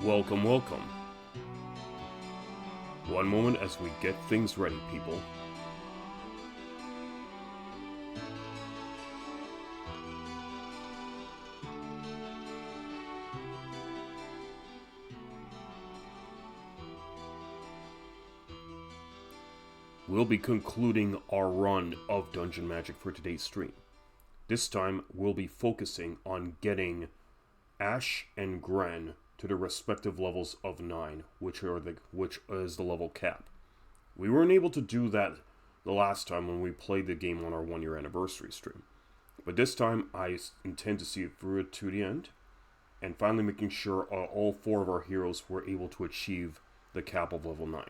Welcome, welcome. One moment as we get things ready, people. We'll be concluding our run of Dungeon Magic for today's stream. This time, we'll be focusing on getting Ash and Gren to the respective levels of 9, which is the level cap. We weren't able to do that the last time when we played the game on our 1-year anniversary stream. But this time, I intend to see it through to the end, and finally making sure all 4 of our heroes were able to achieve the cap of level 9.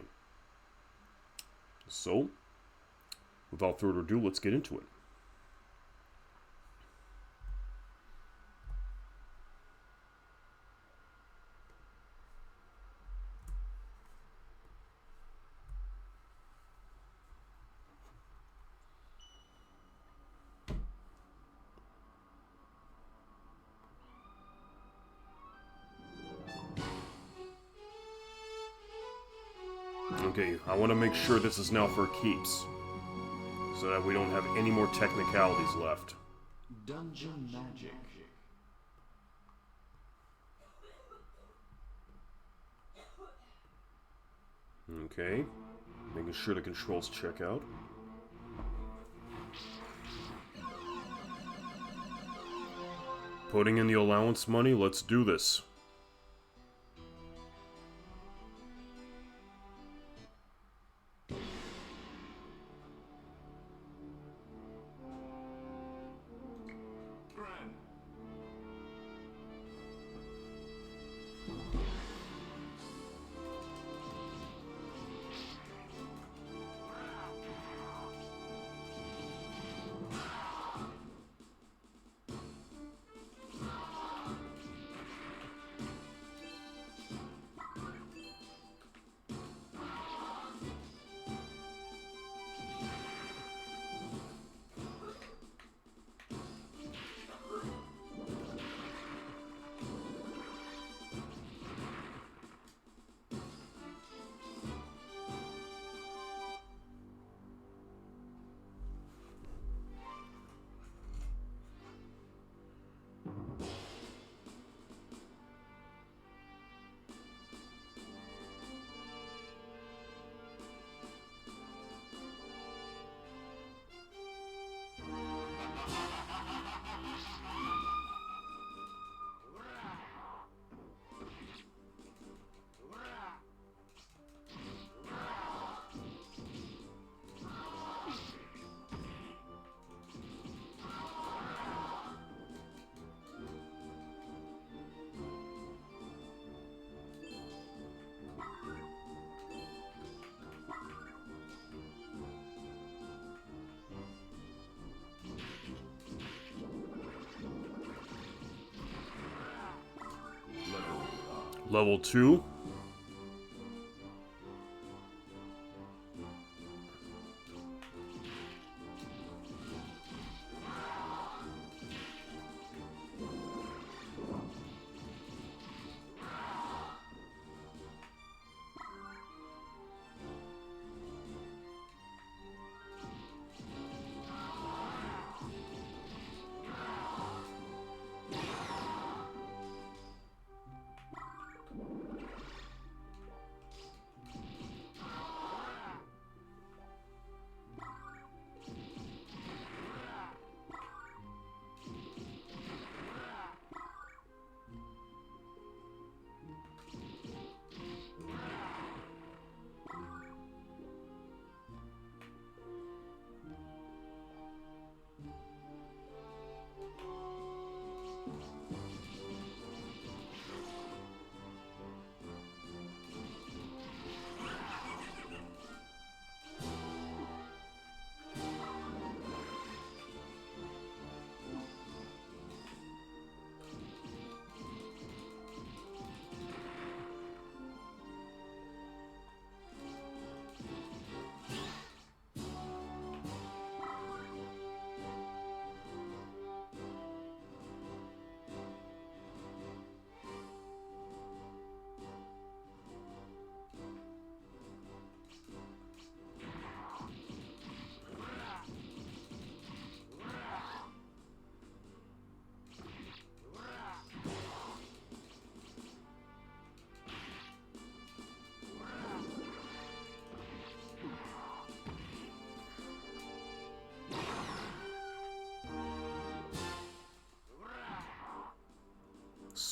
So, without further ado, let's get into it. Okay, I want to make sure this is now for keeps, so that we don't have any more technicalities left. Dungeon Magic. Okay, making sure the controls check out. Putting in the allowance money, let's do this. Level 2.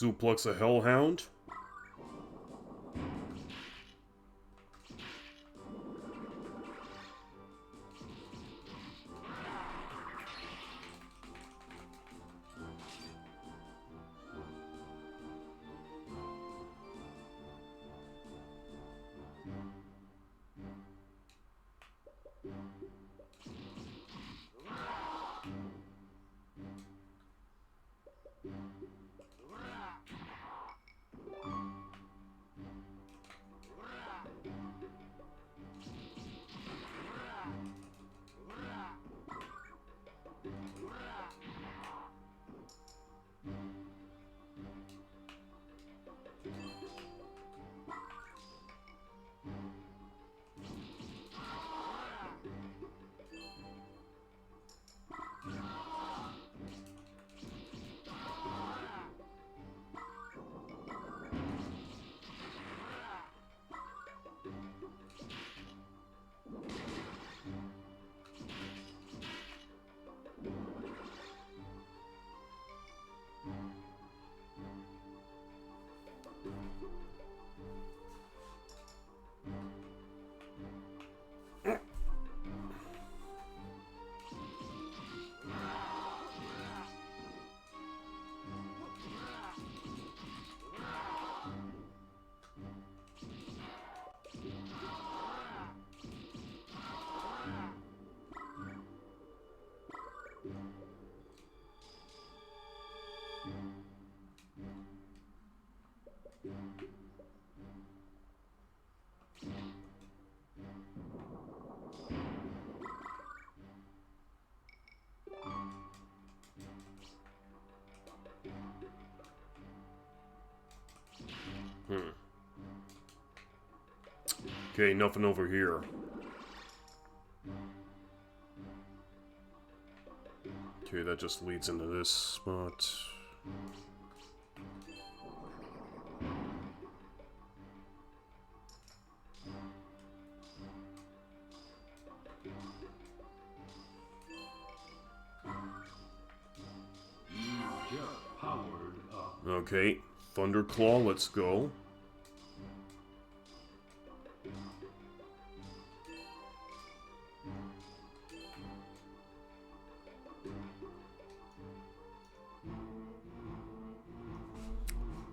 Suplex a Hellhound. Okay, nothing over here. Okay, that just leads into this spot. Okay, Thunderclaw, let's go.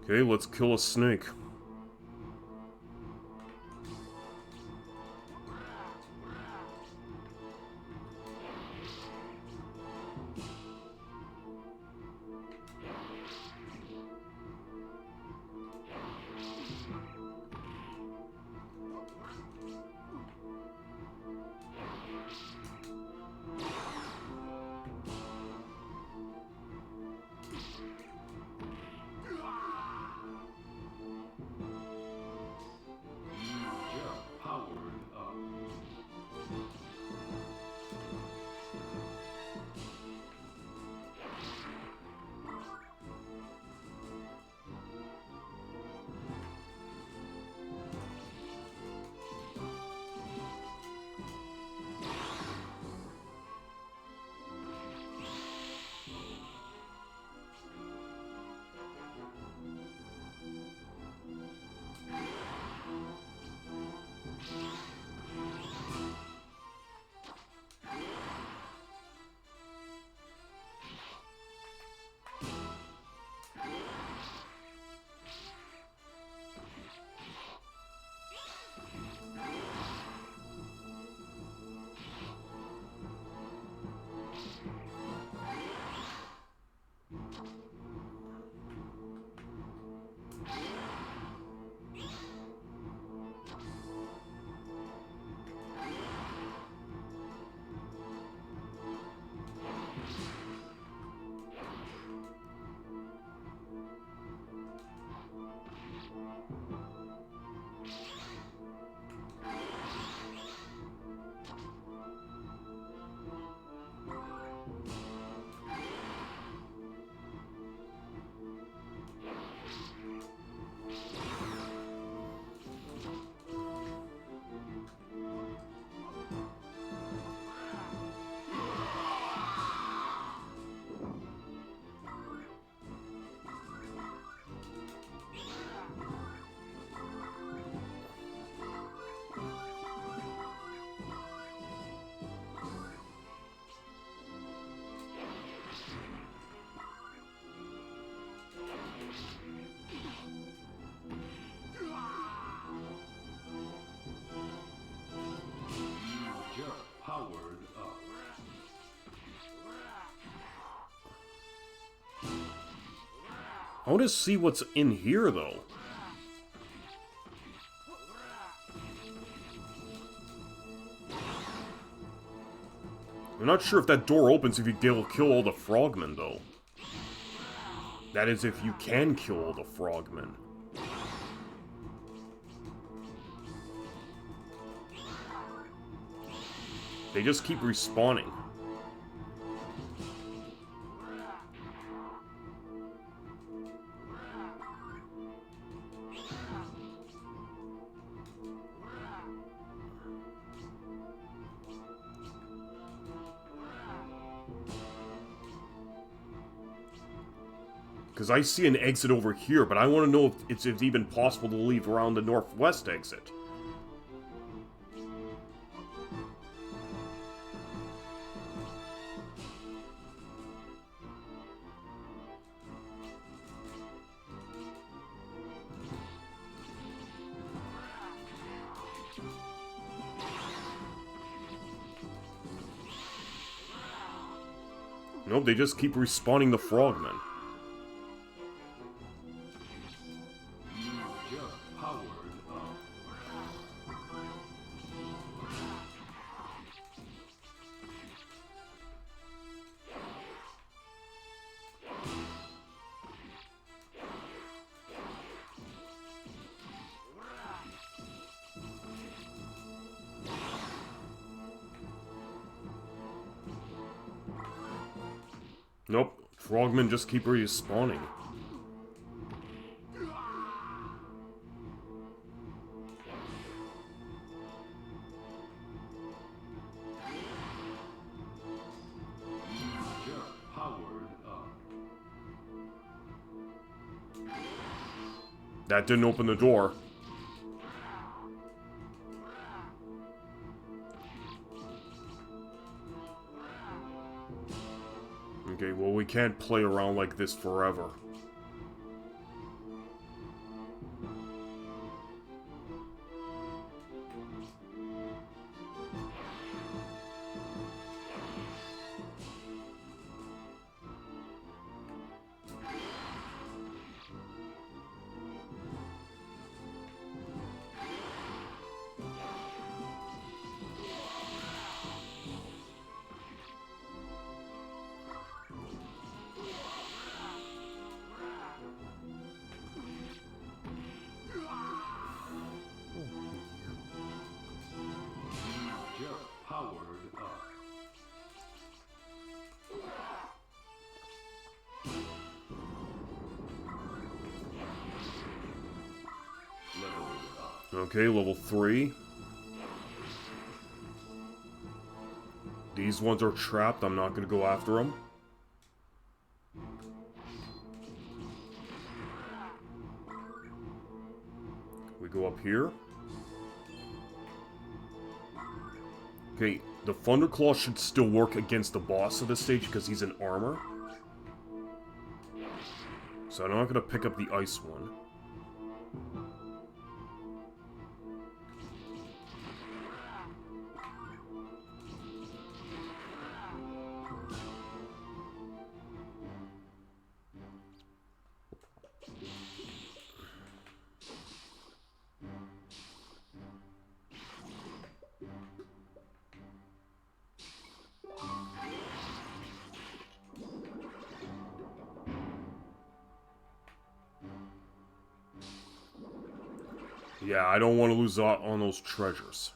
Okay, let's kill a snake. I want to see what's in here, though. I'm not sure if that door opens if you're able to kill all the frogmen, though. That is, if you can kill all the frogmen. They just keep respawning. Because I see an exit over here, but I want to know if it's even possible to leave around the northwest exit. Nope, they just keep respawning the frogmen. Nope, frogmen just keep respawning. That didn't open the door. Okay, well, we can't play around like this forever. Okay, level 3. These ones are trapped. I'm not going to go after them. We go up here. Okay, the Thunderclaw should still work against the boss of this stage because he's in armor. So I'm not going to pick up the ice one. Yeah, I don't want to lose out on those treasures.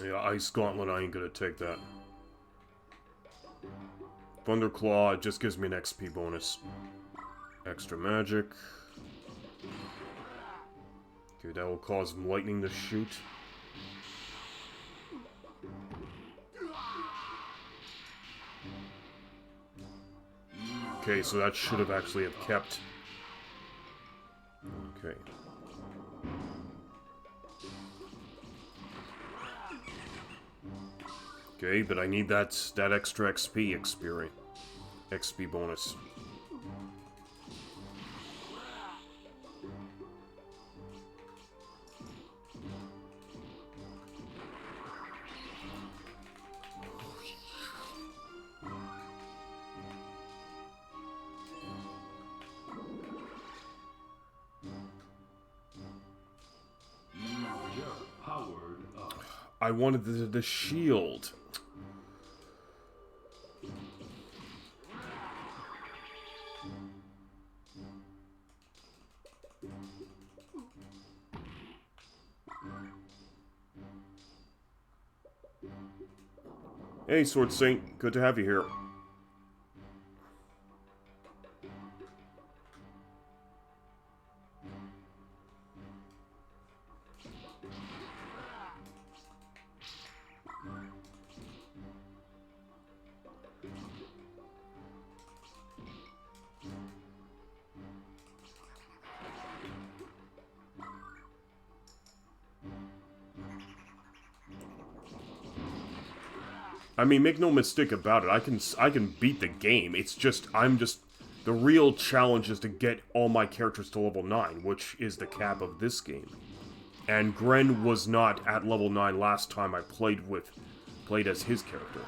Yeah, Ice Gauntlet, I ain't gonna take that. Thunderclaw, it just gives me an XP bonus. Extra magic. Okay, that will cause lightning to shoot. Okay, so that should have actually have kept. Okay. Okay, but I need that extra XP bonus. I wanted the shield. Hey, Sword Saint. Good to have you here. I mean, make no mistake about it. I can beat the game. It's just the real challenge is to get all my characters to level 9, which is the cap of this game. And Gren was not at level 9 last time I played as his character.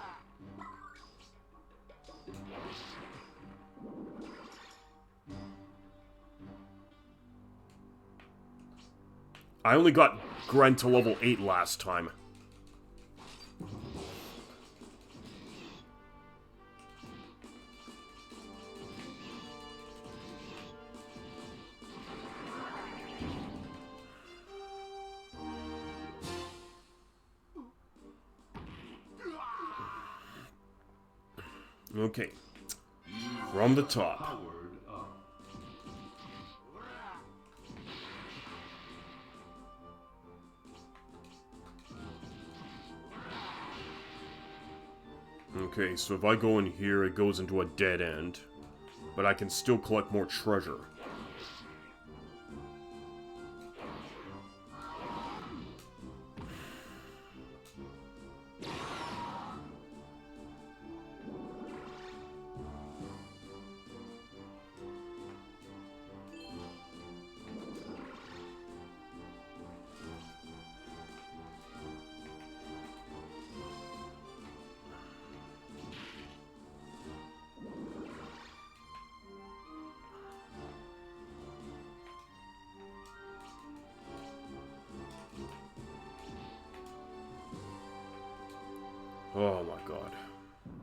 I only got Gren to level 8 last time. Okay. From the top. Okay, so if I go in here, it goes into a dead end. But I can still collect more treasure. Oh my god.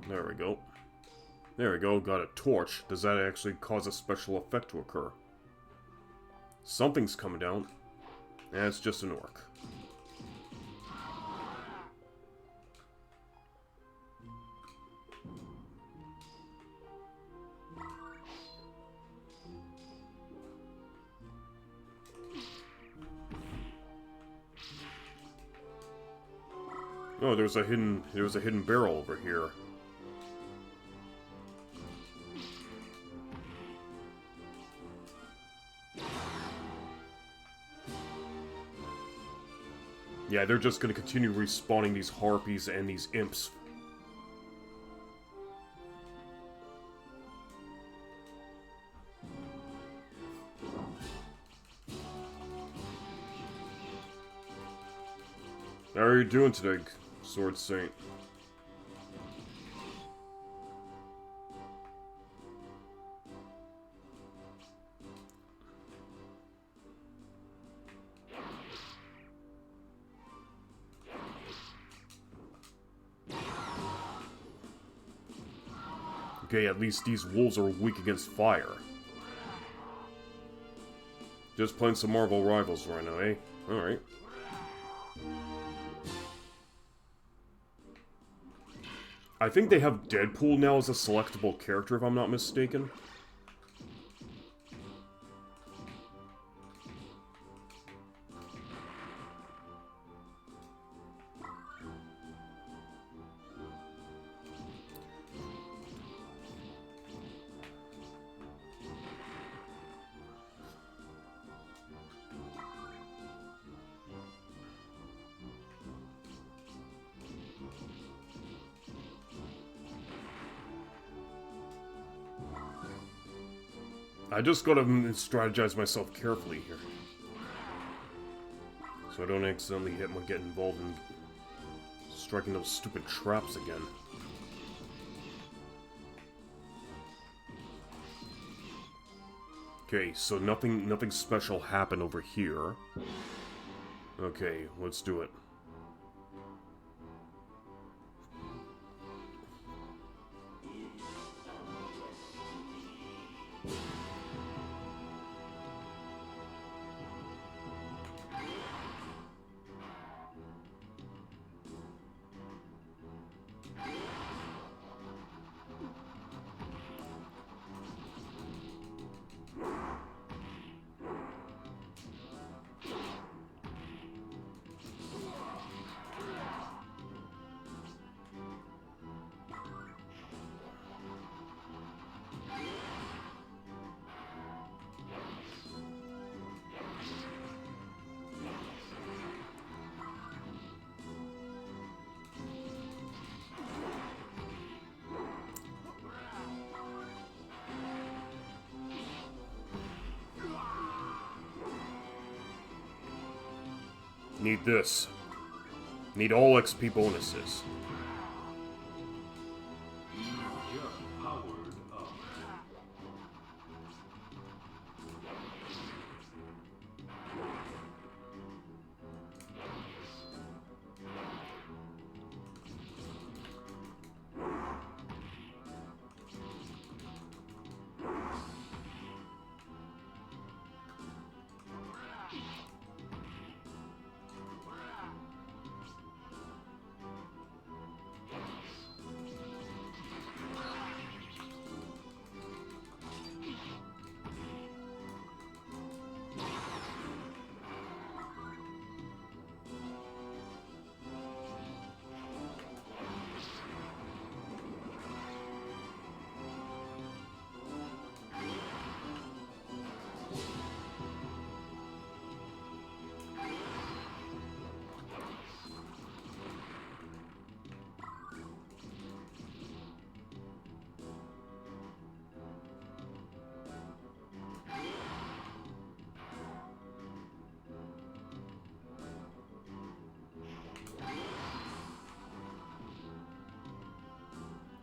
There we go. There we go, got a torch. Does that actually cause a special effect to occur? Something's coming down. And it's just an orc. Oh, there's a hidden barrel over here. Yeah, they're just gonna continue respawning these harpies and these imps. How are you doing today, Sword Saint? Okay, at least these wolves are weak against fire. Just playing some Marvel Rivals right now, eh? Alright. I think they have Deadpool now as a selectable character, if I'm not mistaken. I just gotta strategize myself carefully here. So I don't accidentally get involved in striking those stupid traps again. Okay, so nothing special happened over here. Okay, let's do it. Need this. Need all XP bonuses. Just powered up.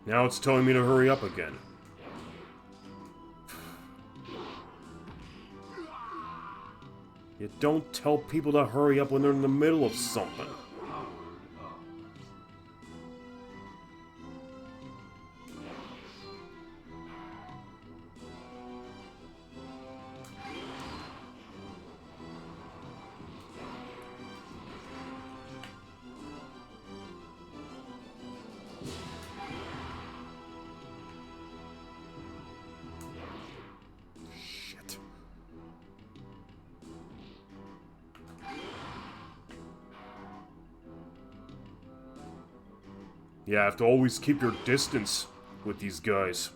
Now it's telling me to hurry up again. You don't tell people to hurry up when they're in the middle of something. Yeah, I have to always keep your distance with these guys.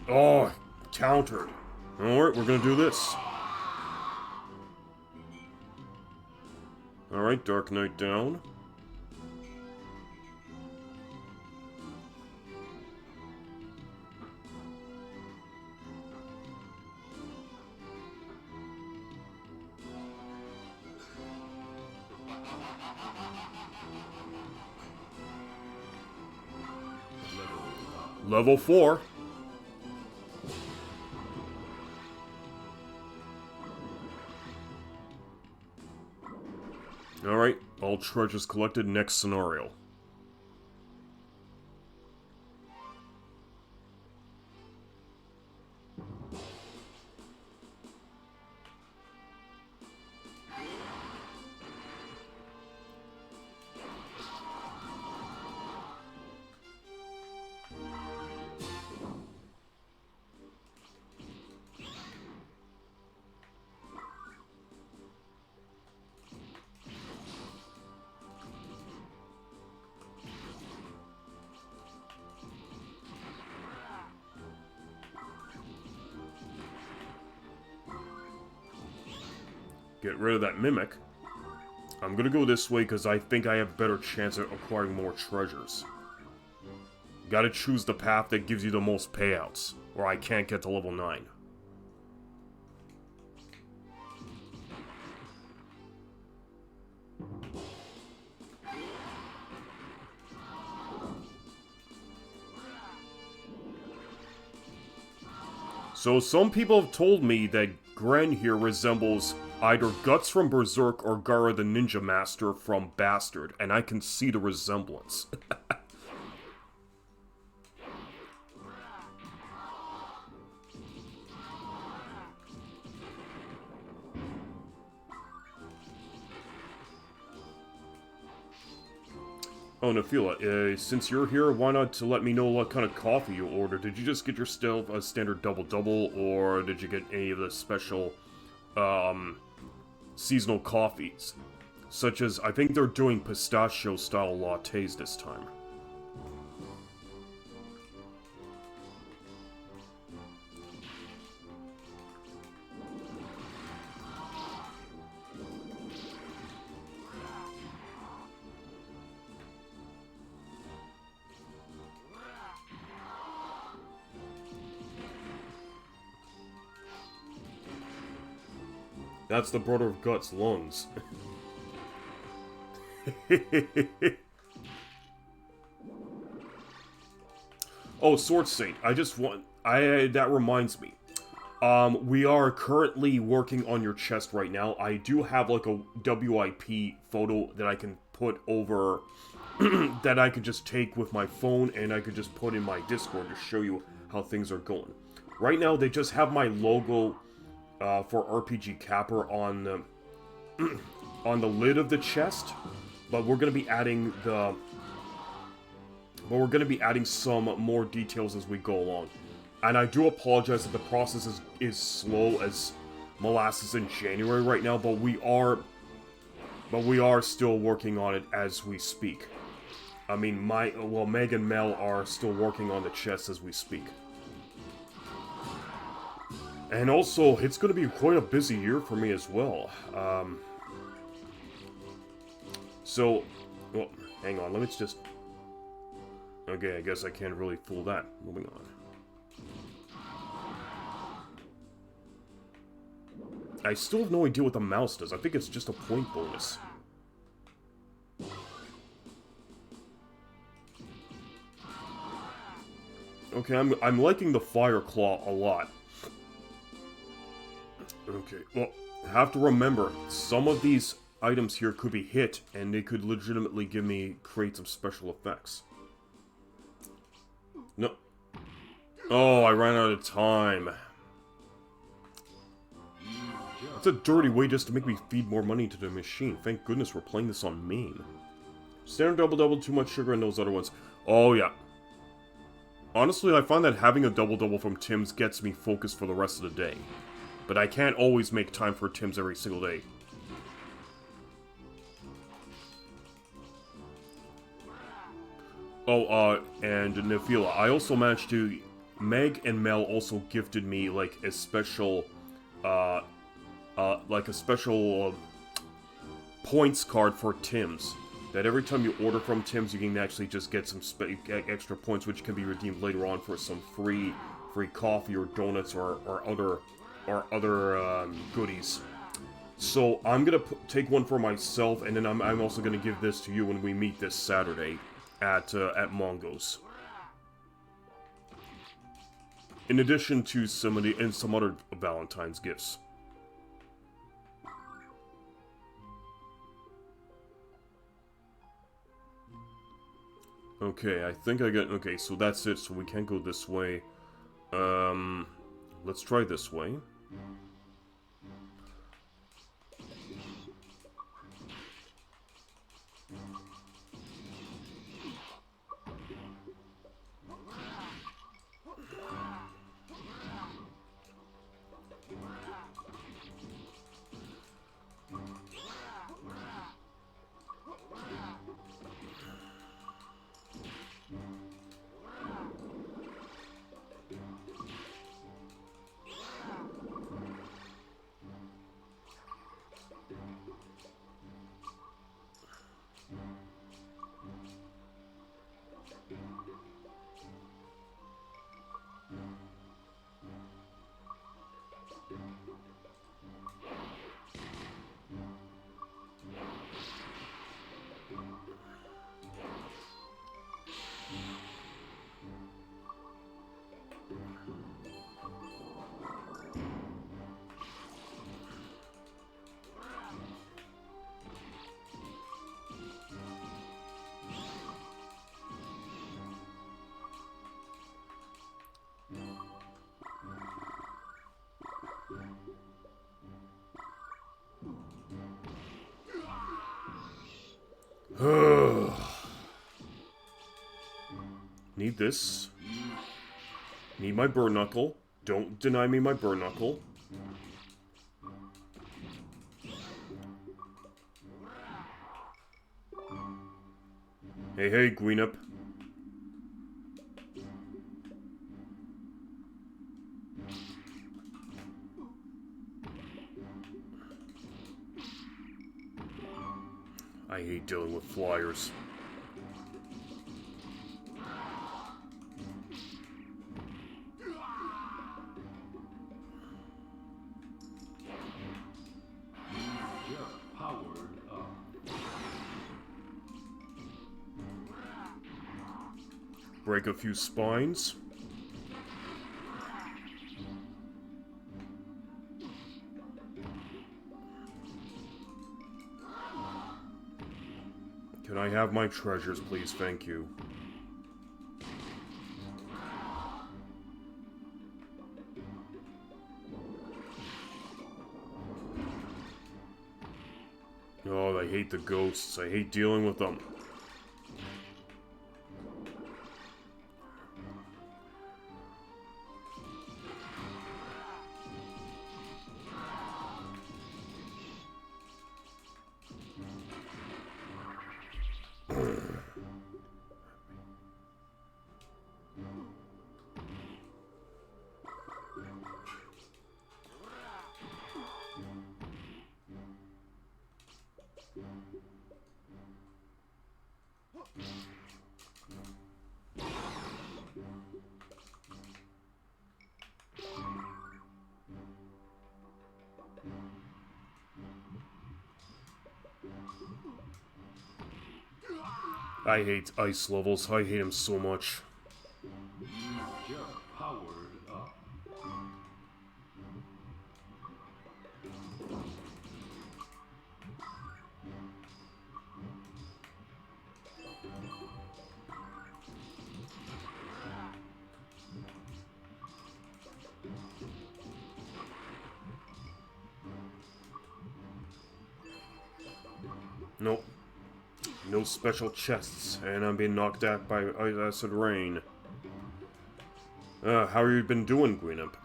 Oh, countered. Alright, we're gonna do this. Alright, Dark Knight down. Level 4. Alright, all treasures collected, next scenario. get rid of that mimic. I'm gonna go this way because I think I have a better chance at acquiring more treasures. Gotta choose the path that gives you the most payouts, or I can't get to level 9. So some people have told me that Gren here resembles either Guts from Berserk or Gara the Ninja Master from Bastard, and I can see the resemblance. Oh, Nafila, since you're here, why not to let me know what kind of coffee you ordered? Did you just get yourself a standard double-double, or did you get any of the special, seasonal coffees? Such as, I think they're doing pistachio-style lattes this time. That's the brother of Guts' lungs. Oh, Sword Saint, that reminds me. We are currently working on your chest right now. I do have like a WIP photo that I can put over, that I could just take with my phone and I could just put in my Discord to show you how things are going. Right now, they just have my logo for RPG Capper on the on the lid of the chest, but we're gonna be adding some more details as we go along. And I do apologize that the process is slow as molasses in January right now, but we are still working on it as we speak. I mean, Meg and Mel are still working on the chest as we speak. And also, it's going to be quite a busy year for me as well. Well, hang on, let me just... Okay, I guess I can't really fool that. Moving on. I still have no idea what the mouse does. I think it's just a point bonus. Okay, I'm liking the Fire Claw a lot. Okay, well, have to remember, some of these items here could be hit, and they could legitimately create some special effects. No. Oh, I ran out of time. It's a dirty way just to make me feed more money to the machine. Thank goodness we're playing this on main. Standard double-double, too much sugar, and those other ones. Oh, yeah. Honestly, I find that having a double-double from Tim's gets me focused for the rest of the day. But I can't always make time for Tim's every single day. Oh, and Nafila, I also managed to... Meg and Mel also gifted me, like, a special... points card for Tim's. That every time you order from Tim's, you can actually just get some extra points, which can be redeemed later on for some free coffee or donuts or other goodies. So I'm gonna take one for myself, and then I'm also gonna give this to you when we meet this Saturday at Mongo's. In addition to some other Valentine's gifts. Okay, I think I got... Okay, so that's it, so we can't go this way. Let's try this way. Need this. Need my burn knuckle. Don't deny me my burn knuckle. Hey, hey, Green Up. I hate dealing with flyers. Just powered up. Break a few spines. Can I have my treasures, please? Thank you. Oh, I hate the ghosts. I hate dealing with them. I hate ice levels. I hate them so much. Just powered up. Nope. No special chests, and I'm being knocked out by acid rain. How have you been doing, Green Imp?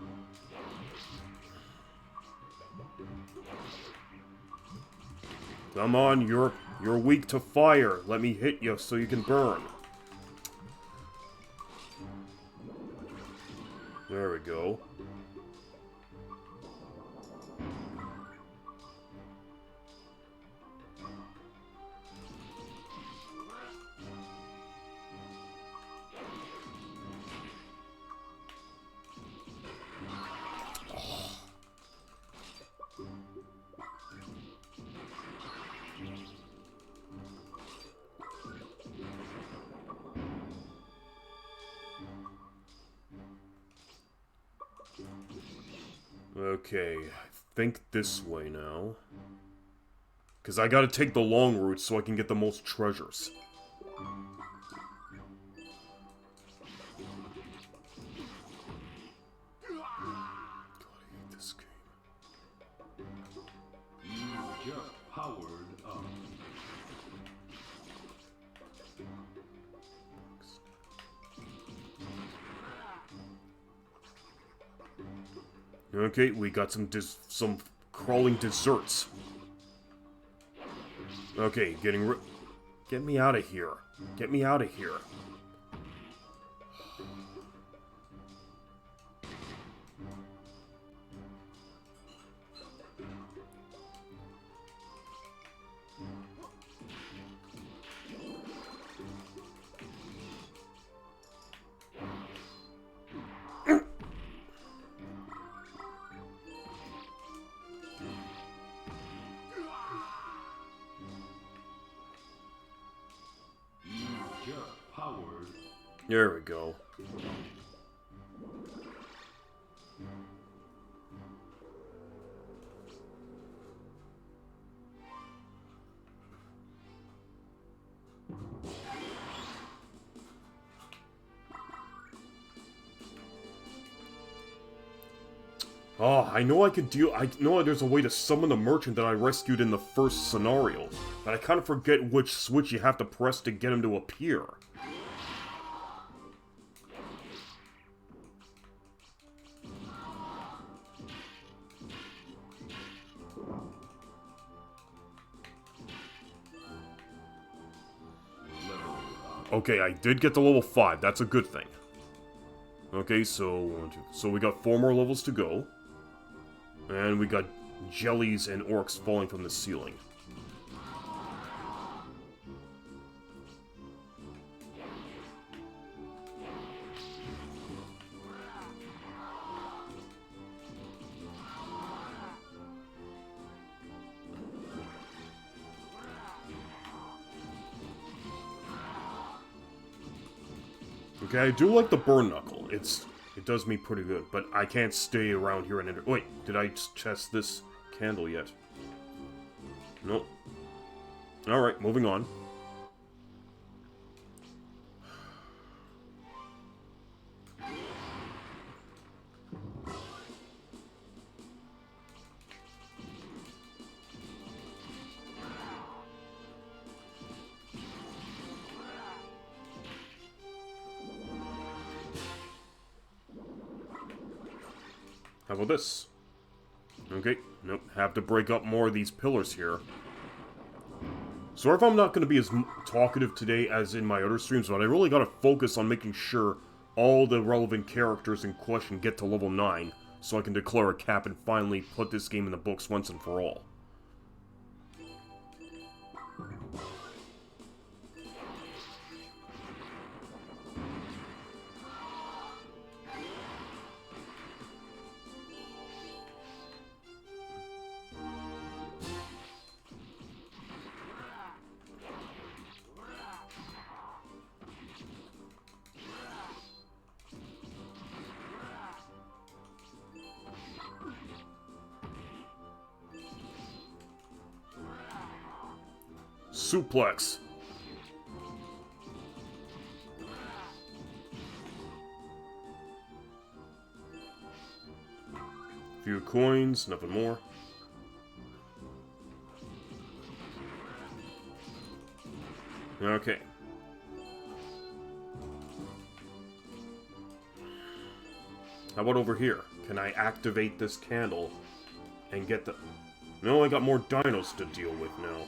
Come on, you're weak to fire. Let me hit you so you can burn. There we go. Okay, I think this way now. Because I gotta take the long route so I can get the most treasures. God, I hate this game. Just powered up. Okay, we got some crawling desserts. Okay, get me out of here. Get me out of here. There we go. Oh, I know I could deal. I know there's a way to summon the merchant that I rescued in the first scenario, but I kind of forget which switch you have to press to get him to appear. Okay, I did get to level 5. That's a good thing. Okay, so we got 4 more levels to go. And we got jellies and orcs falling from the ceiling. Okay, I do like the burn knuckle. It does me pretty good, but I can't stay around here and wait, did I test this candle yet? Nope. Alright, moving on. How about this? Okay, nope, have to break up more of these pillars here. Sorry if I'm not going to be as talkative today as in my other streams, but I really got to focus on making sure all the relevant characters in question get to level 9, so I can declare a cap and finally put this game in the books once and for all. Suplex. Few coins, nothing more. Okay. How about over here? Can I activate this candle and get the... No, I got more dinos to deal with now.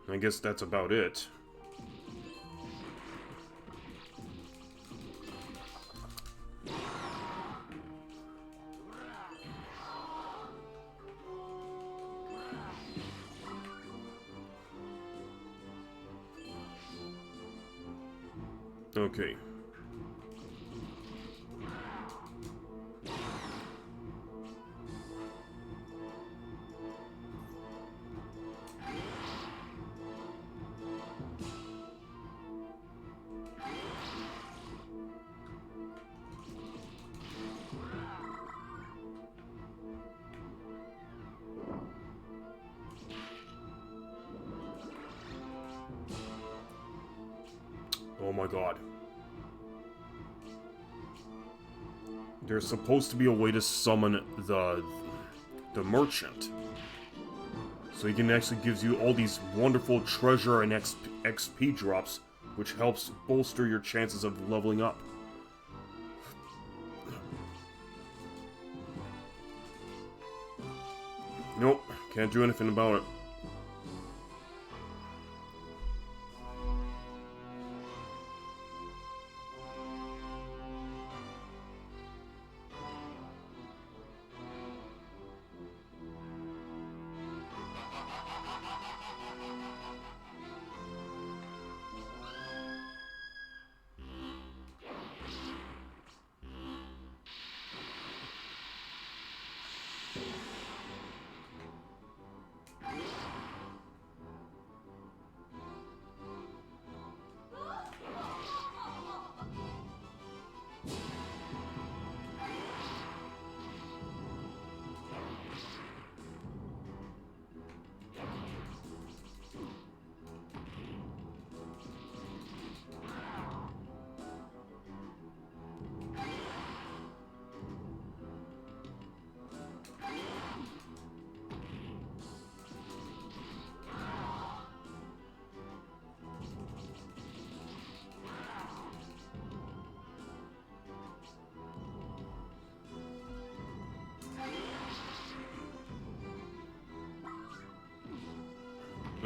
I guess that's about it. Okay. Oh my god. There's supposed to be a way to summon the merchant. So he can actually gives you all these wonderful treasure and XP drops, which helps bolster your chances of leveling up. Nope, can't do anything about it.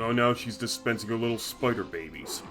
Oh, now she's dispensing her little spider babies.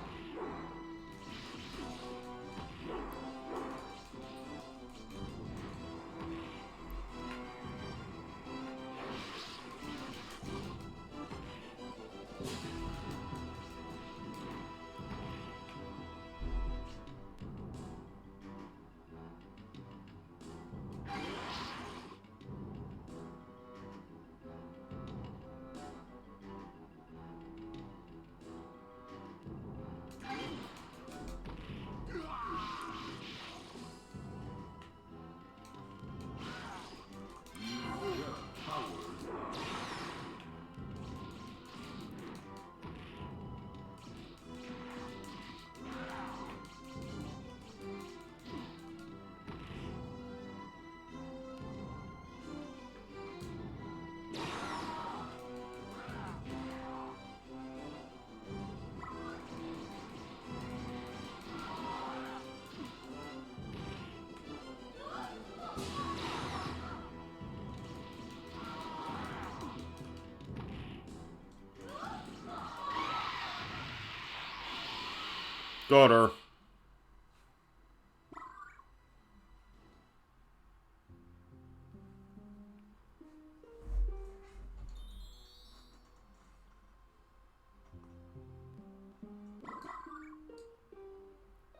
Got her.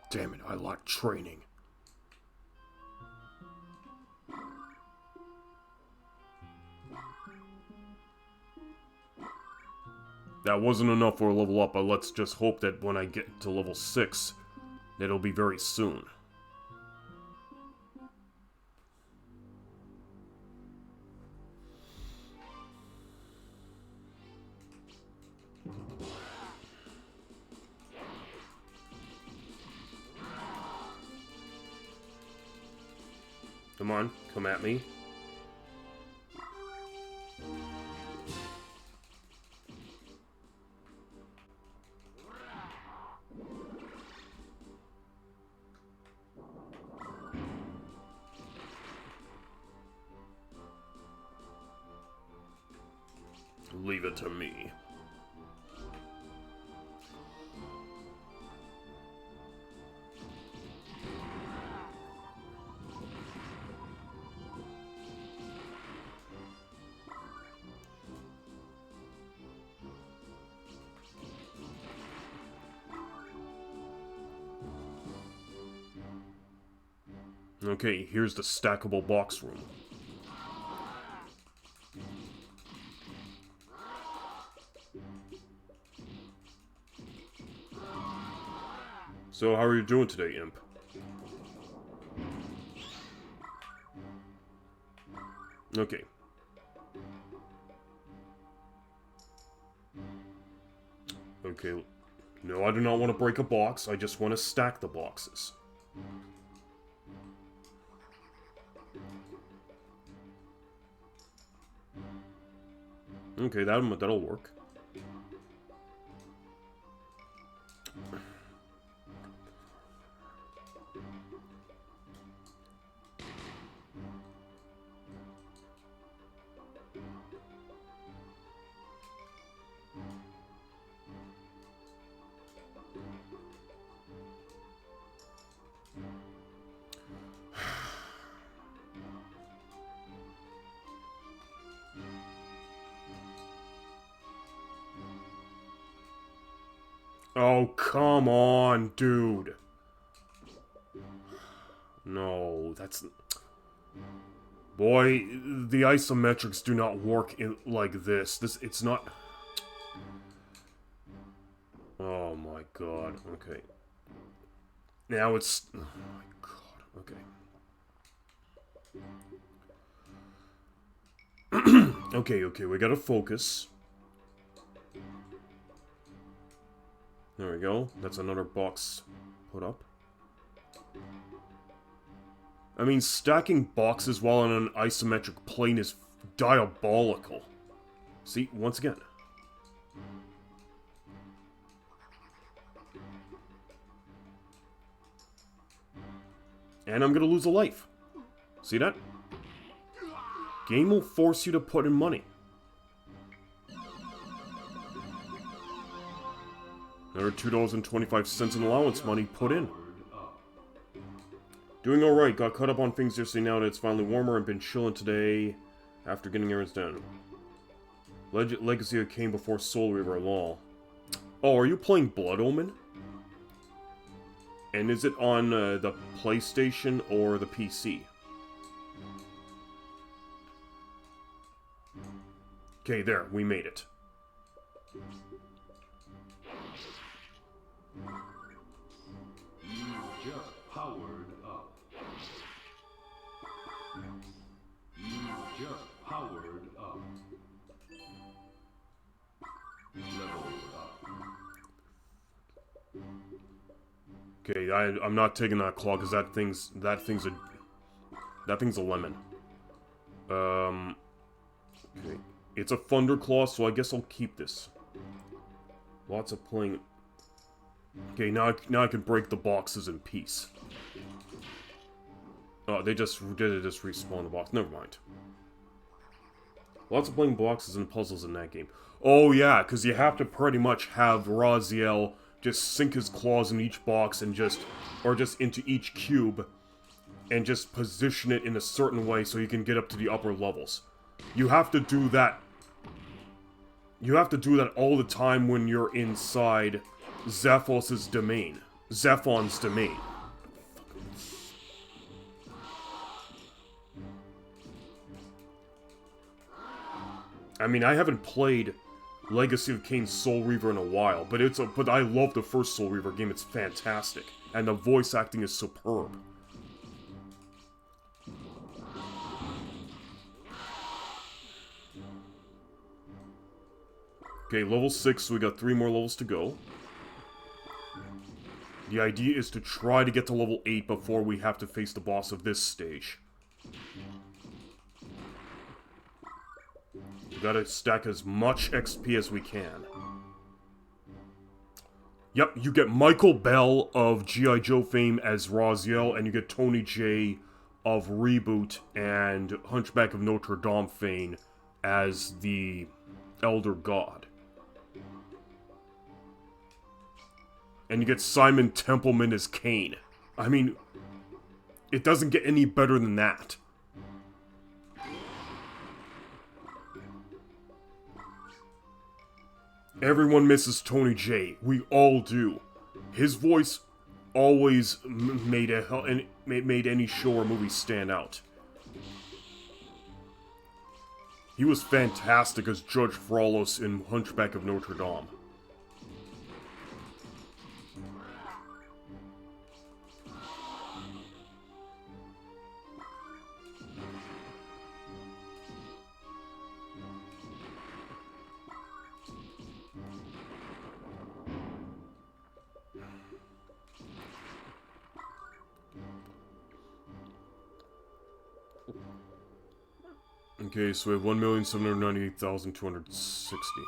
Damn it, I like training. That wasn't enough for a level up, but let's just hope that when I get to level 6, it'll be very soon. Come on, come at me. Leave it to me. Okay, here's the stackable box room. So, how are you doing today, Imp? Okay. Okay. No, I do not want to break a box. I just want to stack the boxes. Okay, that'll work. Oh, come on, dude. No, that's... Boy, the isometrics do not work like this. It's not... Oh my god, okay. Now it's... Oh my god, okay. Okay, we gotta focus. There we go. That's another box put up. I mean, stacking boxes while on an isometric plane is diabolical. See, once again. And I'm gonna lose a life. See that? Game will force you to put in money. Another $2.25 in allowance money put in. Doing alright, got caught up on things yesterday now that it's finally warmer and been chilling today after getting errands done. Legacy came before Soul Reaver, lol. Oh, are you playing Blood Omen? And is it on the PlayStation or the PC? Okay, there, we made it. You just powered up. You just powered up. Level up. Okay, I'm not taking that claw because that thing's a lemon. Okay. It's a Thunder Claw, so I guess I'll keep this. Lots of playing. Okay, now I can break the boxes in peace. Oh, they just respawn the box. Never mind. Lots of playing boxes and puzzles in that game. Oh yeah, because you have to pretty much have Raziel just sink his claws in each box and just into each cube and just position it in a certain way so you can get up to the upper levels. You have to do that. You have to do that all the time when you're inside Zephos's domain. Zephon's domain. I mean, I haven't played Legacy of Kain Soul Reaver in a while, but I love the first Soul Reaver game. It's fantastic, and the voice acting is superb. Okay, level 6, so we got 3 more levels to go. The idea is to try to get to level 8 before we have to face the boss of this stage. We gotta stack as much XP as we can. Yep, you get Michael Bell of G.I. Joe fame as Raziel, and you get Tony J of Reboot and Hunchback of Notre Dame fame as the Elder God. And you get Simon Templeman as Kane. I mean, it doesn't get any better than that. Everyone misses Tony J. We all do. His voice always made any show or movie stand out. He was fantastic as Judge Frollos in Hunchback of Notre Dame. Okay, so we have 1,798,260.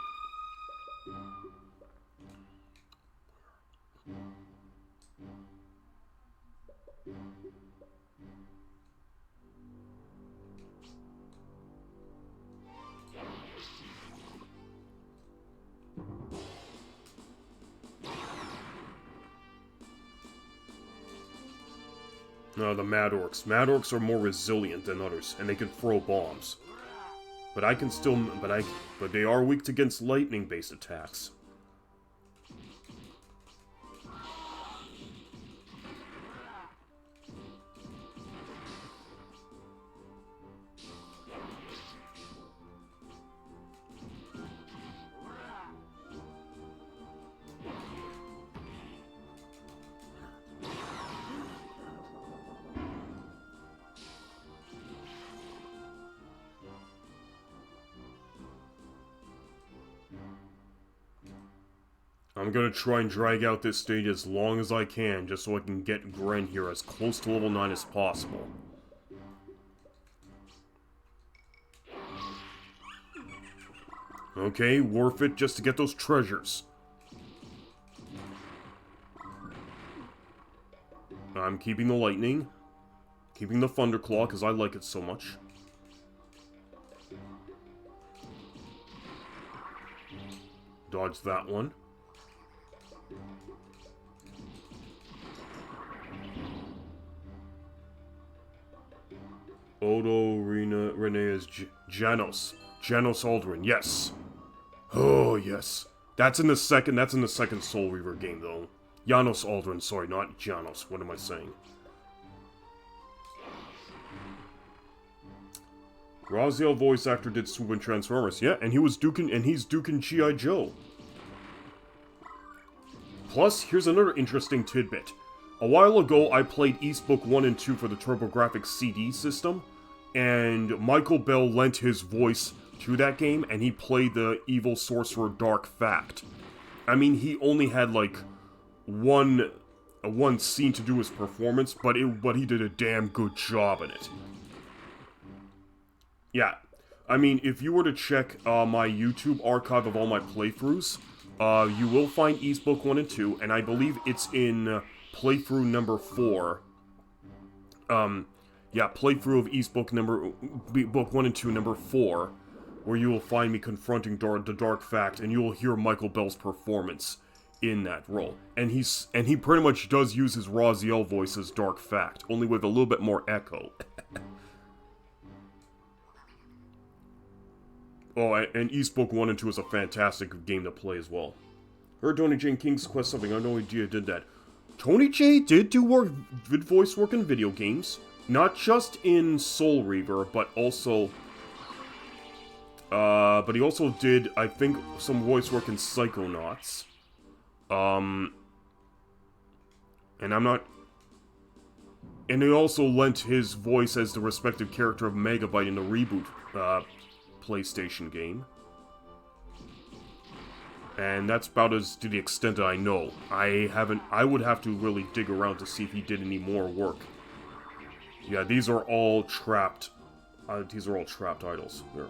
No, the Mad Orcs. Mad Orcs are more resilient than others, and they can throw bombs. But I can still, but they are weak against lightning-based attacks. I'm gonna try and drag out this stage as long as I can, just so I can get Gren here as close to level 9 as possible. Okay, worth it just to get those treasures. I'm keeping the lightning. Keeping the Thunderclaw, because I like it so much. Dodge that one. Odo Renee is Janos. Janos Aldrin, yes. Oh, yes. That's in the second Soul Reaver game, though. Janos Aldrin, sorry, not Janos. What am I saying? Raziel voice actor did Swoop in Transformers, yeah, and he's Duke in G.I. Joe. Plus, here's another interesting tidbit. A while ago, I played Eastbook 1 and 2 for the TurboGrafx CD system, and Michael Bell lent his voice to that game, and he played the evil sorcerer Dark Fact. I mean, he only had, like, one scene to do his performance, but he did a damn good job in it. Yeah, I mean, if you were to check my YouTube archive of all my playthroughs, you will find Eastbook 1 and 2, and I believe it's in playthrough number 4. Yeah, playthrough of Eastbook Book 1 and 2, number 4, where you will find me confronting the Dark Fact, and you will hear Michael Bell's performance in that role. And he pretty much does use his Raziel voice as Dark Fact, only with a little bit more echo. Oh, and Eastbook 1 and 2 is a fantastic game to play as well. Heard Tony J in King's Quest something, I had no idea did that. Tony J did do voice work in video games. Not just in Soul Reaver, but also... but he also did, I think, some voice work in Psychonauts. And I'm not... And he also lent his voice as the respective character of Megabyte in the reboot, PlayStation game. And that's about as to the extent that I know. I would have to really dig around to see if he did any more work. Yeah, these are all trapped. These are all trapped idols. There.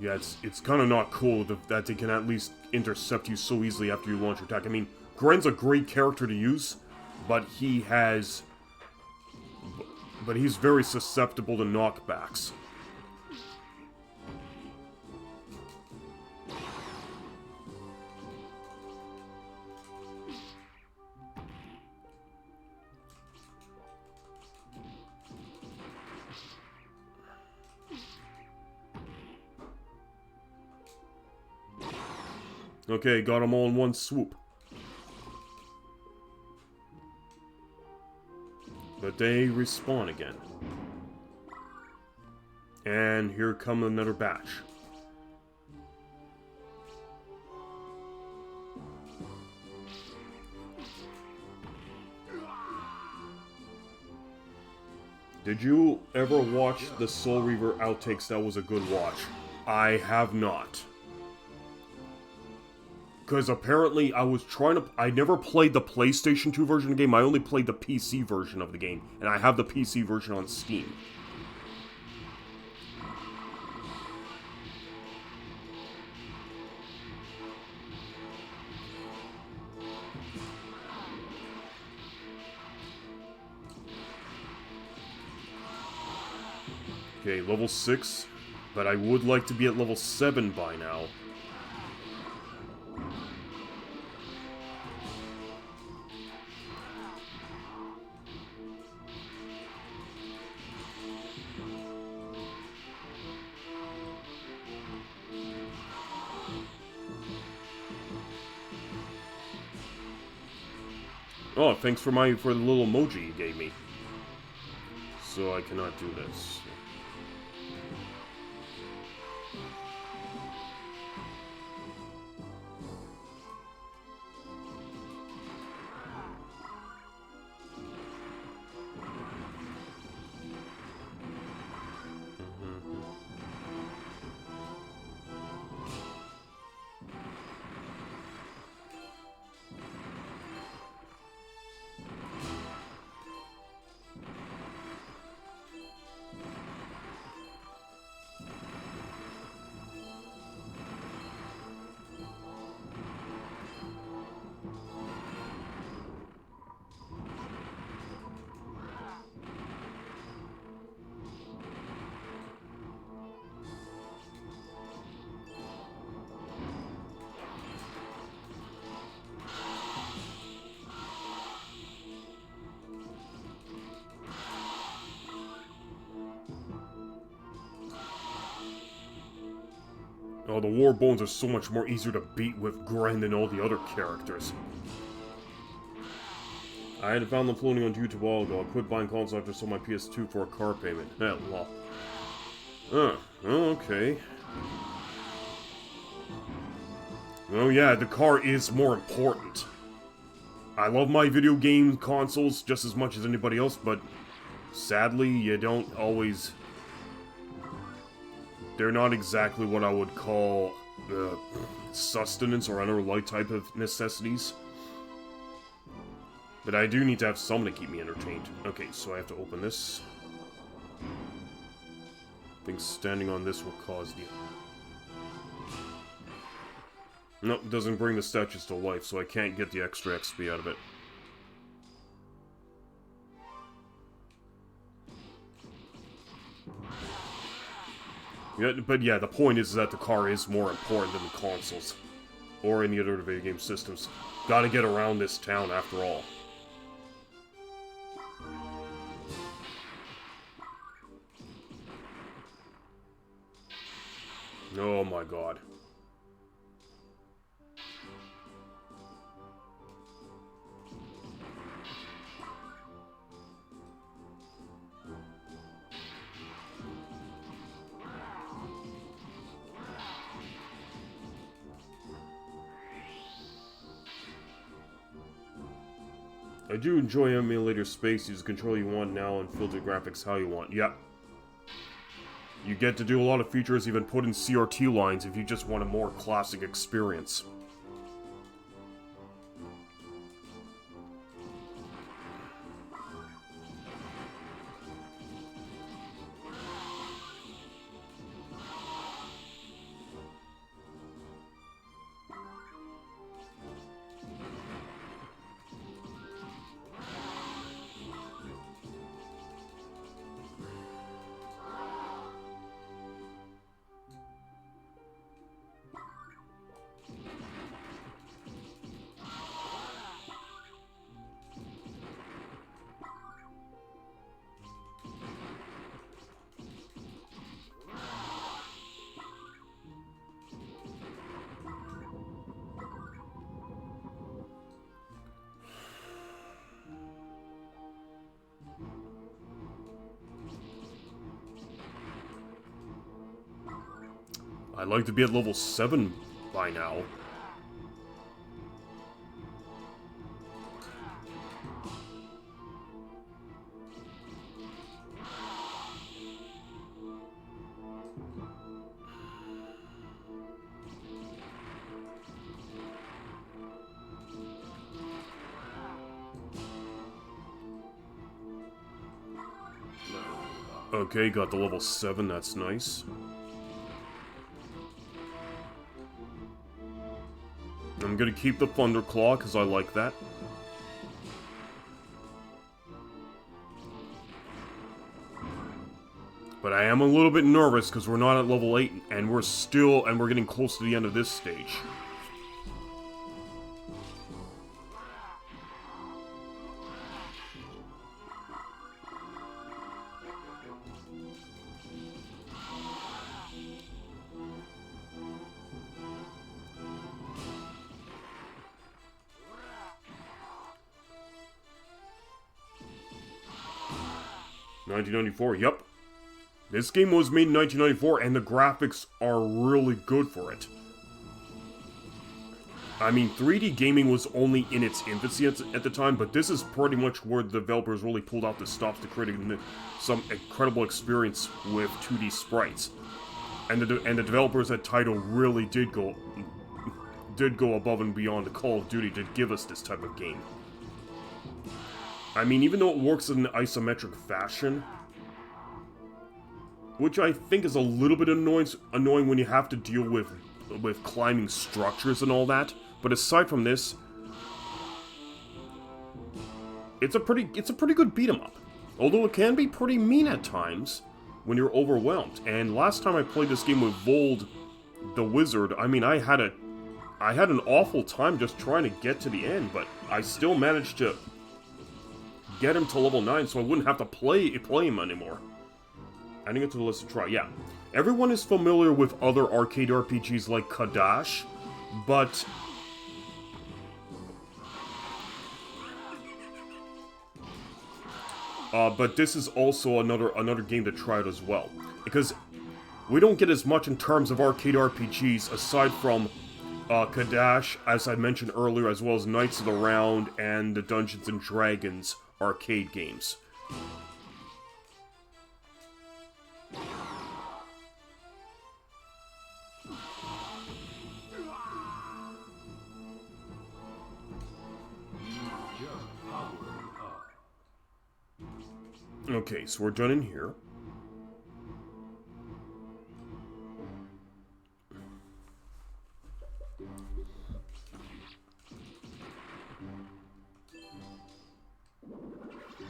Yeah, it's kind of not cool that they can at least intercept you so easily after you launch your attack. I mean, Gren's a great character to use, but he's very susceptible to knockbacks. Okay, got them all in one swoop. But they respawn again. And here come another batch. Did you ever watch the Soul Reaver outtakes? That was a good watch. I have not. Because apparently I never played the PlayStation 2 version of the game, I only played the PC version of the game, and I have the PC version on Steam. Okay, level 6, but I would like to be at level 7 by now. Oh, thanks for the little emoji you gave me. So I cannot do this. Oh, the War Bones are so much more easier to beat with Gren than all the other characters. I had found them floating on YouTube a while ago. I quit buying consoles after I sold my PS2 for a car payment. Yeah, well. Okay. Oh yeah, the car is more important. I love my video game consoles just as much as anybody else, but sadly, you don't always... They're not exactly what I would call sustenance or other light type of necessities. But I do need to have something to keep me entertained. Okay, so I have to open this. I think standing on this will cause the... Nope, doesn't bring the statues to life, so I can't get the extra XP out of it. Yeah, but yeah, the point is that the car is more important than the consoles. Or any other video game systems. Gotta get around this town after all. Oh my god. I do enjoy emulator space. Use the controller you want now and filter graphics how you want. Yep. You get to do a lot of features, even put in CRT lines if you just want a more classic experience. I'd like to be at level 7 by now. Okay, got the level 7, that's nice. I'm gonna keep the Thunderclaw, because I like that. But I am a little bit nervous, because we're not at level 8, and we're getting close to the end of this stage. $1994, yep. This game was made in 1994, and the graphics are really good for it. I mean, 3D gaming was only in its infancy at the time, but this is pretty much where the developers really pulled out the stops to create some incredible experience with 2D sprites. And the developers at Taito really did go above and beyond the Call of Duty to give us this type of game. I mean, even though it works in an isometric fashion, which I think is a little bit annoying when you have to deal with climbing structures and all that, but aside from this, it's a pretty good beat 'em up. Although it can be pretty mean at times when you're overwhelmed. And last time I played this game with VOLD, the Wizard, I mean, I had an awful time just trying to get to the end, but I still managed to get him to level 9 so I wouldn't have to play him anymore. Adding it to the list to try, yeah. Everyone is familiar with other arcade RPGs like Kadash, but... but this is also another game to try out as well. Because we don't get as much in terms of arcade RPGs aside from Kadash, as I mentioned earlier, as well as Knights of the Round and the Dungeons and Dragons arcade games. Okay, so we're done in here.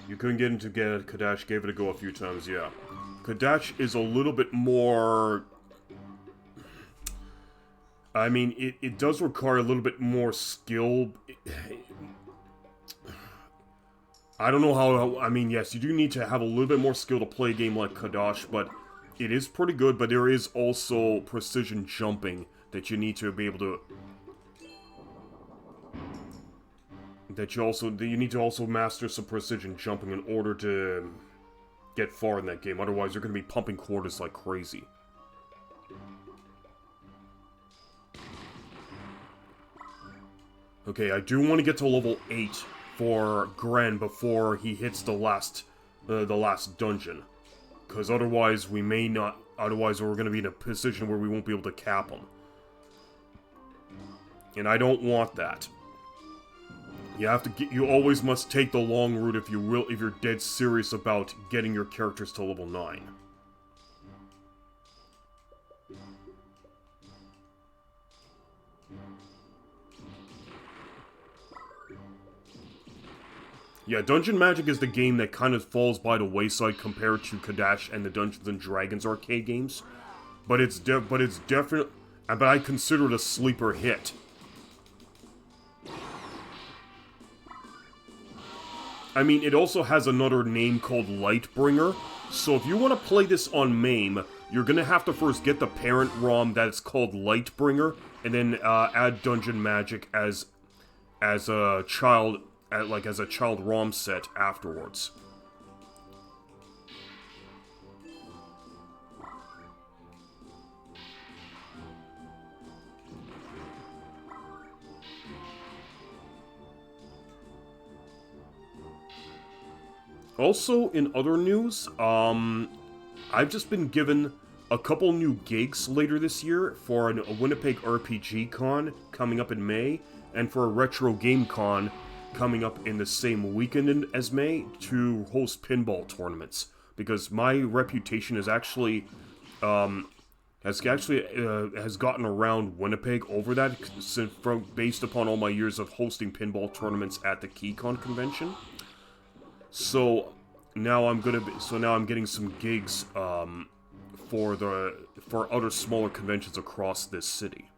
You couldn't get into Kadash, gave it a go a few times, yeah. Kadash is a little bit more... I mean, it does require a little bit more skill. I don't know how... I mean, yes, you do need to have a little bit more skill to play a game like Kadash, but it is pretty good, but there is also precision jumping that you need to be able to... You need to also master some precision jumping in order to get far in that game. Otherwise, you're going to be pumping quarters like crazy. Okay, I do want to get to level 8 for Gren before he hits the last dungeon. Because otherwise, we may not... Otherwise, we're going to be in a position where we won't be able to cap him. And I don't want that. You always must take the long route if you're dead serious about getting your characters to level 9. Yeah, Dungeon Magic is the game that kind of falls by the wayside compared to Kadash and the Dungeons and Dragons arcade games. But it's definitely... But I consider it a sleeper hit. I mean, it also has another name called Lightbringer, so if you want to play this on MAME, you're gonna have to first get the parent ROM that's called Lightbringer, and then add Dungeon Magic as a child, as a child ROM set afterwards. Also, in other news, I've just been given a couple new gigs later this year for a Winnipeg RPG Con coming up in May, and for a Retro Game Con coming up in the same weekend as May to host pinball tournaments. Because my reputation is actually, has gotten around Winnipeg over that, based upon all my years of hosting pinball tournaments at the KeyCon convention. So now I'm getting some gigs for other smaller conventions across this city.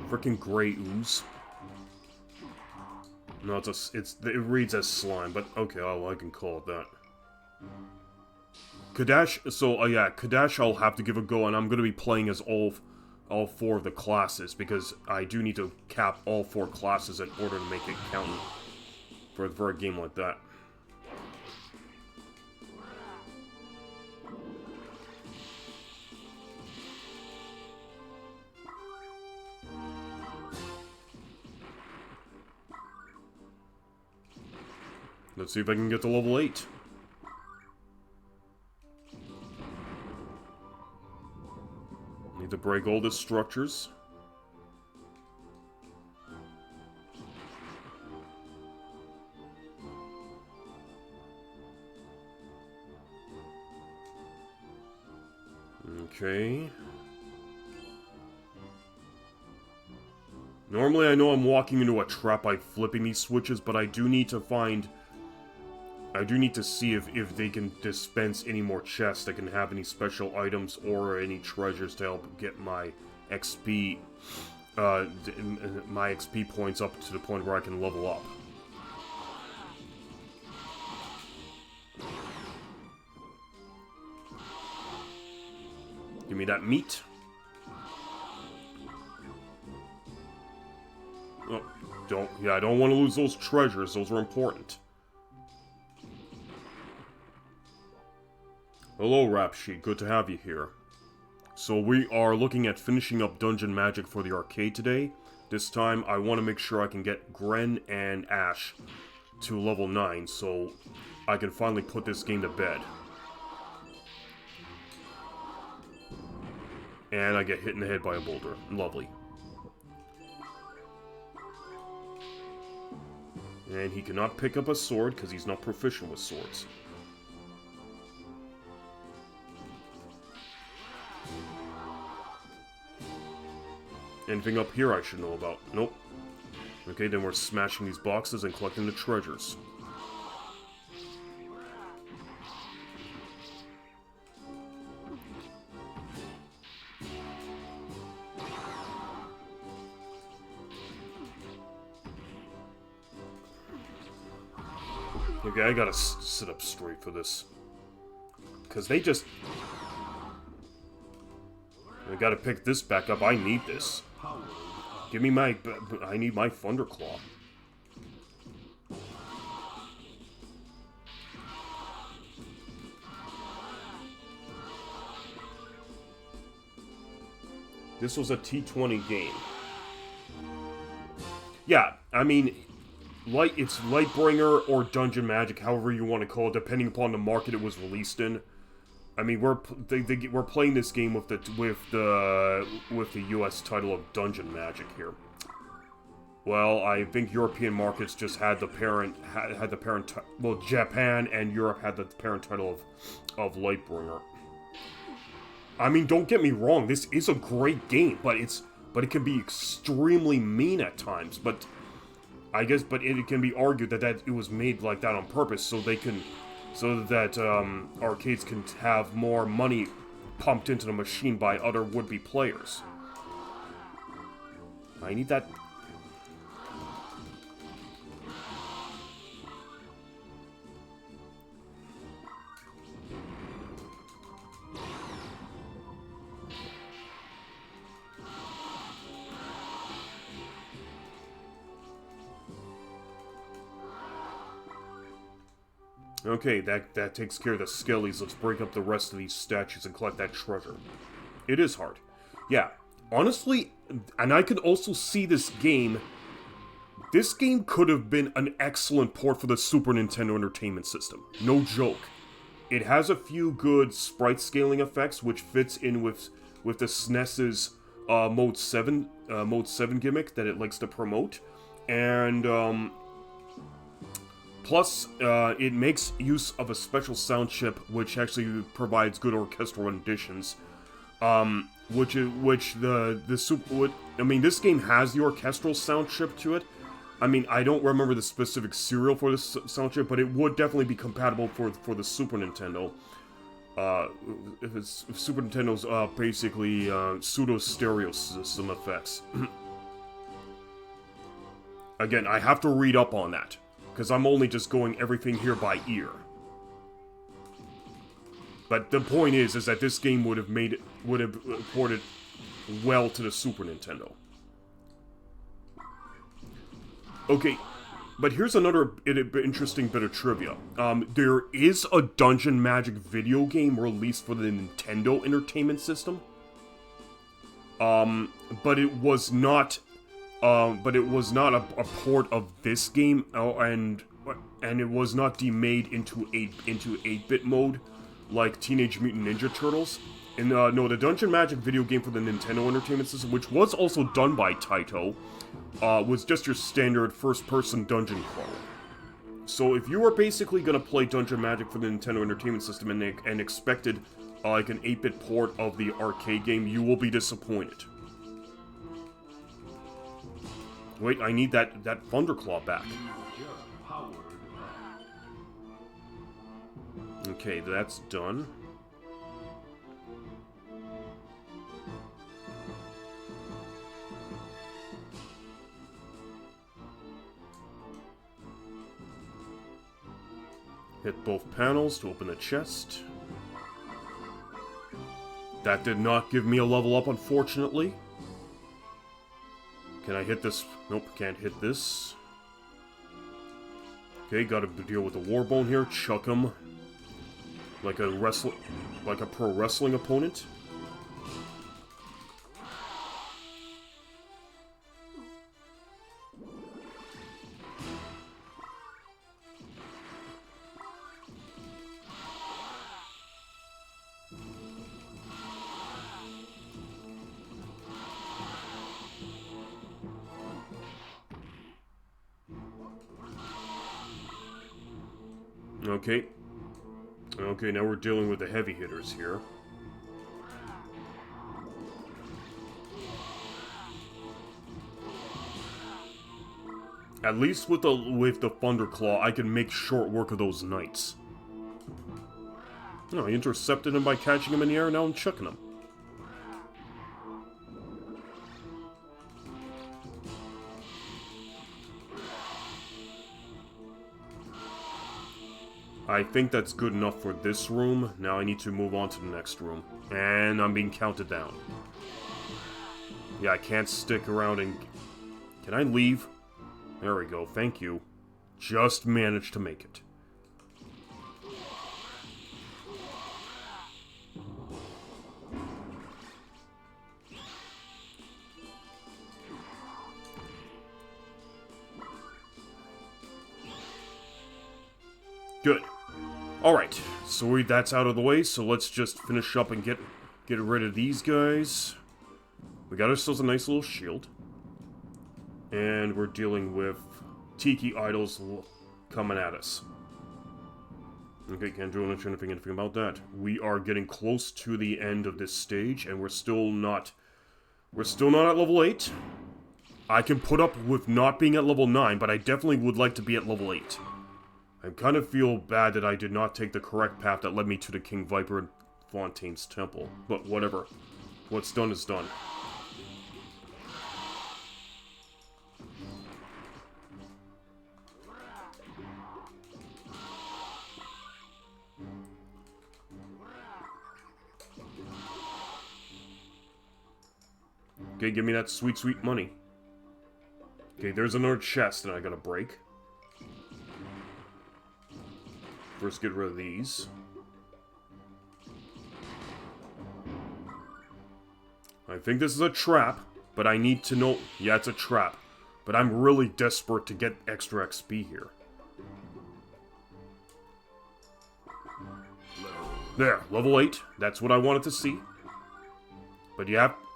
Freaking gray ooze. No, it reads as slime, but okay, I can call it that. Kadash, Kadash I'll have to give a go, and I'm going to be playing as all 4 of the classes, because I do need to cap all 4 classes in order to make it count for a game like that. Let's see if I can get to level 8. Need to break all the structures. Okay. Normally I know I'm walking into a trap by flipping these switches, but I do need to see if they can dispense any more chests that can have any special items or any treasures to help get my XP, my XP points up to the point where I can level up. Give me that meat. Oh, I don't want to lose those treasures. Those are important. Hello, Rap Sheet. Good to have you here. So we are looking at finishing up Dungeon Magic for the arcade today. This time, I want to make sure I can get Gren and Ash to level 9, so I can finally put this game to bed. And I get hit in the head by a boulder. Lovely. And he cannot pick up a sword because he's not proficient with swords. Anything up here I should know about? Nope. Okay, then we're smashing these boxes and collecting the treasures. Okay, I gotta sit up straight for this. Because they just... I gotta pick this back up. I need this. Give me my... I need my Thunderclaw. This was a T20 game. Yeah, I mean... It's Lightbringer or Dungeon Magic, however you want to call it, depending upon the market it was released in. I mean, we're playing this game with the U.S. title of Dungeon Magic here. Well, I think European markets just had the parent well, Japan and Europe had the parent title of Lightbringer. I mean, don't get me wrong, this is a great game, but it can be extremely mean at times. But I guess, it can be argued that it was made like that on purpose, so that arcades can have more money pumped into the machine by other would-be players. I need that. Okay, that takes care of the skellies. Let's break up the rest of these statues and collect that treasure. It is hard. Yeah, honestly, and I can also see this game could have been an excellent port for the Super Nintendo Entertainment System. No joke. It has a few good sprite scaling effects, which fits in with the SNES's Mode 7 gimmick that it likes to promote. And, plus, it makes use of a special sound chip, which actually provides good orchestral renditions. I mean, this game has the orchestral sound chip to it. I mean, I don't remember the specific serial for this sound chip, but it would definitely be compatible for the Super Nintendo. If Super Nintendo's basically pseudo stereo system effects. Again, I have to read up on that, because I'm only just going everything here by ear. But the point is that this game would have ported well to the Super Nintendo. Okay, but here's another interesting bit of trivia. There is a Dungeon Magic video game released for the Nintendo Entertainment System. But it was not a port of this game, and it was not demade into 8-bit mode like Teenage Mutant Ninja Turtles. And no, the Dungeon Magic video game for the Nintendo Entertainment System, which was also done by Taito, was just your standard first-person dungeon crawl. So if you were basically gonna play Dungeon Magic for the Nintendo Entertainment System and expected like an 8-bit port of the arcade game, you will be disappointed. Wait, I need that Thunderclaw back. Okay, that's done. Hit both panels to open the chest. That did not give me a level up, unfortunately. Can I hit this? Nope, can't hit this. Okay, gotta deal with the war bone here. Chuck him like a pro wrestling opponent. Okay. Okay, now we're dealing with the heavy hitters here. At least with the Thunderclaw, I can make short work of those knights. No, I intercepted him by catching him in the air, and now I'm chucking him. I think that's good enough for this room. Now I need to move on to the next room. And I'm being counted down. Yeah, I can't stick around and... Can I leave? There we go, thank you. Just managed to make it. Good. Alright, so that's out of the way, so let's just finish up and get rid of these guys. We got ourselves a nice little shield. And we're dealing with Tiki Idols coming at us. Okay, can't do anything about that. We are getting close to the end of this stage, and we're still not at level 8. I can put up with not being at level 9, but I definitely would like to be at level 8. I kind of feel bad that I did not take the correct path that led me to the King Viper and Fontaine's temple. But whatever. What's done is done. Okay, give me that sweet, sweet money. Okay, there's another chest that I gotta break. First, get rid of these. I think this is a trap, but I need to know... Yeah, it's a trap. But I'm really desperate to get extra XP here. There, level 8. That's what I wanted to see. But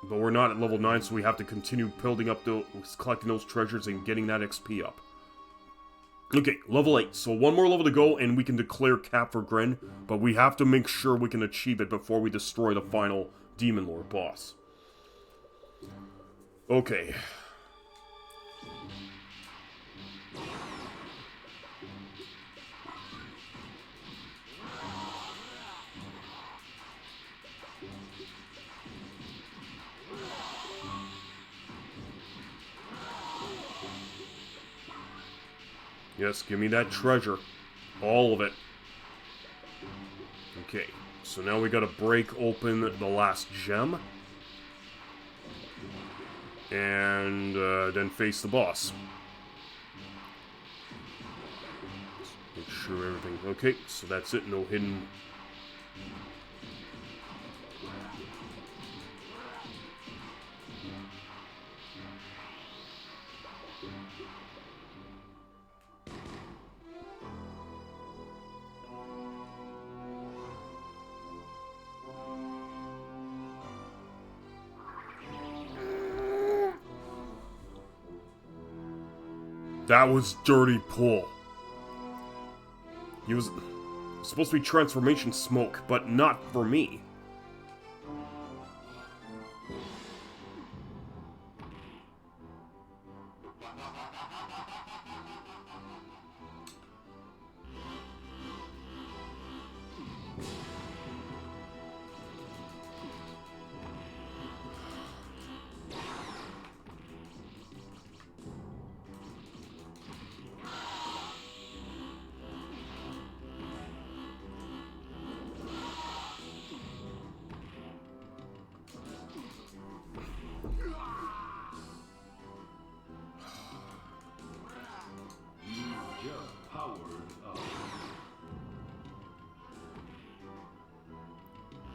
we're not at level 9, so we have to continue building up collecting those treasures and getting that XP up. Okay, level 8. So one more level to go, and we can declare cap for Gren, but we have to make sure we can achieve it before we destroy the final Demon Lord boss. Okay. Yes, give me that treasure. All of it. Okay, so now we gotta break open the last gem. And then face the boss. Make sure everything... Okay, so that's it, no hidden... That was dirty pull. He was supposed to be transformation smoke, but not for me.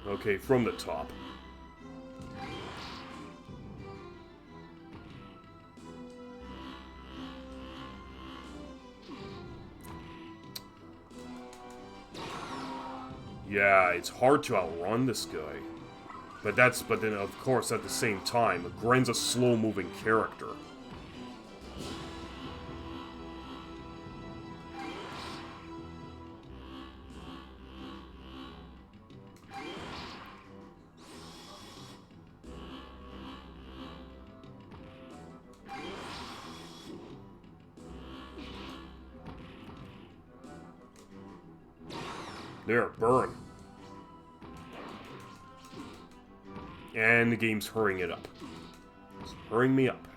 Okay, from the top. Yeah, it's hard to outrun this guy. But then of course at the same time, Gren's a slow-moving character. There, burn. And the game's hurrying it up. It's hurrying me up.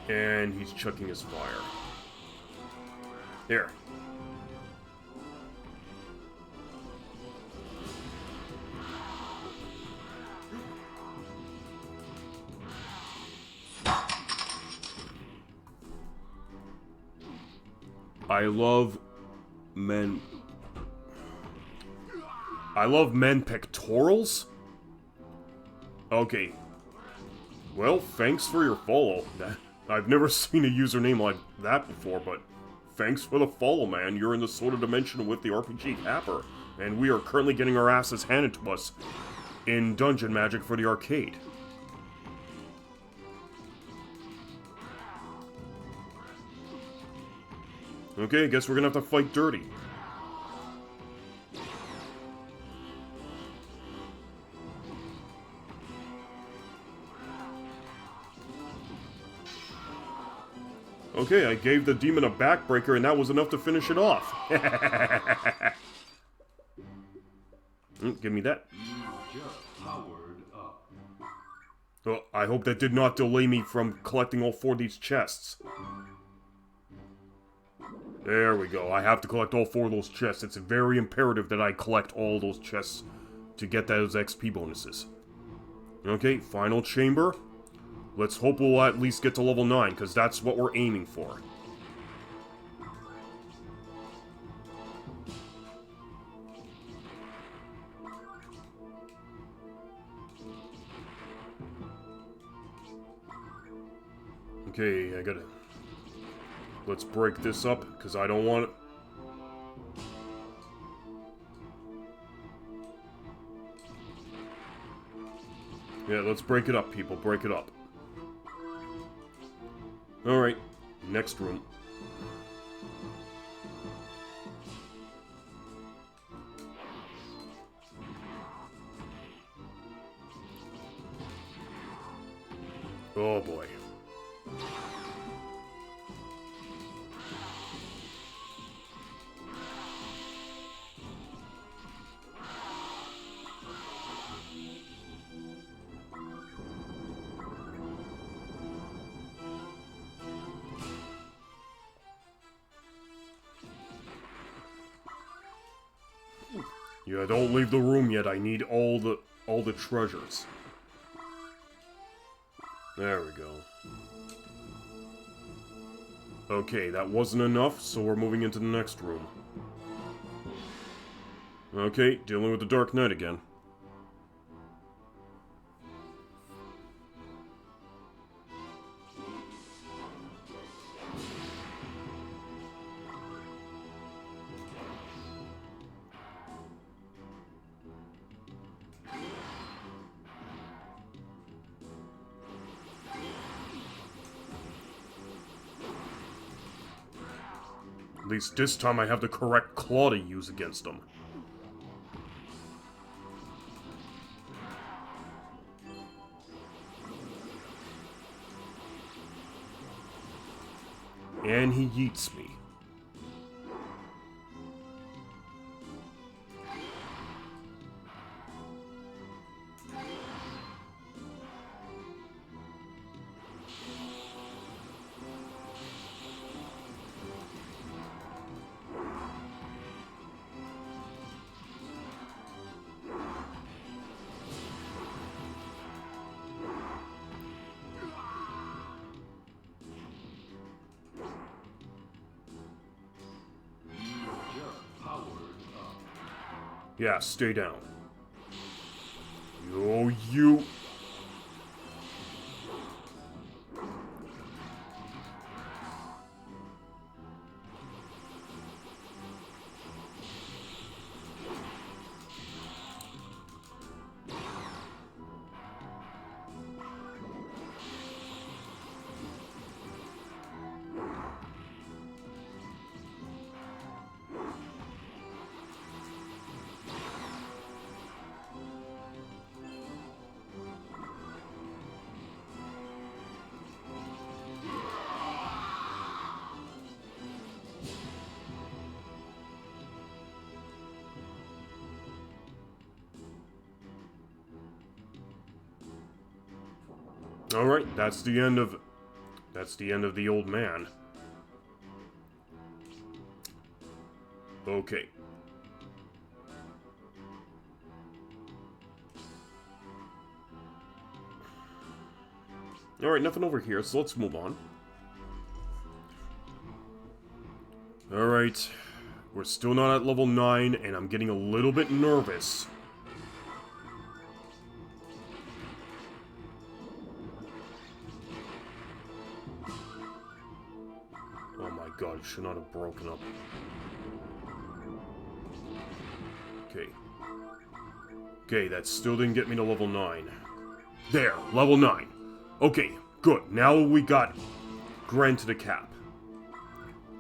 And he's chucking his fire. There. I love men pectorals? Okay. Well, thanks for your follow. I've never seen a username like that before, but thanks for the follow, man. You're in the sort of dimension with the RPG Capper, and we are currently getting our asses handed to us in Dungeon Magic for the arcade. Okay, I guess we're gonna have to fight dirty. Okay, I gave the demon a backbreaker and that was enough to finish it off. Give me that. You just powered up. Oh, I hope that did not delay me from collecting all 4 of these chests. There we go. I have to collect all 4 of those chests. It's very imperative that I collect all those chests to get those XP bonuses. Okay, final chamber. Let's hope we'll at least get to level 9, because that's what we're aiming for. Okay, I gotta... Let's break this up, because I don't want it... Yeah, let's break it up, people. Break it up. Alright, next room. Oh boy. Yeah, don't leave the room yet. I need all the treasures. There we go. Okay, that wasn't enough, so we're moving into the next room. Okay, dealing with the Dark Knight again. At least this time I have the correct claw to use against them. And he yeets me. Yeah, stay down. Yo, you... Alright, that's the end of the old man. Okay. Alright, nothing over here, so let's move on. Alright. We're still not at level 9, and I'm getting a little bit nervous. Oh my god, it should not have broken up. Okay. Okay, that still didn't get me to level 9. There, level 9. Okay, good. Now we got GREN to the cap.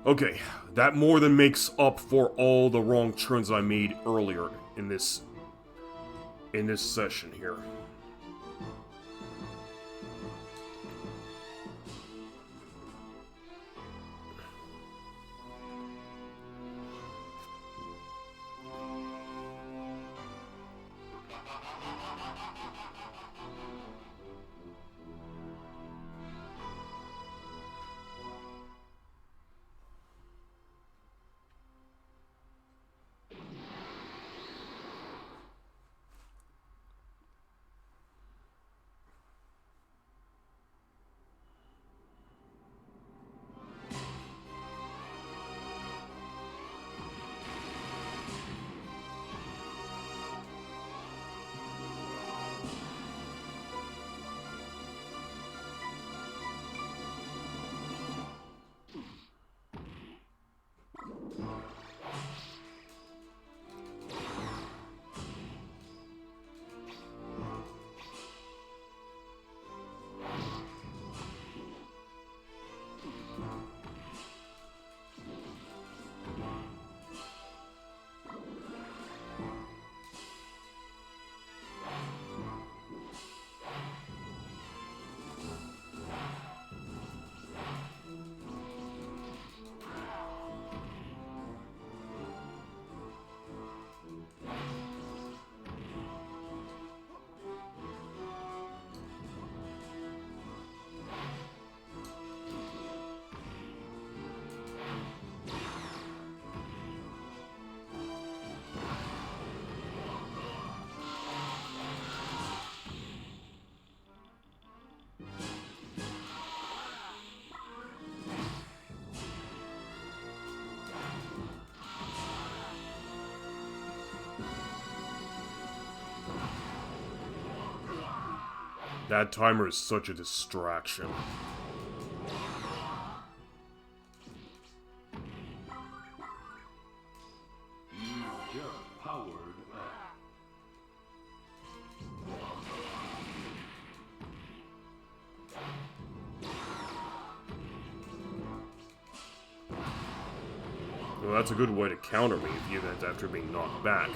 Okay, that more than makes up for all the wrong turns I made earlier in this session here. That timer is such a distraction. You just powered up. Well, that's a good way to counter me even after being knocked back.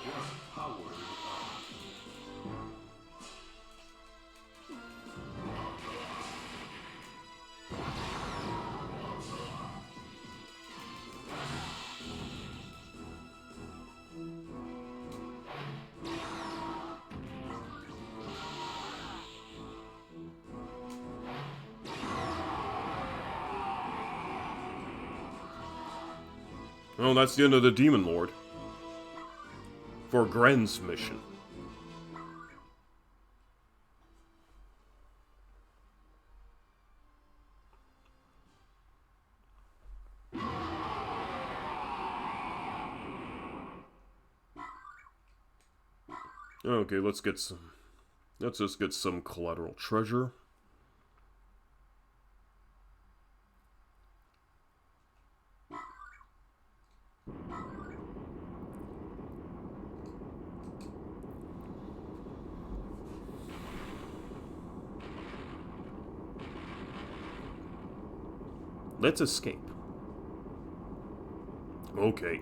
Just powered up. Well, that's the end of the Demon Lord. For GREN's mission. Okay, let's get some. Let's just get some collateral treasure. Let's escape. Okay.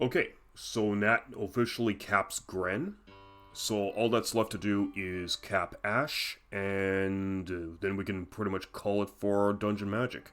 Okay, so that officially caps GREN. So all that's left to do is cap Ash, and then we can pretty much call it for Dungeon Magic.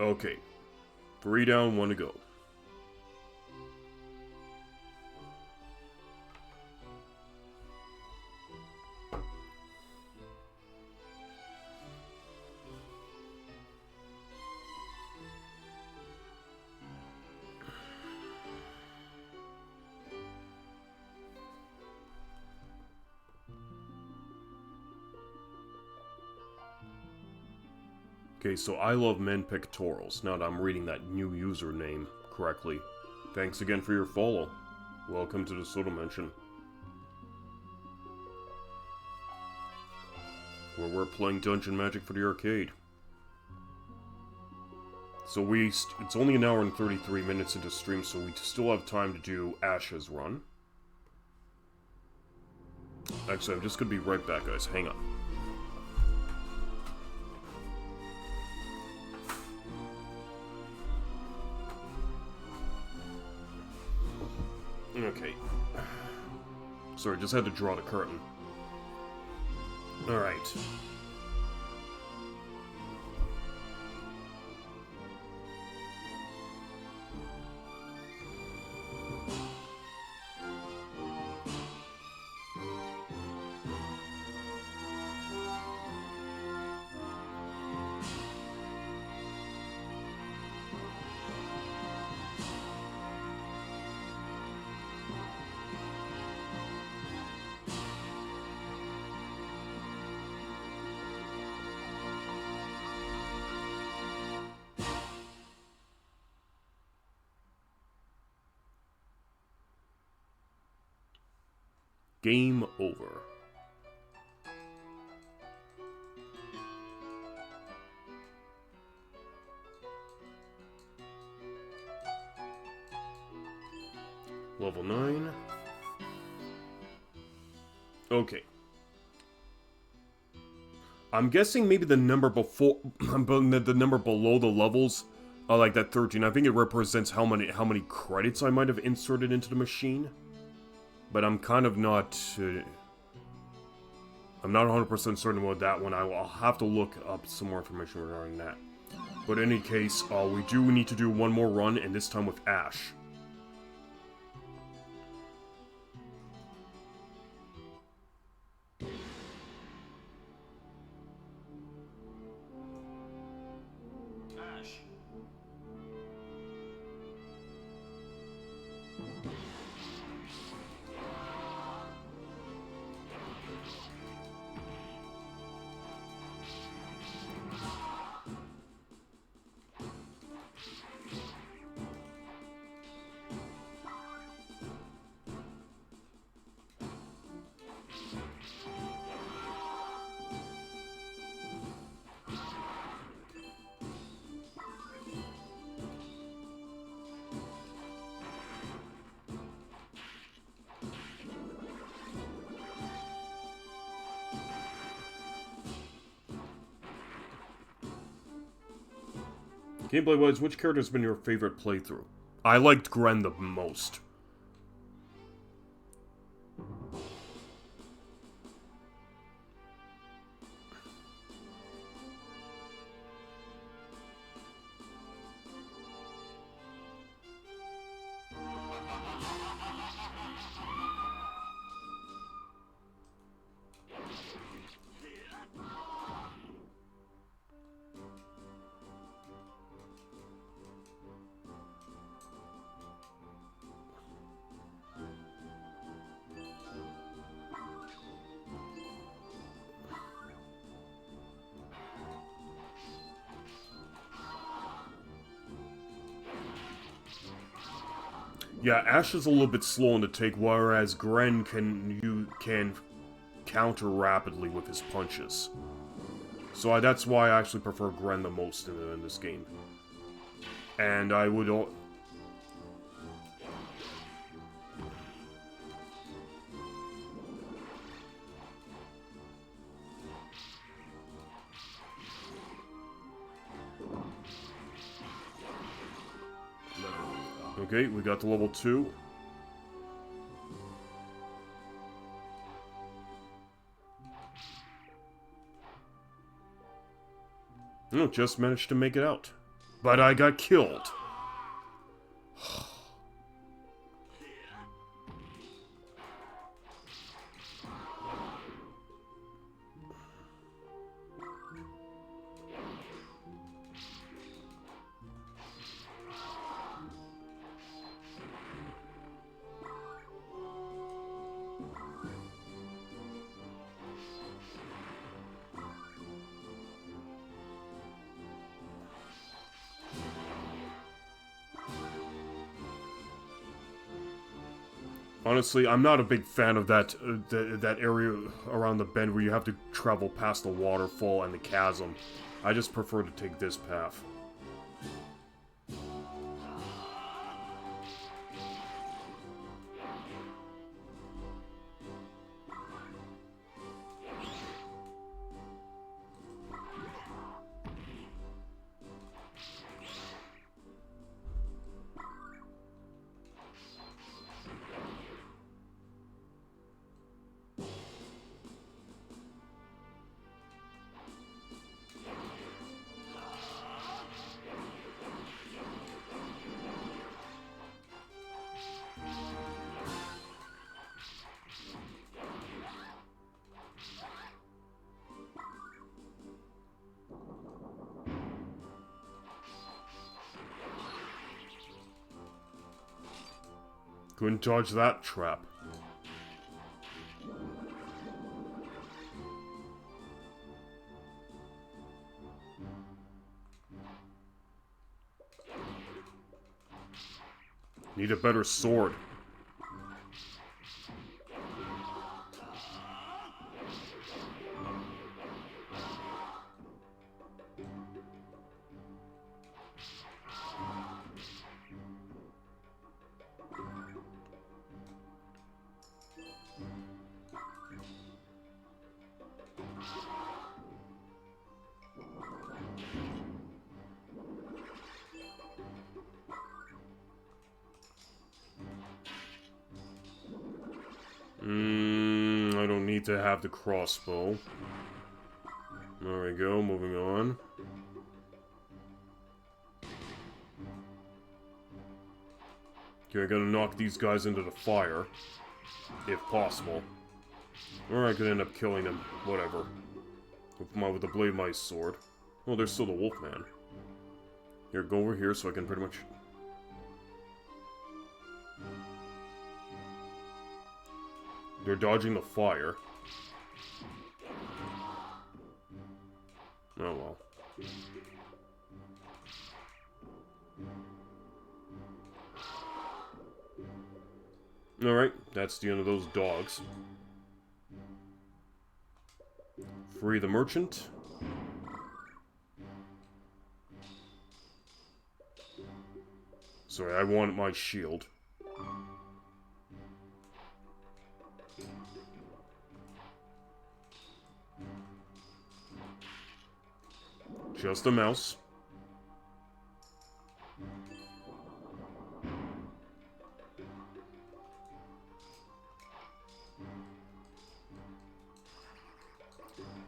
Okay, 3 down, 1 to go. Okay, so I love men pictorials, now that I'm reading that new username correctly. Thanks again for your follow. Welcome to the Soda Mansion, where we're playing Dungeon Magic for the arcade. So it's only an hour and 33 minutes into stream, so we still have time to do Ash's run. Actually, I'm just gonna be right back, guys. Hang on. Okay. Sorry, just had to draw the curtain. Alright. Game over. Level 9. Okay. I'm guessing maybe the number before, the number below the levels, like that 13. I think it represents how many credits I might have inserted into the machine. But I'm kind of not. I'm not 100% certain about that one. I'll have to look up some more information regarding that. But in any case, we do need to do one more run, and this time with Ash. Gameplay-wise, which character has been your favorite playthrough? I liked Gren the most. Yeah, Ash is a little bit slow on the take, whereas Gren can counter rapidly with his punches. So that's why I actually prefer Gren the most in this game. And I would... Okay, we got to level 2. Oh, just managed to make it out. But I got killed. Honestly, I'm not a big fan of that that area around the bend where you have to travel past the waterfall and the chasm. I just prefer to take this path. Couldn't dodge that trap. Need a better sword. I don't need to have the crossbow. There we go, moving on. Okay, I gotta knock these guys into the fire, if possible. Or I could end up killing them, whatever. With the blade my sword. Oh, there's still the Wolfman. Here, go over here so I can pretty much... They're dodging the fire. Oh well. Alright, that's the end of those dogs. Free the merchant. Sorry, I want my shield. Just a mouse.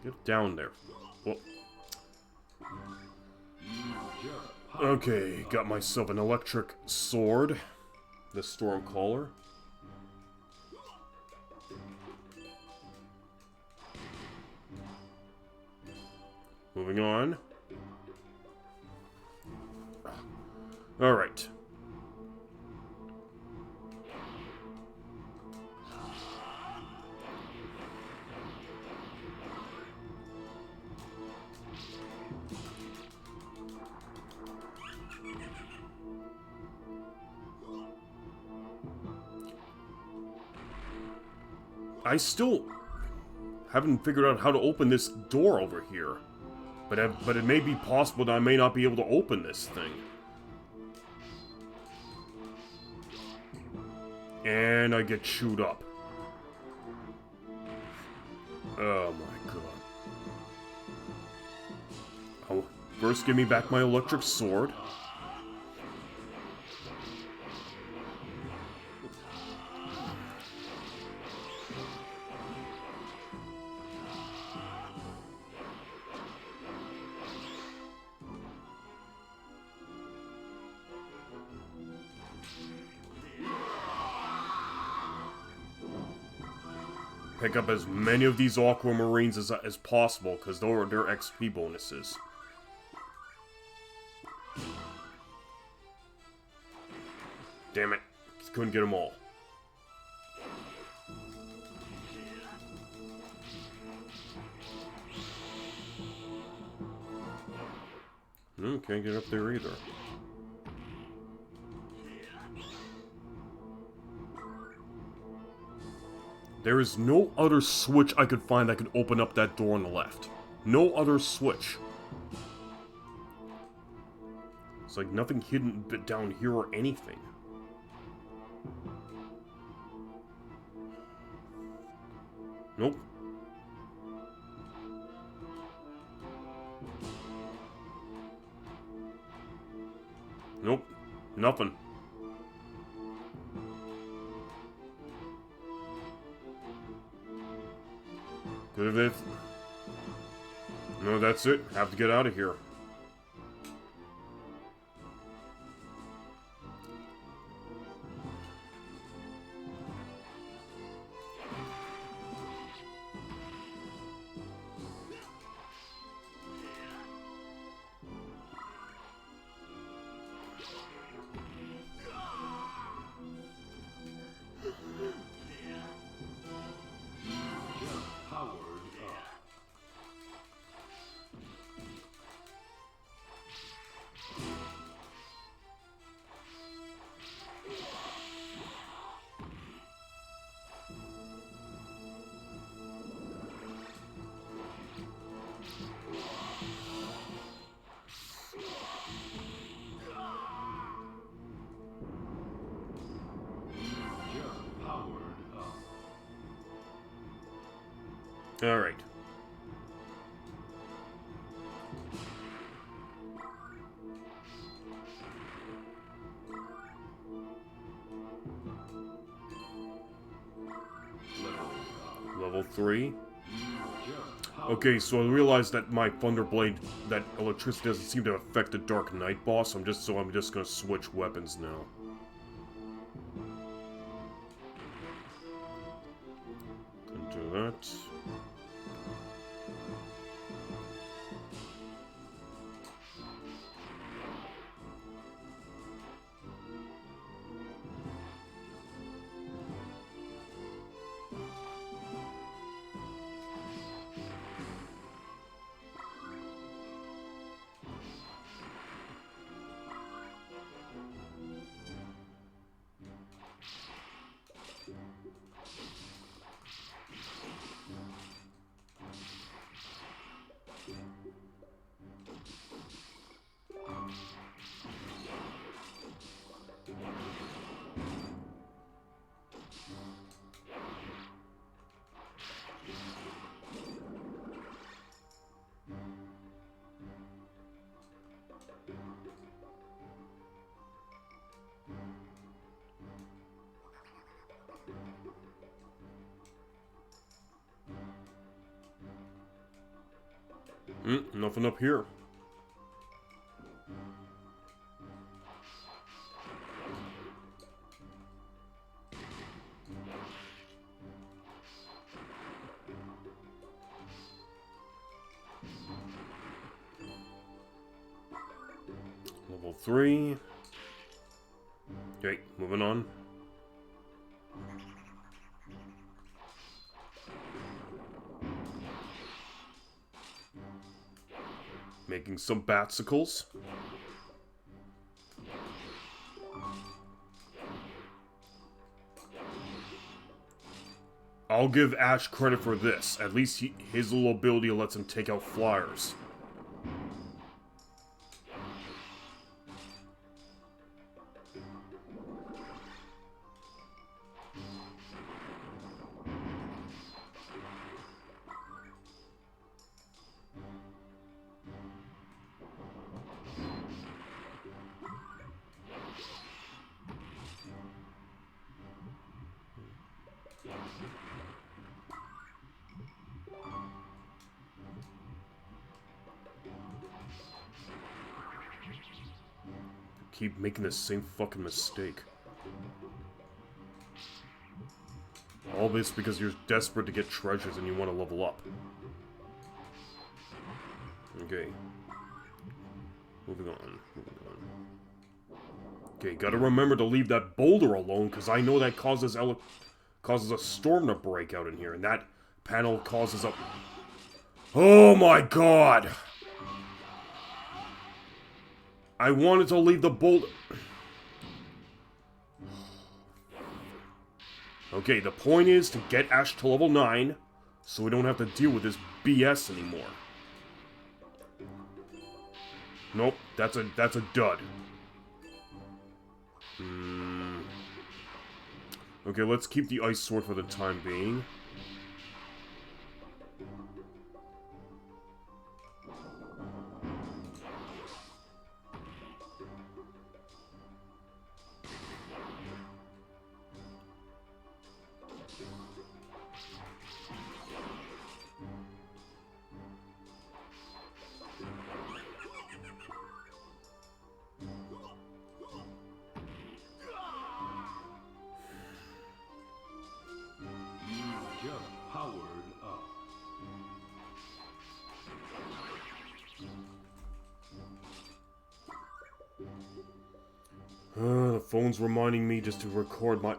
Get down there. Well, You just powered okay, got myself an electric sword. The Stormcaller. Moving on. Alright. I still haven't figured out how to open this door over here. But it may be possible that I may not be able to open this thing. And I get chewed up. Oh my god. Oh, first give me back my electric sword. Pick up as many of these Aquamarines as possible, because they're XP bonuses. Damn it. Couldn't get them all. No, can't get up there either. There is no other switch I could find that could open up that door on the left. No other switch. It's like nothing hidden down here or anything. Nope. Nope. Nothing. Good if... No, that's it. Have to get out of here. Alright. Level 3. Okay, so I realized that my Thunderblade, that electricity doesn't seem to affect the Dark Knight boss. I'm just gonna switch weapons now. Can do that. Nothing up here. Level 3. Okay, moving on. Making some batsicles. I'll give Ash credit for this. At least his little ability lets him take out flyers. Keep making the same fucking mistake. All this because you're desperate to get treasures and you want to level up. Okay. Moving on. Okay, gotta remember to leave that boulder alone, because I know that causes a storm to break out in here, and that panel causes a... Oh my god! I wanted to leave the boulder... Okay, the point is to get Ash to level 9, so we don't have to deal with this BS anymore. Nope, that's a dud. Okay, let's keep the ice sword for the time being. The phone's reminding me just to record my...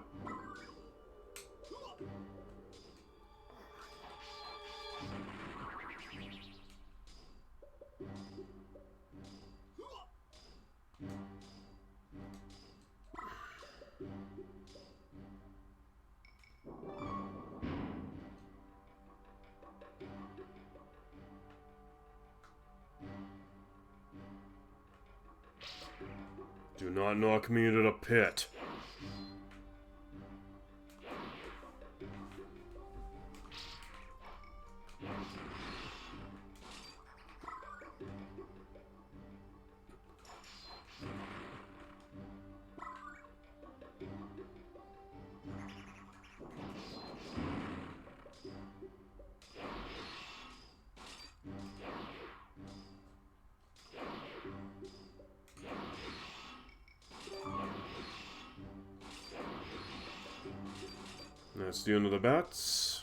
Do not knock me into the pit. That's the end of the bats.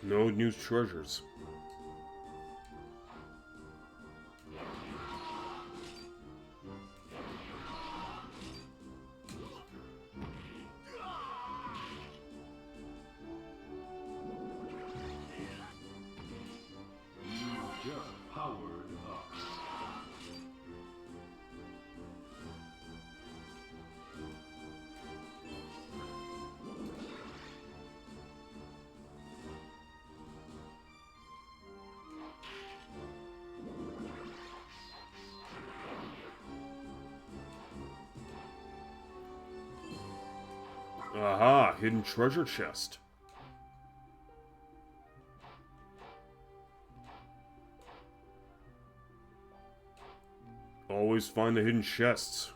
No new treasures. Aha, hidden treasure chest. Always find the hidden chests.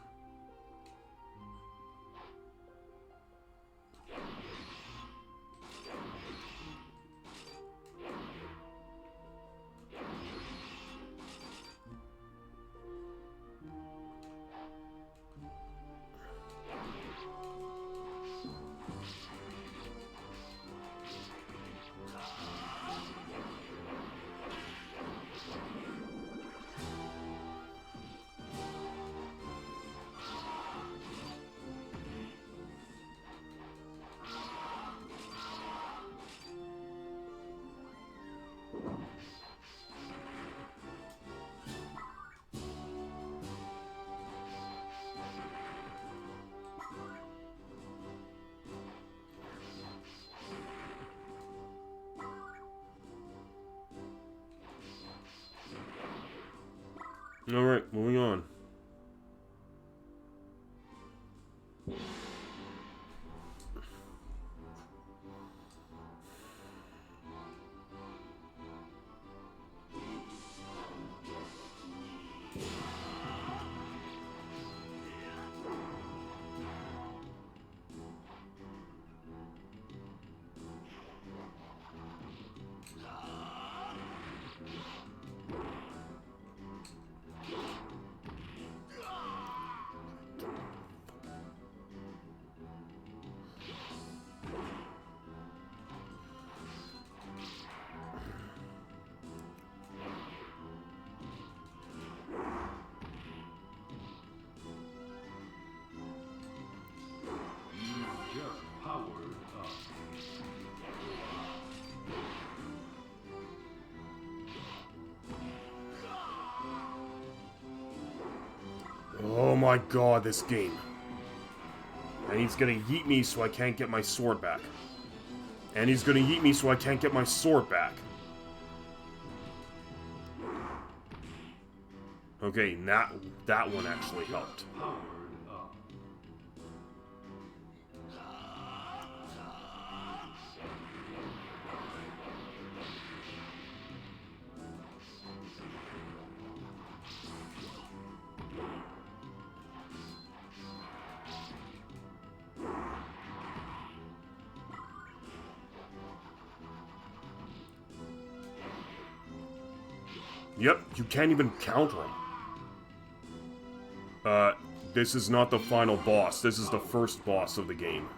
Alright, moving on. Just powered up. Oh my god, this game. And he's gonna yeet me so I can't get my sword back. And he's gonna yeet me so I can't get my sword back. Okay, that one actually helped. Powered up. Yep, you can't even counter him. This is not the final boss. This is the first boss of the game.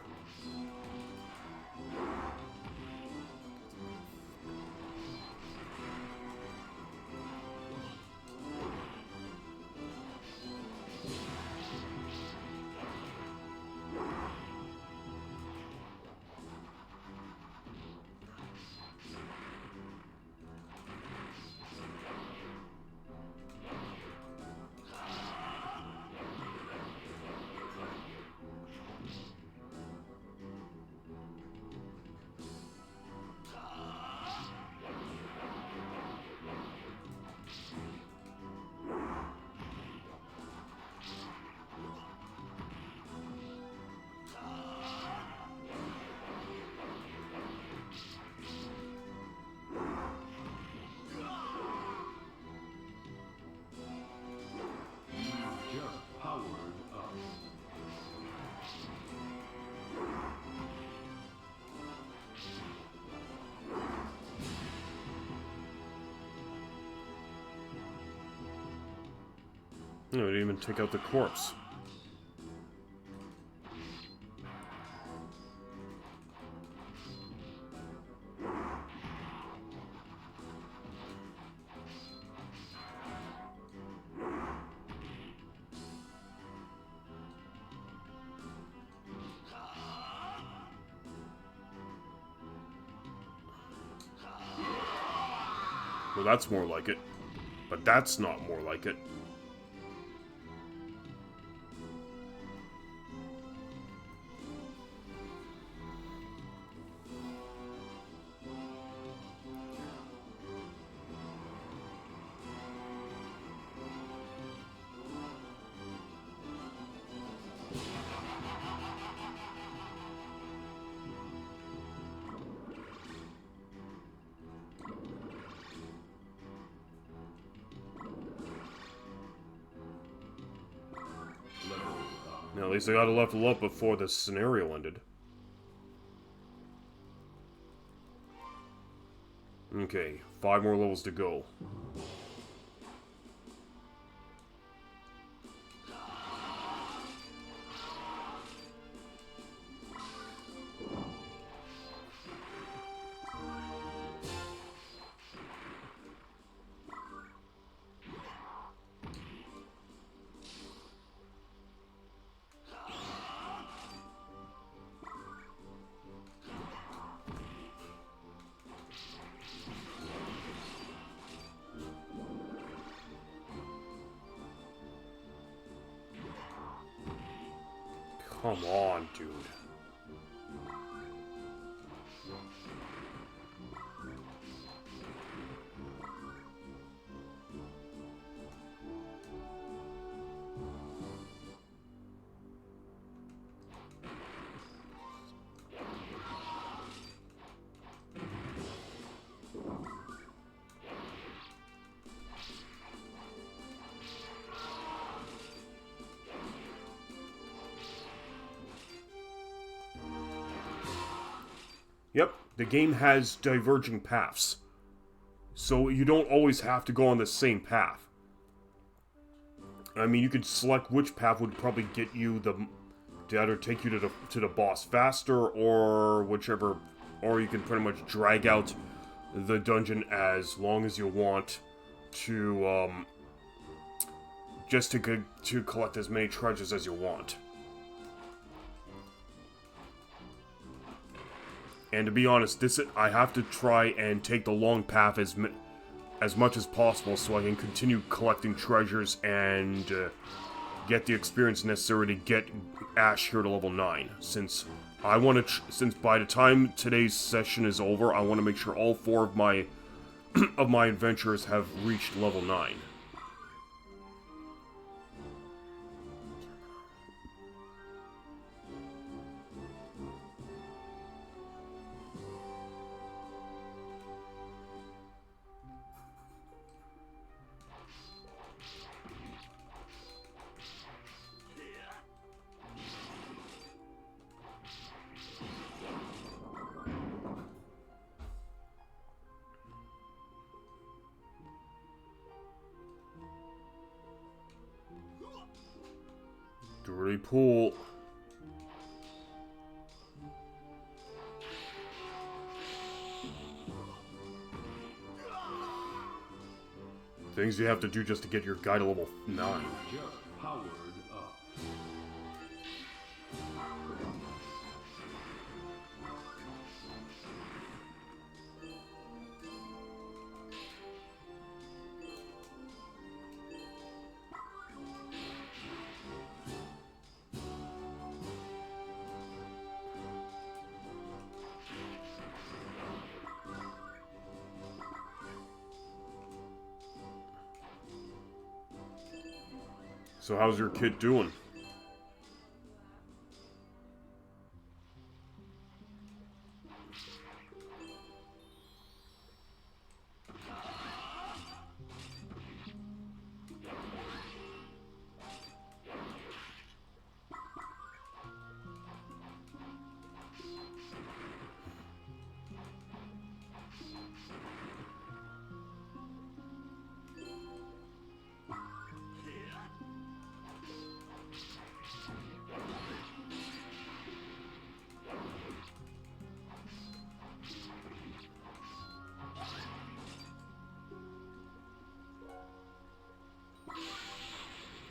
Just powered up. No, it didn't even take out the corpse. Well, that's more like it. But that's not more like it. At least I got to level up before the scenario ended. Okay, 5 more levels to go. Come on, dude. Yep, the game has diverging paths. So you don't always have to go on the same path. I mean, you could select which path would probably get you to either take you to the boss faster, or whichever, or you can pretty much drag out the dungeon as long as you want to just to collect as many treasures as you want. And to be honest, I have to try and take the long path as much as possible so I can continue collecting treasures and get the experience necessary to get Ash here to level 9. Since I want to, since by the time today's session is over, I want to make sure all 4 of my adventurers have reached level 9. Dirty pool. Things you have to do just to get your guy to level 9. Just powered up. So how's your kid doing?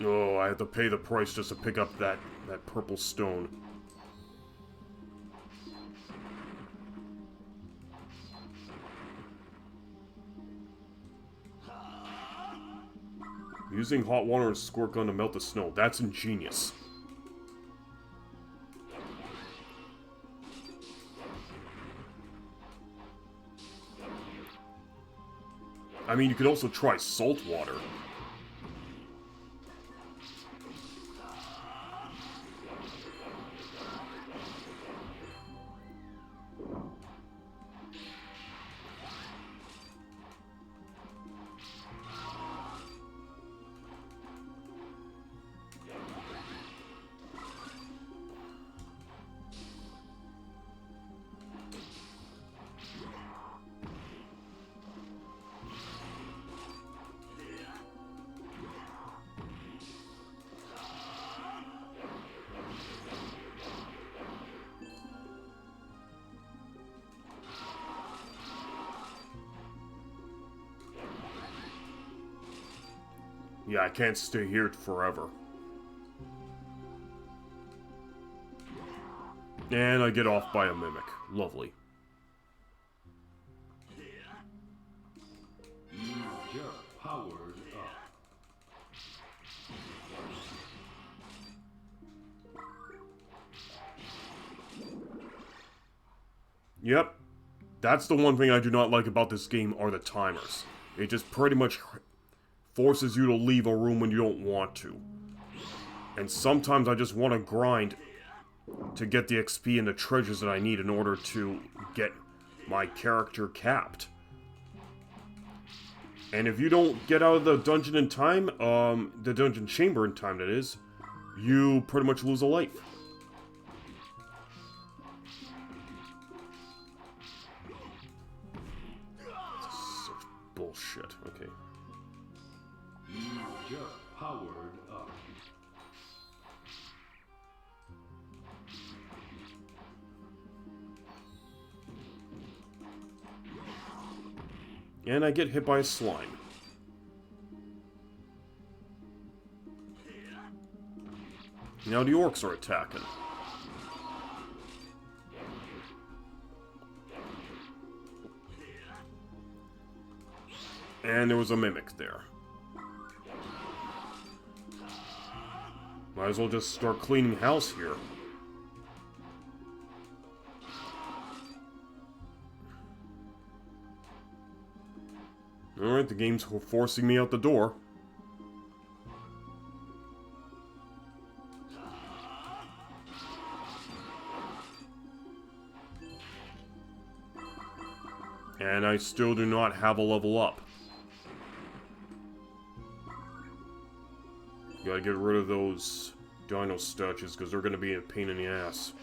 Oh, I have to pay the price just to pick up that purple stone. Using hot water and squirt gun to melt the snow. That's ingenious. I mean, you could also try salt water. Yeah, I can't stay here forever. And I get off by a mimic. Lovely. You just powered up. Yep. That's the one thing I do not like about this game are the timers. It just pretty much forces you to leave a room when you don't want to. And sometimes I just want to grind to get the XP and the treasures that I need in order to get my character capped. And if you don't get out of the dungeon in time, the dungeon chamber in time that is, you pretty much lose a life. Such bullshit. Okay. You just powered up. And I get hit by a slime. Now the orcs are attacking. And there was a mimic there. Might as well just start cleaning house here. Alright, the game's forcing me out the door. And I still do not have a level up. Gotta get rid of those dino statues, because they're gonna be a pain in the ass.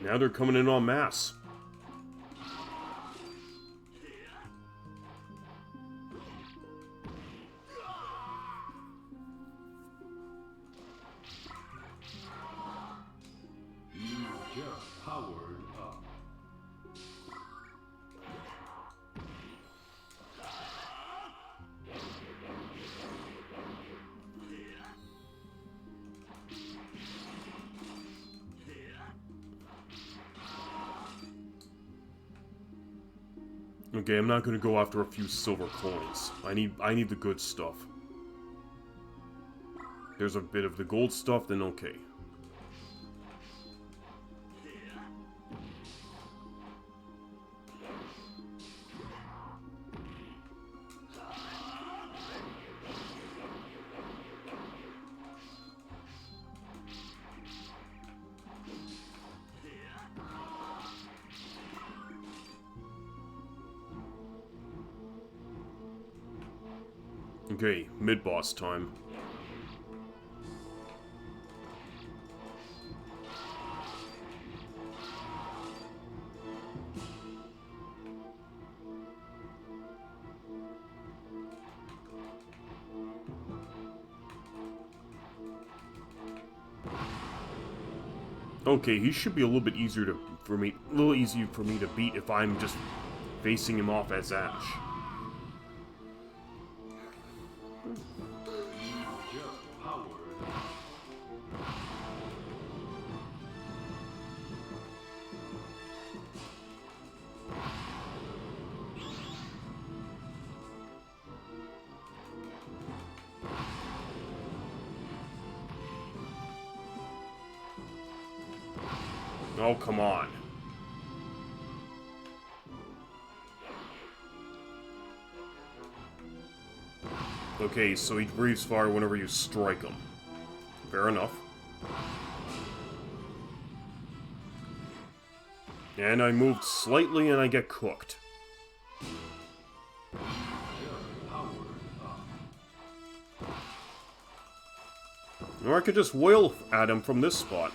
Now they're coming in en masse. You just powered up. Okay, I'm not gonna go after a few silver coins. I need the good stuff. There's a bit of the gold stuff, then okay. Okay, mid-boss time. Okay, he should be a little bit easier for me to beat if I'm just facing him off as Ash. Just powered up. Oh, come on. Okay, so he breathes fire whenever you strike him. Fair enough. And I moved slightly and I get cooked. Or I could just wail at him from this spot.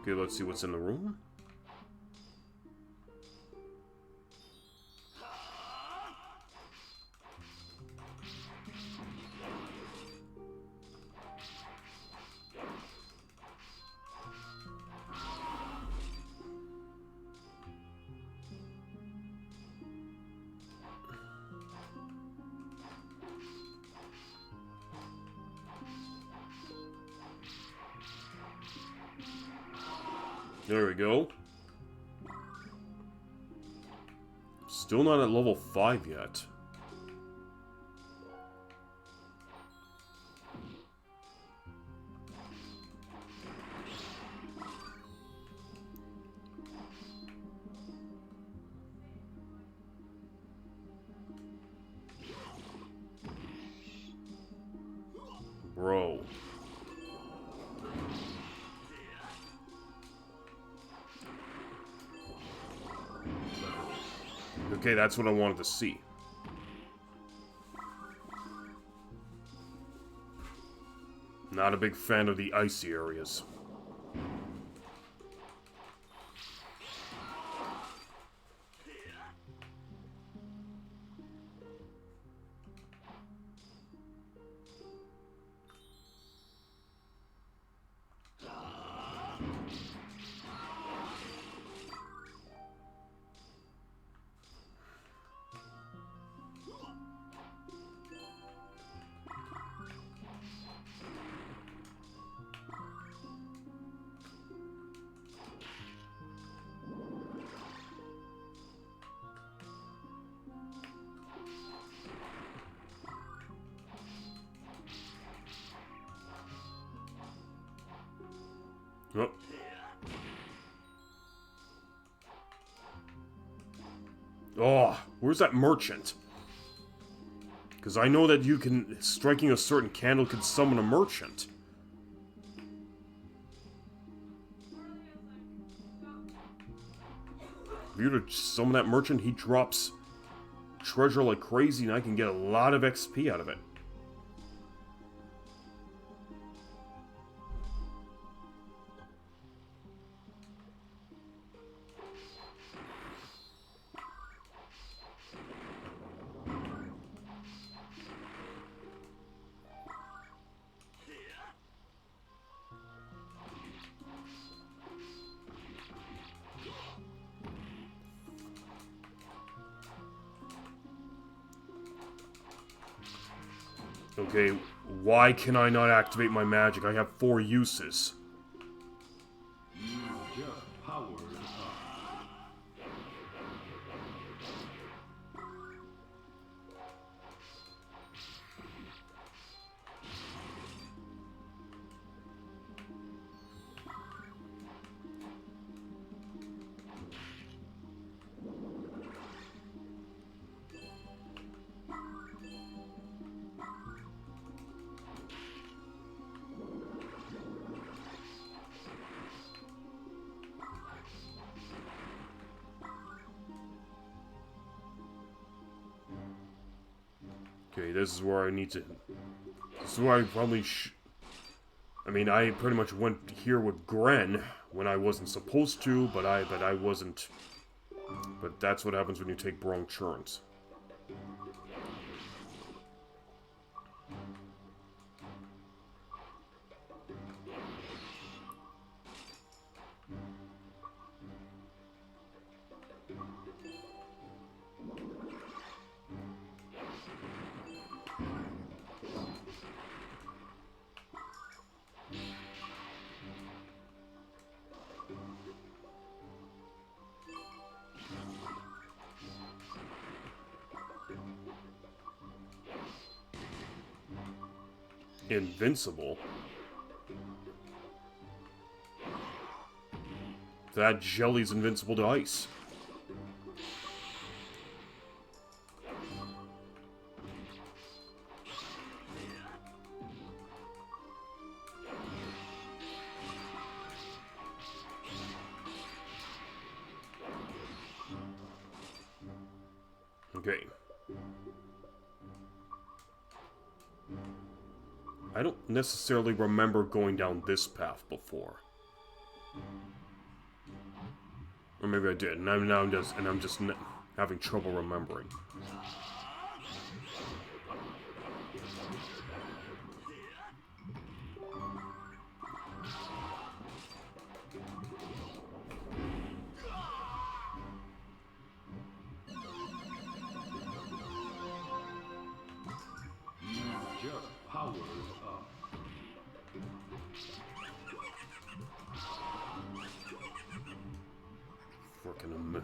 Okay, let's see what's in the room. There we go. Still not at level 5 yet. Bro. Okay, that's what I wanted to see. Not a big fan of the icy areas. Oh. Oh, where's that merchant? Because I know that you can... Striking a certain candle can summon a merchant. If you were to summon that merchant, he drops treasure like crazy, and I can get a lot of XP out of it. Okay, why can I not activate my magic? I have 4 uses. You just powered up. Okay, this is where I need to... This is where I probably I mean, I pretty much went here with Gren when I wasn't supposed to, but I wasn't... But that's what happens when you take wrong turns. invincible. That jelly's invincible to ice. Okay. I don't necessarily remember going down this path before. Or maybe I did, and I'm just having trouble remembering. Just powered up. Frickin' a minute.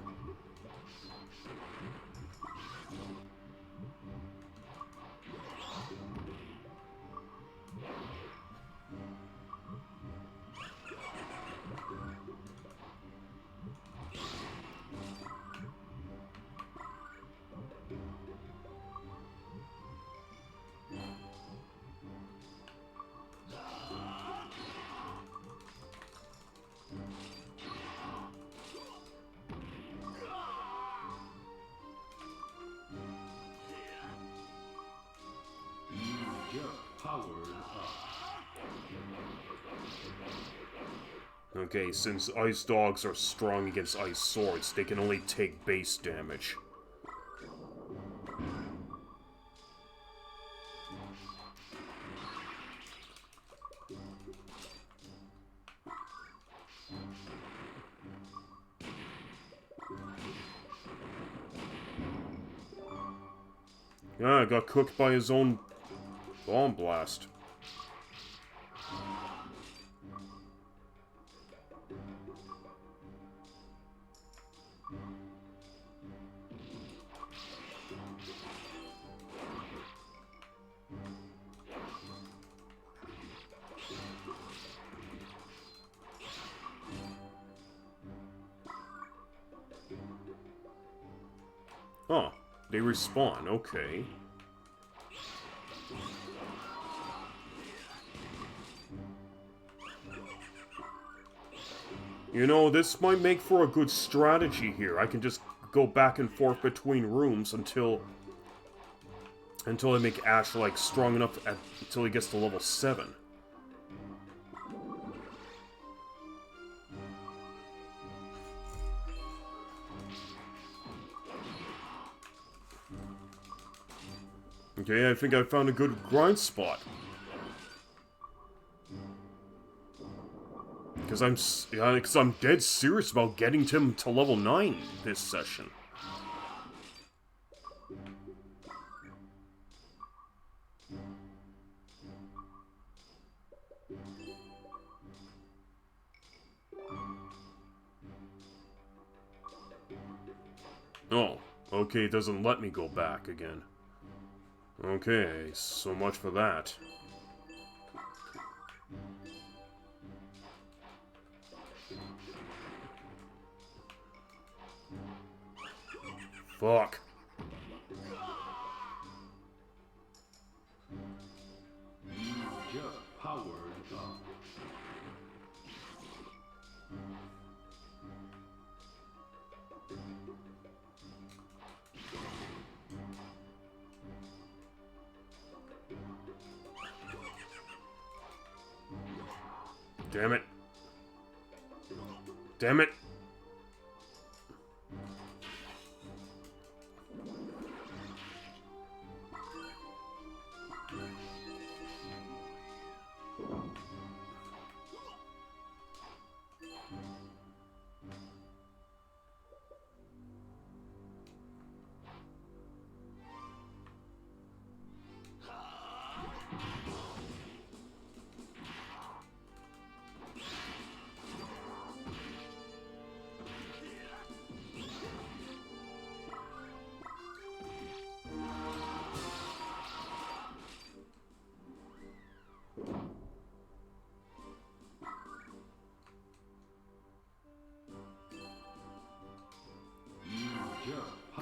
Just powered up. Okay, since ice dogs are strong against ice swords, they can only take base damage. Yeah, got cooked by his own bomb blast. Huh, they respawn, okay. You know, this might make for a good strategy here. I can just go back and forth between rooms until I make Ash, like, strong enough until he gets to level 7. Okay, I think I found a good grind spot. Because I'm dead serious about getting him to level 9 this session. Oh, okay, it doesn't let me go back again. Okay, so much for that. Fuck. Just powered up. Damn it. Damn it.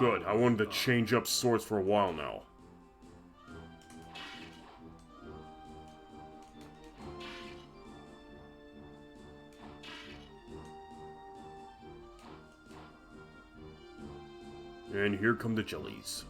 Good, I wanted to change up swords for a while now. And here come the jellies.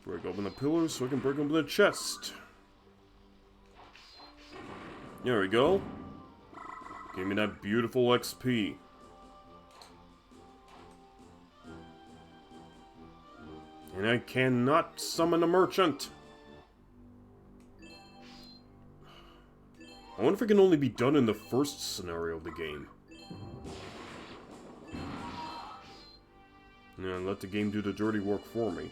Break open the pillars so I can break open the chest. There we go. Give me that beautiful XP. And I cannot summon a merchant. I wonder if it can only be done in the first scenario of the game. Yeah, let the game do the dirty work for me.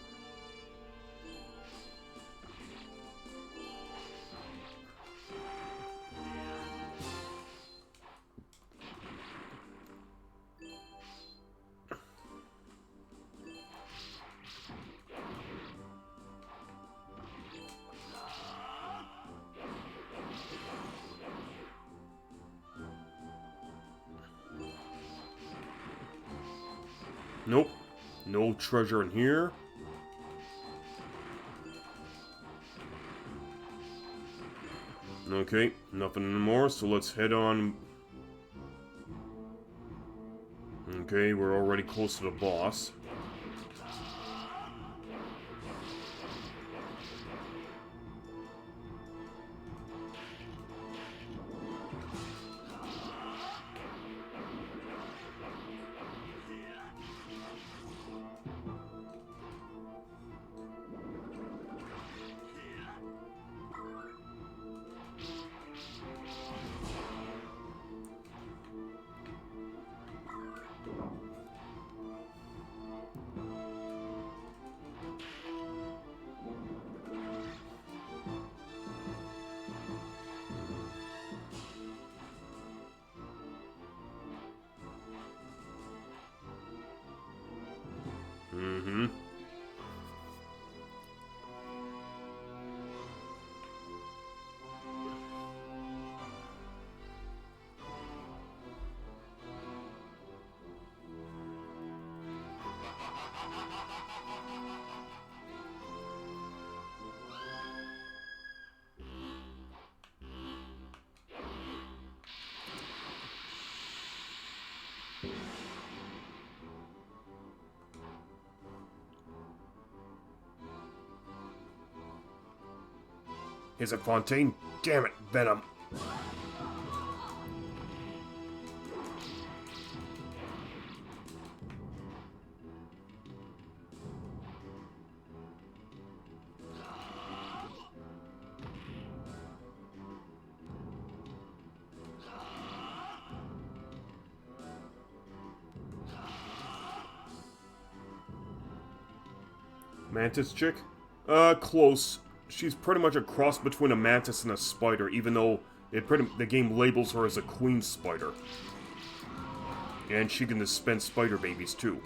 Nope. No treasure in here. Okay, nothing anymore, so let's head on. Okay, we're already close to the boss. Mm-hmm. Is it Fontaine? Damn it, Venom. Mantis chick? Close. She's pretty much a cross between a mantis and a spider, even though the game labels her as a queen spider. And she can dispense spider babies too.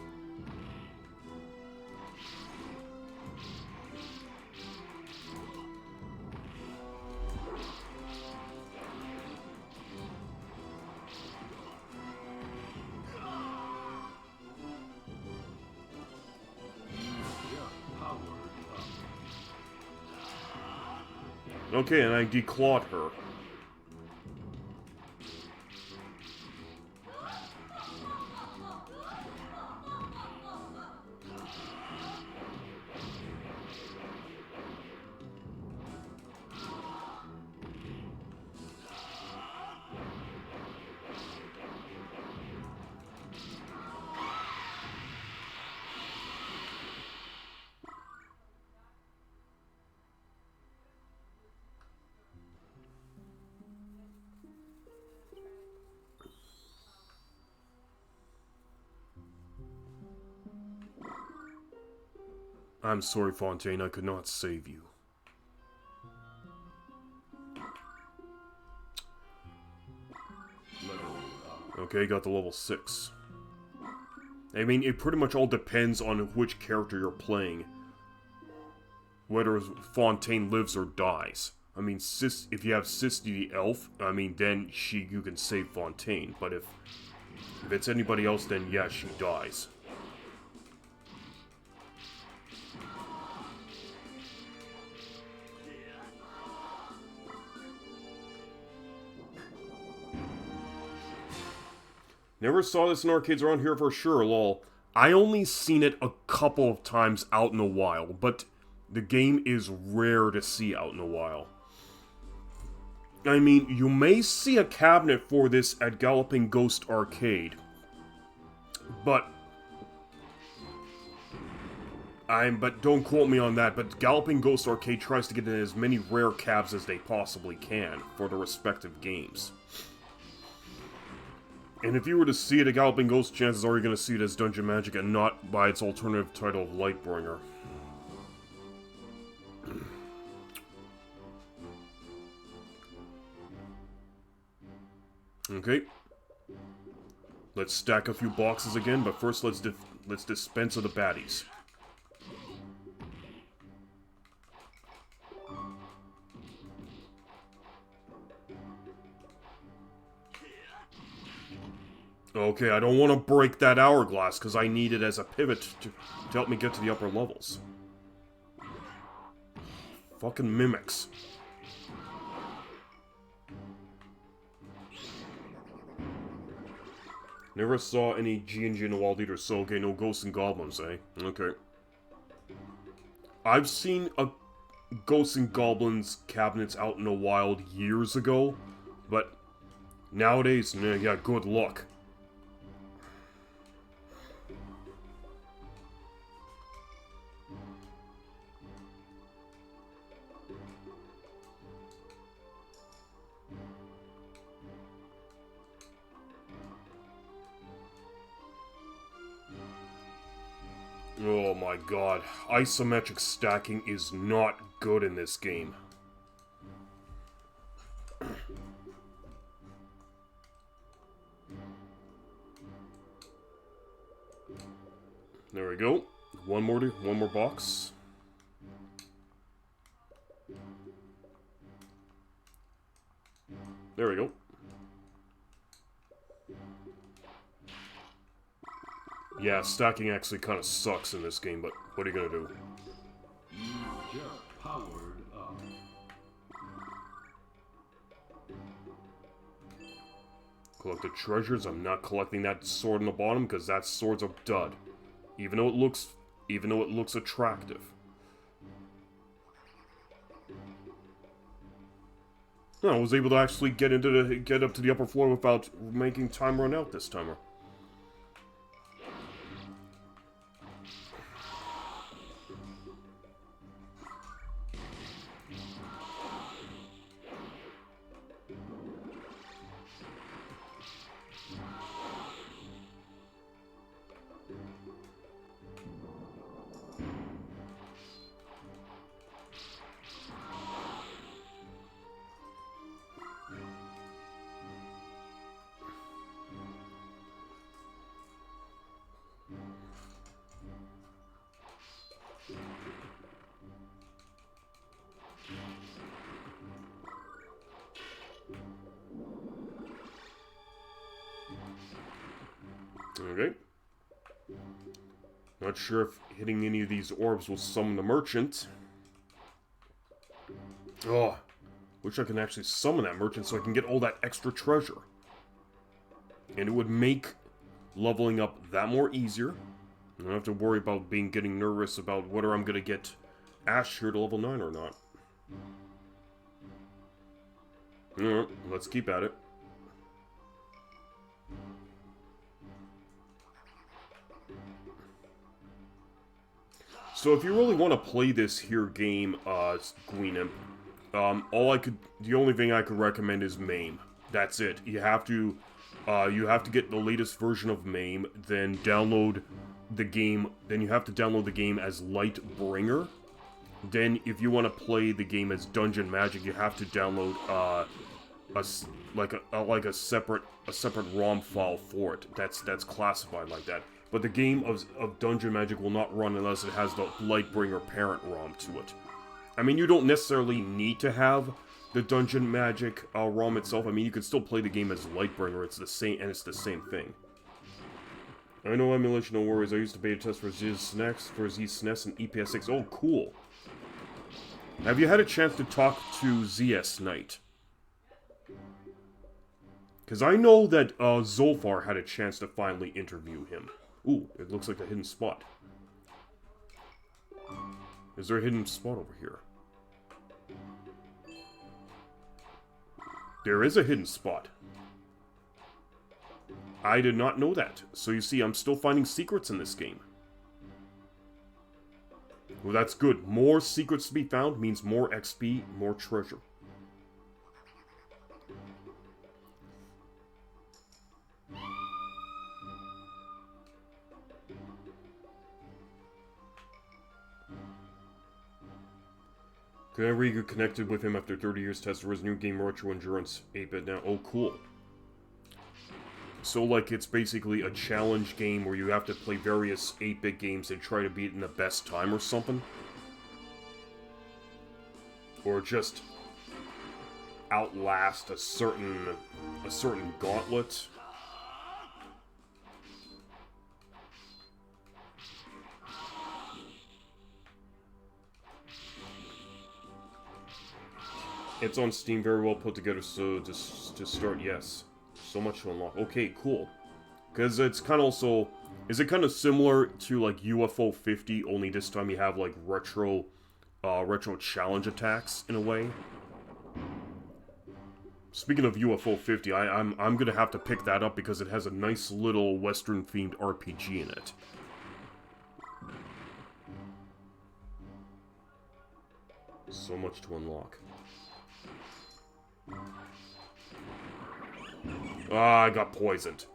Okay, and I declawed her. I'm sorry, Fontaine, I could not save you. Okay, got the level 6. I mean, it pretty much all depends on which character you're playing. Whether Fontaine lives or dies. I mean, if you have CISTY the elf, I mean, then you can save Fontaine. But if it's anybody else, then yeah, she dies. Never saw this in arcades around here for sure, lol. I only seen it a couple of times out in the wild, but the game is rare to see out in the wild. I mean, you may see a cabinet for this at Galloping Ghost Arcade, but don't quote me on that, but Galloping Ghost Arcade tries to get in as many rare cabs as they possibly can for the respective games. And if you were to see it at Galloping Ghost, chances are you're going to see it as Dungeon Magic and not by its alternative title of Lightbringer. Okay. Let's stack a few boxes again, but first let's dispense of the baddies. Okay, I don't want to break that hourglass, because I need it as a pivot to help me get to the upper levels. Fucking mimics. Never saw any G&G in the wild either, so okay, no ghosts and goblins, eh? Okay. I've seen a ghosts and goblins cabinets out in the wild years ago, but nowadays, nah, yeah, good luck. Oh my god, isometric stacking is not good in this game. There we go. One more box. There we go. Yeah, stacking actually kind of sucks in this game, but what are you gonna do? You just powered up. Collect the treasures. I'm not collecting that sword on the bottom because that sword's a dud. Even though it looks attractive. No, I was able to actually get up to the upper floor without making time run out this timer. Okay. Not sure if hitting any of these orbs will summon the merchant. Oh, wish I can actually summon that merchant so I can get all that extra treasure. And it would make leveling up that more easier. I don't have to worry about getting nervous about whether I'm going to get Ash here to level 9 or not. Alright, let's keep at it. So if you really want to play this here game, GREN Imp, the only thing I could recommend is MAME. That's it. You have to get the latest version of MAME, then download the game. Then you have to download the game as Lightbringer. Then, if you want to play the game as Dungeon Magic, you have to download like a separate ROM file for it. That's classified like that. But the game of Dungeon Magic will not run unless it has the Lightbringer parent ROM to it. I mean, you don't necessarily need to have the Dungeon Magic ROM itself. I mean, you can still play the game as Lightbringer. It's the same, and it's the same thing. I know emulation, no worries. I used to beta test for ZSNES and EPS6. Oh, cool. Have you had a chance to talk to ZS Knight? Because I know that Zolfar had a chance to finally interview him. Ooh, it looks like a hidden spot. Is there a hidden spot over here? There is a hidden spot. I did not know that. So you see, I'm still finding secrets in this game. Well, that's good. More secrets to be found means more XP, more treasure. Kenriga connected with him after 30 years, tested his new game Retro Endurance 8-bit now. Oh, cool. So, like, it's basically a challenge game where you have to play various 8-bit games and try to beat it in the best time or something? Or just outlast a certain gauntlet? It's on Steam, very well put together, so to start, yes. So much to unlock. Okay, cool. Because it's kind of also... Is it kind of similar to, like, UFO 50, only this time you have, like, retro challenge attacks, in a way? Speaking of UFO 50, I'm gonna have to pick that up because it has a nice little Western-themed RPG in it. So much to unlock. Ah, I got poisoned.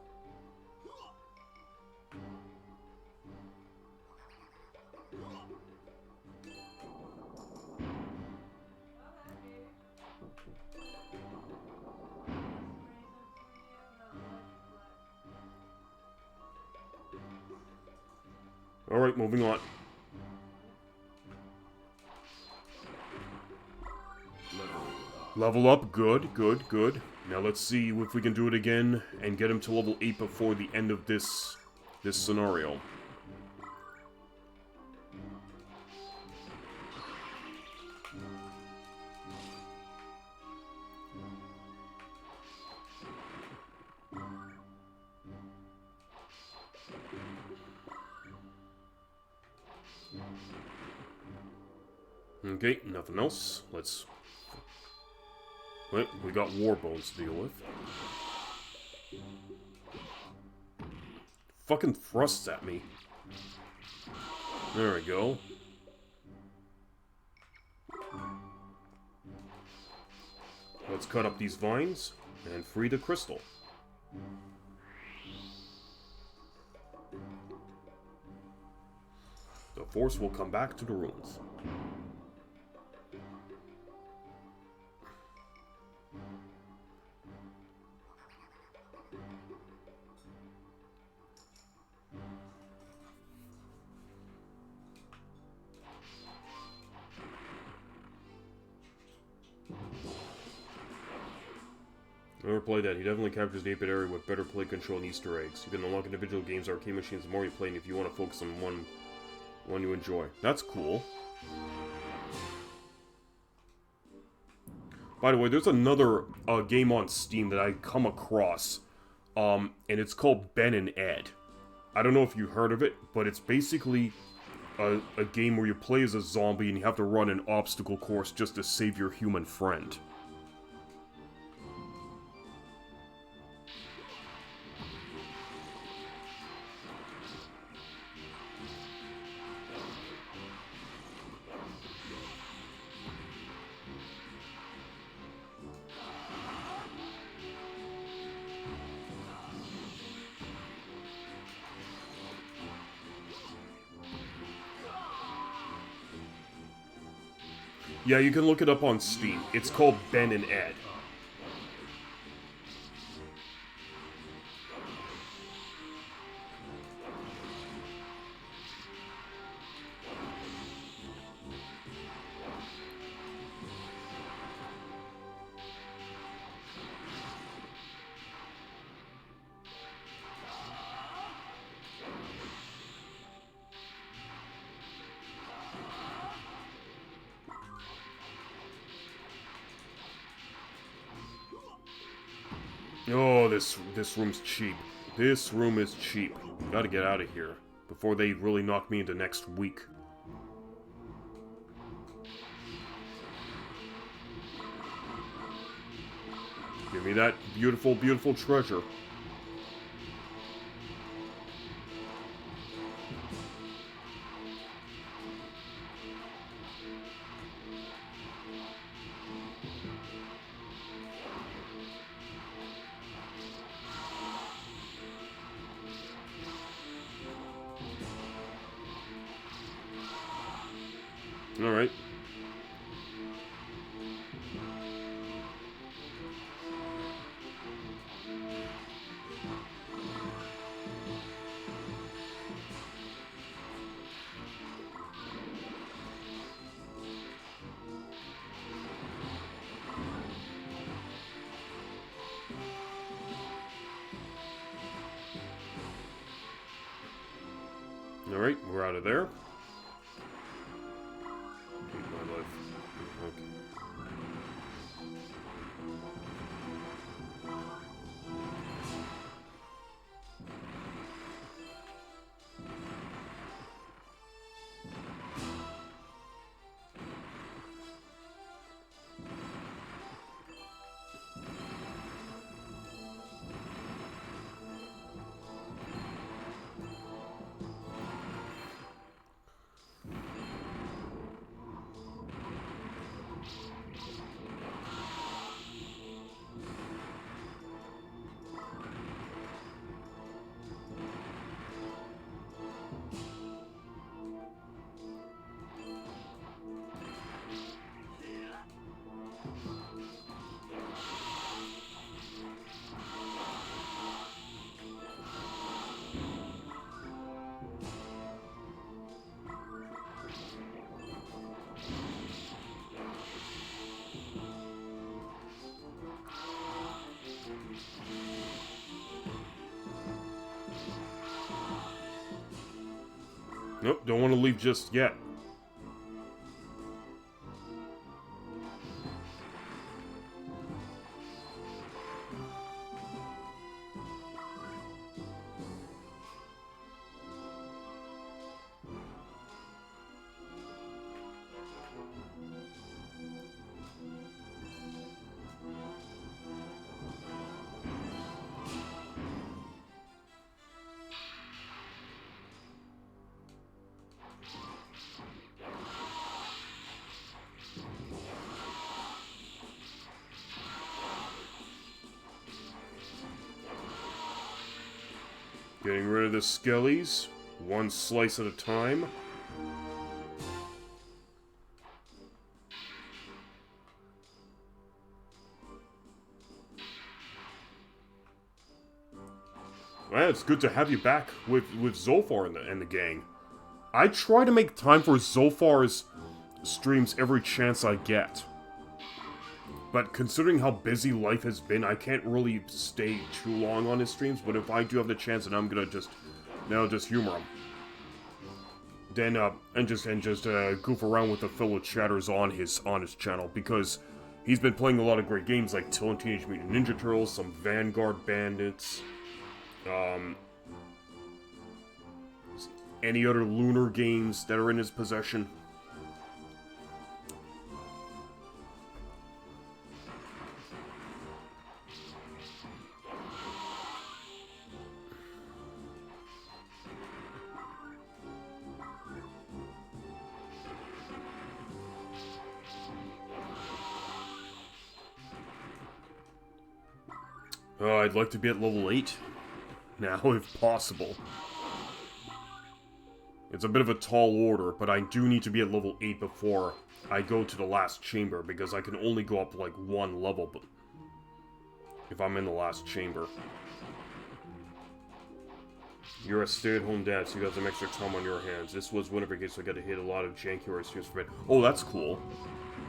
Alright, moving on. Level up, good, good, good. Now let's see if we can do it again and get him to level 8 before the end of this scenario. Okay, nothing else. Let's... Wait, we got war bones to deal with. Fucking thrusts at me. There we go. Let's cut up these vines and free the crystal. The force will come back to the ruins. Never played that. He definitely captures the 8-bit area with better play control and Easter eggs. You can unlock individual games, arcade machines, the more you play, and if you want to focus on one you enjoy. That's cool. By the way, there's another game on Steam that I come across, and it's called Ben and Ed. I don't know if you heard of it, but it's basically a game where you play as a zombie and you have to run an obstacle course just to save your human friend. Yeah, you can look it up on Steam. It's called Ben and Ed. Oh, this room's cheap. This room is cheap. Gotta get out of here before they really knock me into next week. Give me that beautiful, beautiful treasure. Alright. Alright, we're out of there. My life. Okay. Nope, don't want to leave just yet. Getting rid of the skellies, one slice at a time. Well, it's good to have you back with Zolfar and the gang. I try to make time for Zolfar's streams every chance I get. But considering how busy life has been, I can't really stay too long on his streams, but if I do have the chance, then I'm gonna just humor him. Then, and just goof around with the fellow chatters on his channel, because he's been playing a lot of great games like Till and Teenage Mutant Ninja Turtles, some Vanguard Bandits, any other lunar games that are in his possession. I'd like to be at level 8 now, if possible. It's a bit of a tall order, but I do need to be at level 8 before I go to the last chamber, because I can only go up like one level if I'm in the last chamber. You're a stay-at-home dad, so you got some extra time on your hands. This was whenever case I got to hit a lot of January streams for it. Oh, that's cool.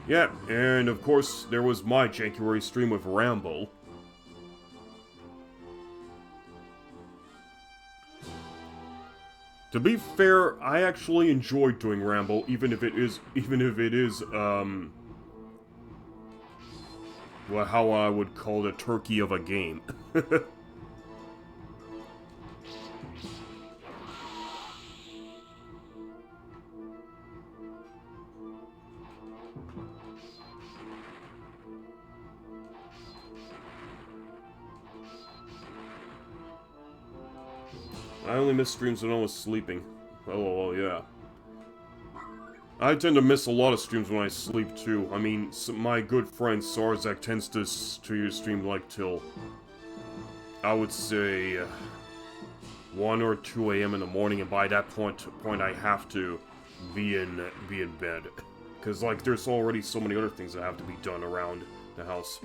Yeah, and of course, there was my January stream with Rambo. To be fair, I actually enjoyed doing Rambo, even if it is, well, how I would call it, a turkey of a game. I only miss streams when I was sleeping. Oh, yeah. I tend to miss a lot of streams when I sleep, too. I mean, my good friend Sarzak tends to stream, like, till, I would say, 1 or 2 a.m. in the morning, and by that point I have to be in bed. Because, like, there's already so many other things that have to be done around the house.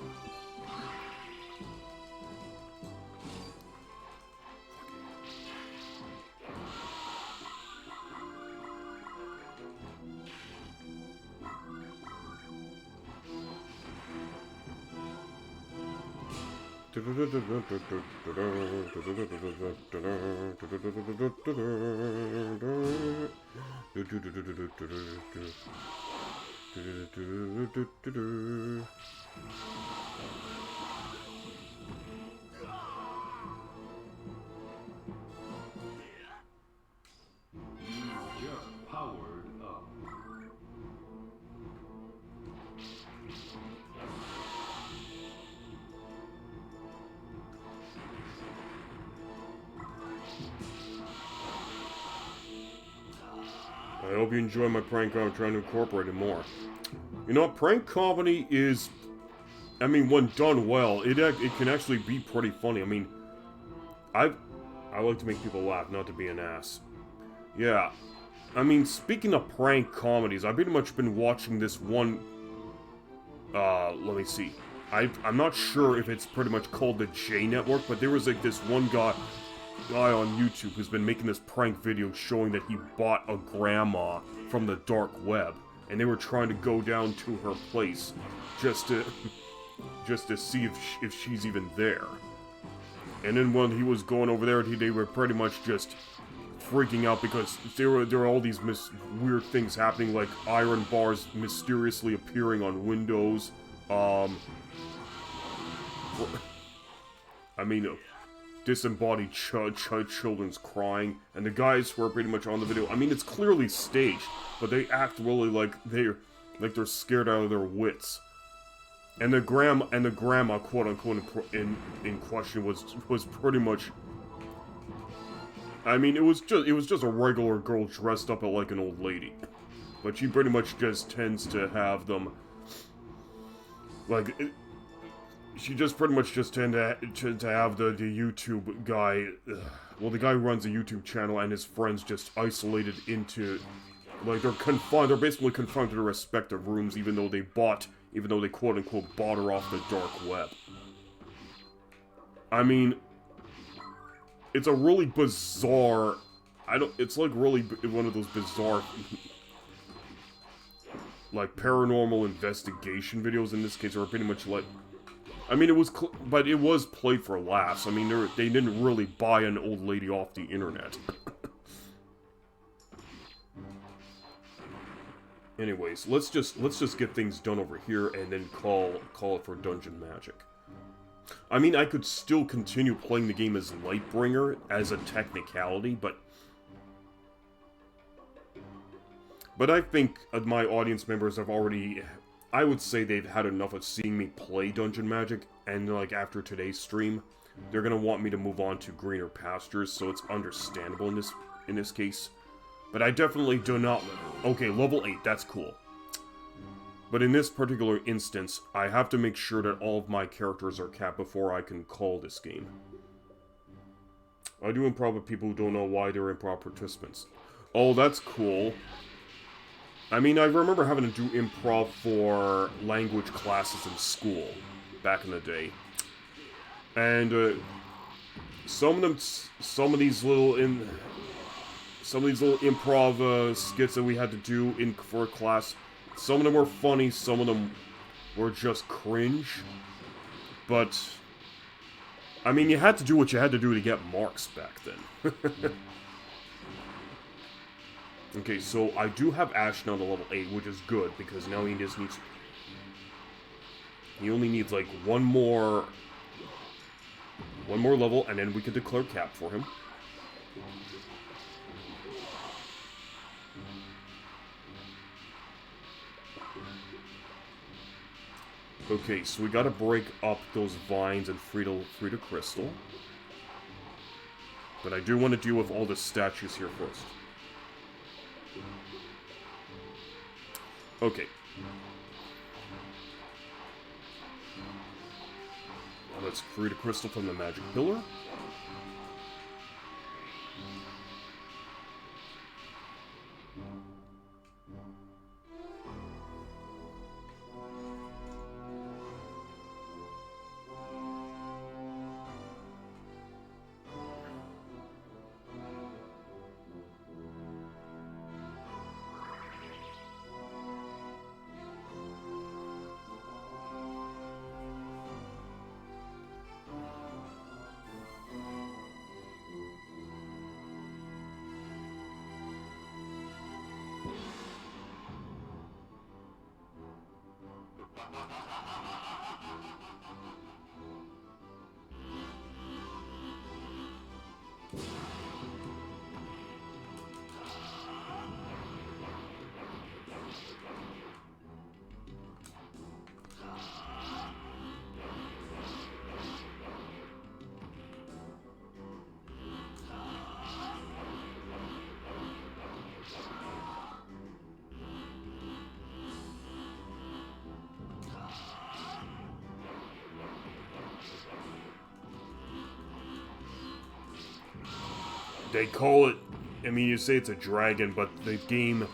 Just powered up. I hope you enjoy my prank. I'm trying to incorporate it more. You know, prank comedy is, I mean, when done well, it can actually be pretty funny. I mean, I like to make people laugh, not to be an ass. Yeah, I mean, speaking of prank comedies, I've pretty much been watching this one, let me see. I'm not sure if it's pretty much called the J Network, but there was like this one guy on YouTube who's been making this prank video showing that he bought a grandma from the dark web, and they were trying to go down to her place just to see if she's even there. And then when he was going over there, they were pretty much just freaking out because there were all these weird things happening, like iron bars mysteriously appearing on windows. I mean, disembodied children's crying, and the guys who are pretty much on the video, I mean, it's clearly staged, but they act really like they're scared out of their wits. And the grandma, quote unquote, in question was pretty much, I mean, it was just a regular girl dressed up like an old lady, but she pretty much just tends to have them, like, she just pretty much just tend to have the YouTube guy, well, the guy who runs the YouTube channel and his friends just isolated into, like, they're basically confined to their respective rooms, even though they quote unquote bought her off the dark web. I mean, it's a really bizarre, it's like really one of those bizarre, like, paranormal investigation videos in this case, are pretty much like, I mean, but it was played for laughs. I mean, they didn't really buy an old lady off the internet. Anyways, let's just get things done over here and then call it for Dungeon Magic. I mean, I could still continue playing the game as Lightbringer as a technicality, but I think my audience members have already, I would say they've had enough of seeing me play Dungeon Magic, and like after today's stream, they're gonna want me to move on to greener pastures, so it's understandable in this case. But I definitely do not. Okay, level 8, that's cool. But in this particular instance, I have to make sure that all of my characters are capped before I can call this game. I do improv with people who don't know why they're improv participants. Oh, that's cool. I mean, I remember having to do improv for language classes in school back in the day. And some of these little improv skits that we had to do for a class, some of them were funny, some of them were just cringe. But I mean, you had to do what you had to do to get marks back then. Okay, so I do have Ash now to level 8, which is good, because now he just needs... He only needs like one more level, and then we could declare cap for him. Okay, so we gotta break up those vines and free to crystal. But I do want to deal with all the statues here first. Okay. Now let's free to crystal from the magic pillar. They call it, I mean, you say it's a dragon, but the game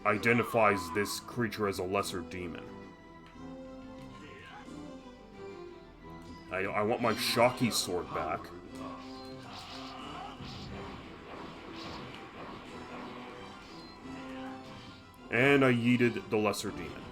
identifies this creature as a lesser demon. I want my Shocky sword back. And I yeeted the lesser demon.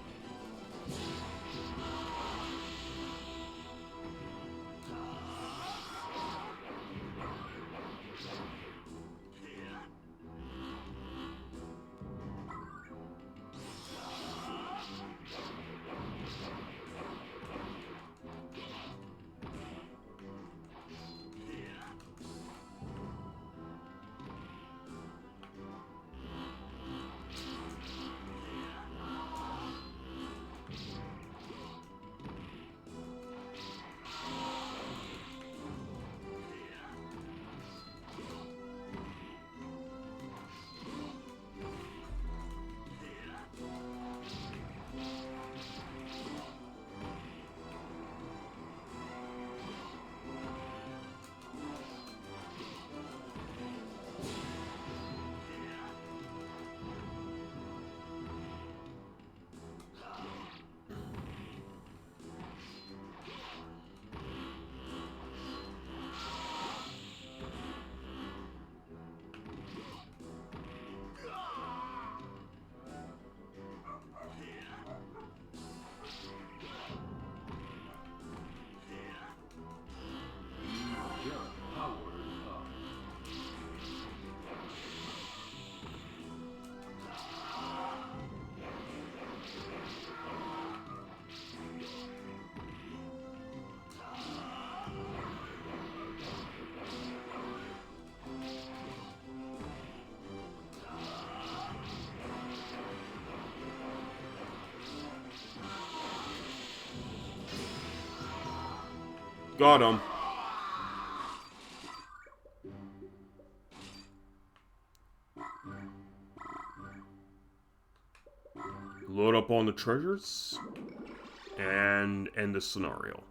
Got him. Load up on the treasures and end the scenario.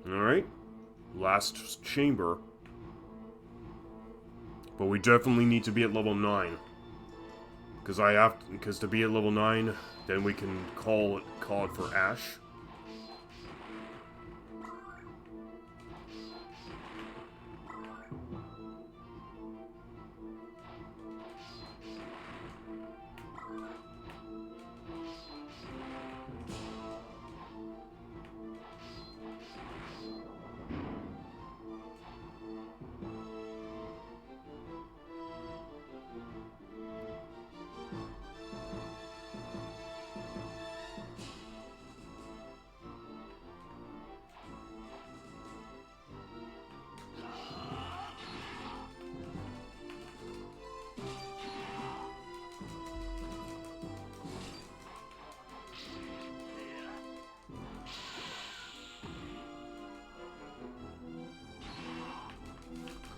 Alright. Last chamber. But we definitely need to be at level 9. Because to be at level 9, then we can call it for Ash.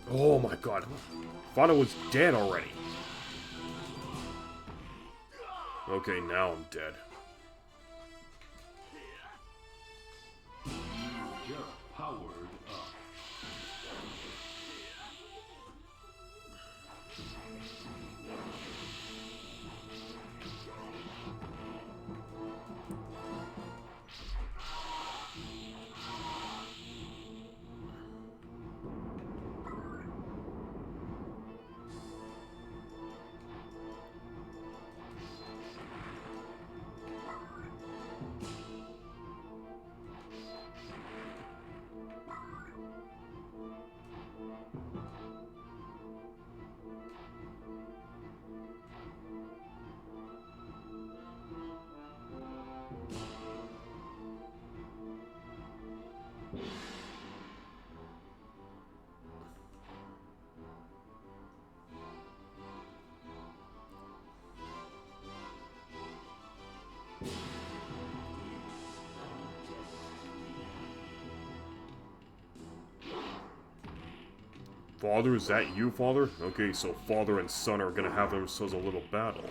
Oh my god. Thought I was dead already. Okay, now I'm dead. Just powered up. Father, is that you, Father? Okay, so Father and Son are gonna have themselves a little battle.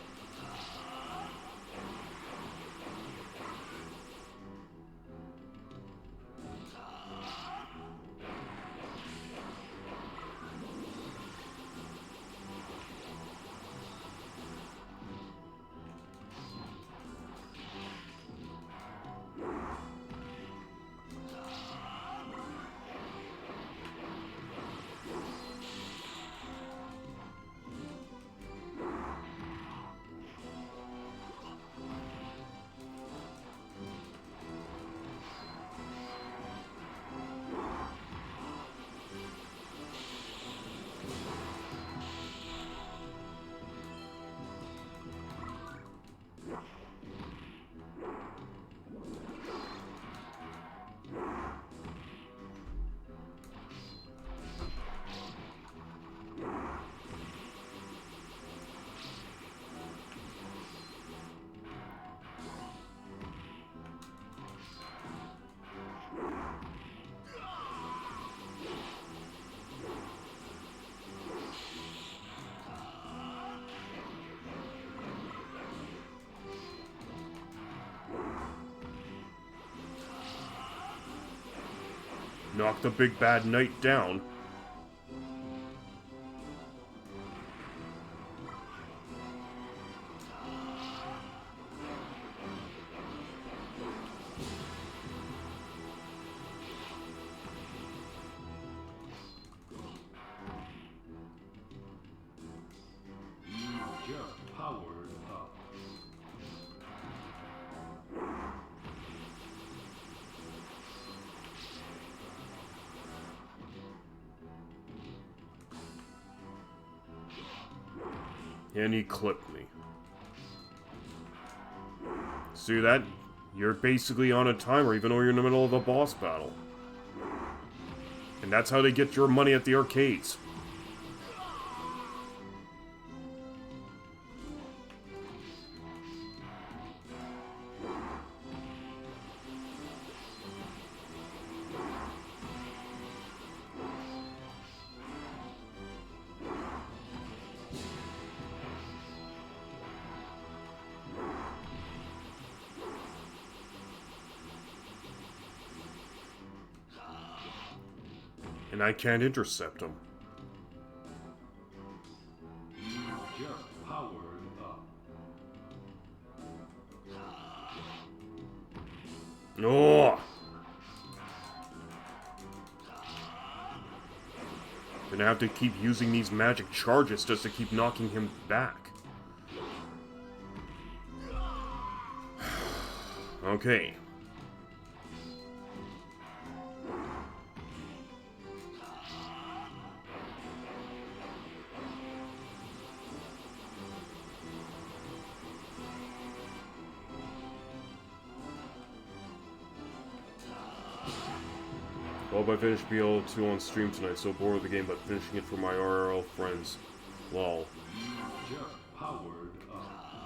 Knock the big bad knight down. Just powered up. And he clipped me. See that? You're basically on a timer even though you're in the middle of a boss battle. And that's how they get your money at the arcades. And I can't intercept him. Just powered up. Oh! Gonna have to keep using these magic charges just to keep knocking him back. Okay. Hope I finished BL2 on stream tonight, so bored with the game, but finishing it for my RRL friends. Lol. Just powered up.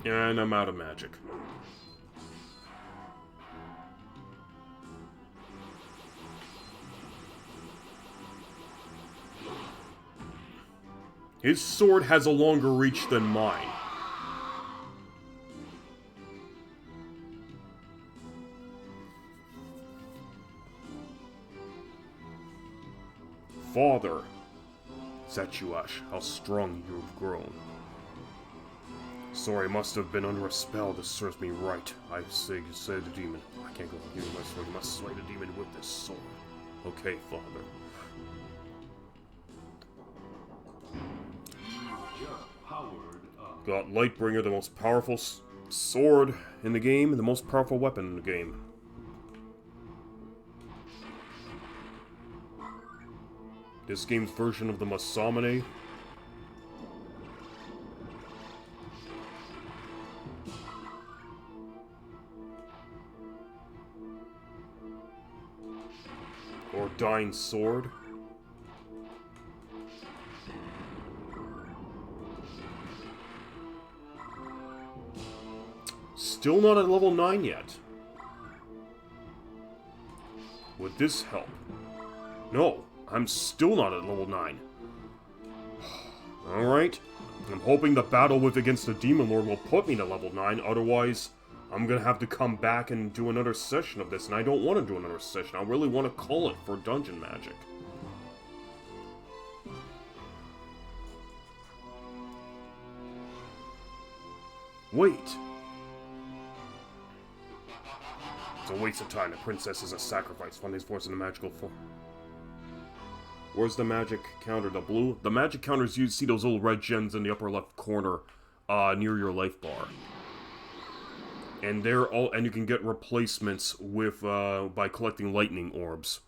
And I'm out of magic. His sword has a longer reach than mine. Father, said you, Ash, how strong you have grown. Sorry, I must have been under a spell. This serves me right. I say the demon. I can't go on giving my sword. You must slay the demon with this sword. Okay, Father. Just powered up. Got Lightbringer, the most powerful sword in the game, and the most powerful weapon in the game. This game's version of the Masamune. Or Dying Sword. Still not at level 9 yet. Would this help? No, I'm still not at level 9. Alright. I'm hoping the battle with against the Demon Lord will put me to level 9, otherwise I'm gonna have to come back and do another session of this, and I don't want to do another session. I really want to call it for Dungeon Magic. Wait. It's a waste of time. The princess is a sacrifice. Find his force in a magical form. Where's the magic counter? The blue? The magic counters, you see those little red gems in the upper left corner, near your life bar. And they're all, and you can get replacements with, by collecting lightning orbs.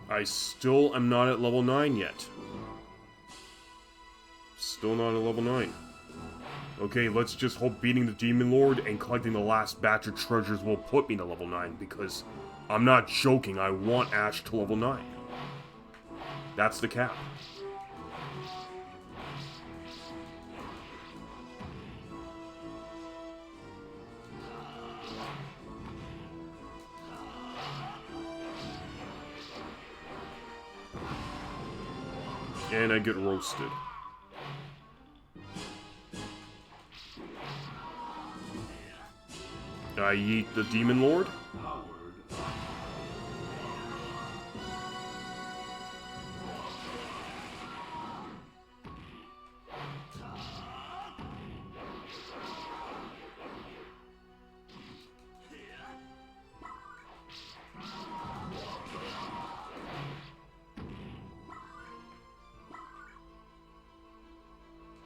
I still am not at level 9 yet. Still not at level 9. Okay, let's just hope beating the Demon Lord and collecting the last batch of treasures will put me to level 9, because I'm not joking, I want Ash to level 9. That's the cap. And I get roasted. I yeet the Demon Lord. Powered up.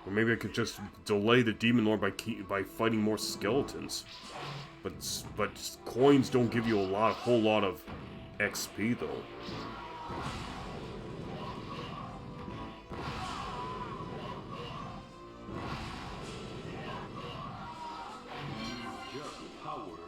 Or maybe I could just delay the Demon Lord by fighting more skeletons. But coins don't give you a whole lot of XP though. Just powered up.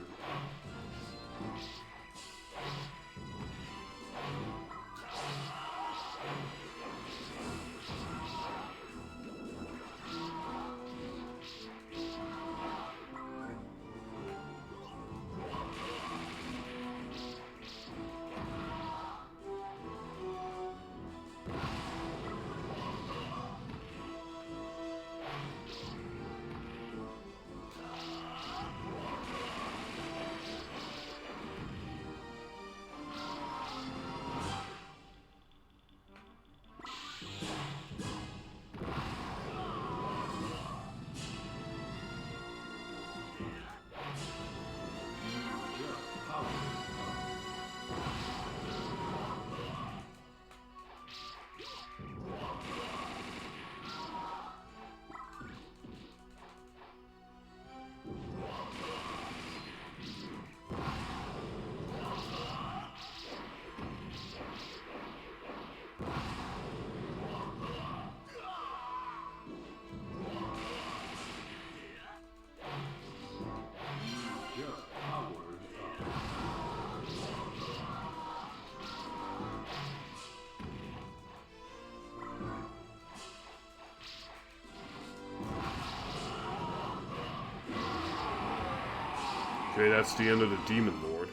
Okay, that's the end of the Demon Lord.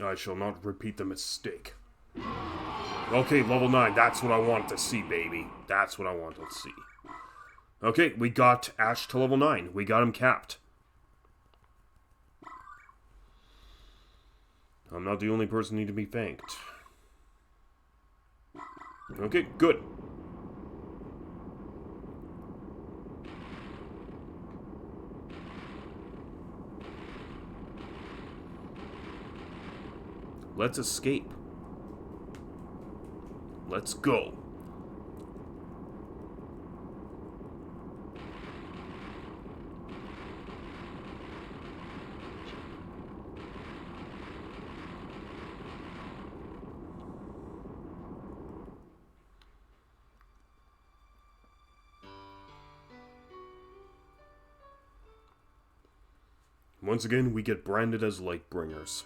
I shall not repeat the mistake. Okay, level 9. That's what I wanted to see, baby. That's what I wanted to see. Okay, we got Ash to level 9. We got him capped. I'm not the only person who need to be thanked. Okay, good. Let's escape. Let's go. Once again, we get branded as Lightbringers.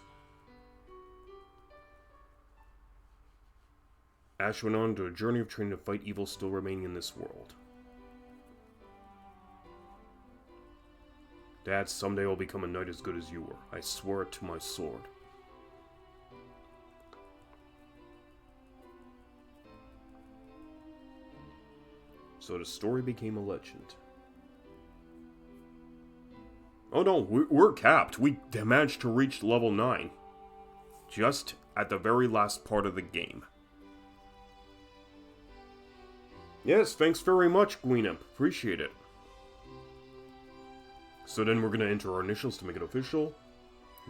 Ash went on to a journey of trying to fight evil still remaining in this world. Dad, someday I'll become a knight as good as you were. I swear it to my sword. So the story became a legend. Oh no, we're capped. We managed to reach level 9. Just at the very last part of the game. Yes, thanks very much, Gweenup. Appreciate it. So then we're going to enter our initials to make it official.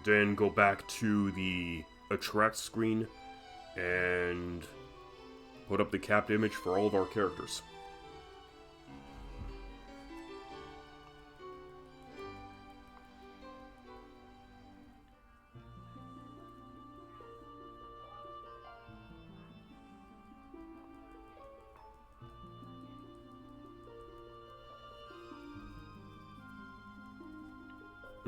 Then go back to the attract screen and put up the capped image for all of our characters.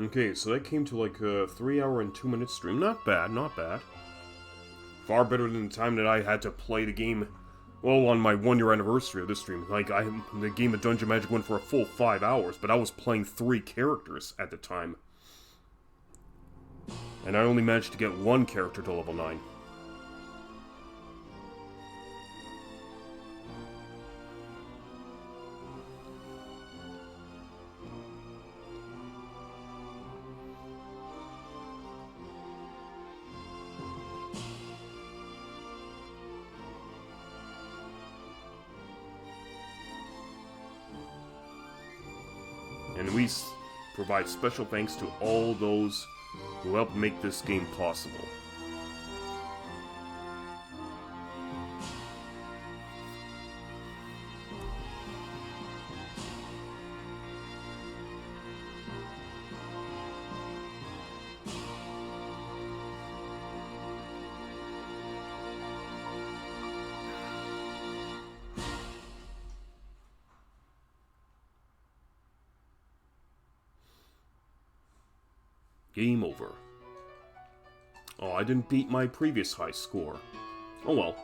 Okay, so that came to like a 3-hour and 2-minute stream. Not bad, not bad. Far better than the time that I had to play the game, well, on my 1-year anniversary of this stream. Like, the game of Dungeon Magic went for a full 5 hours, but I was playing 3 characters at the time. And I only managed to get 1 character to level 9. And we provide special thanks to all those who helped make this game possible. Game over. Oh, I didn't beat my previous high score. Oh well.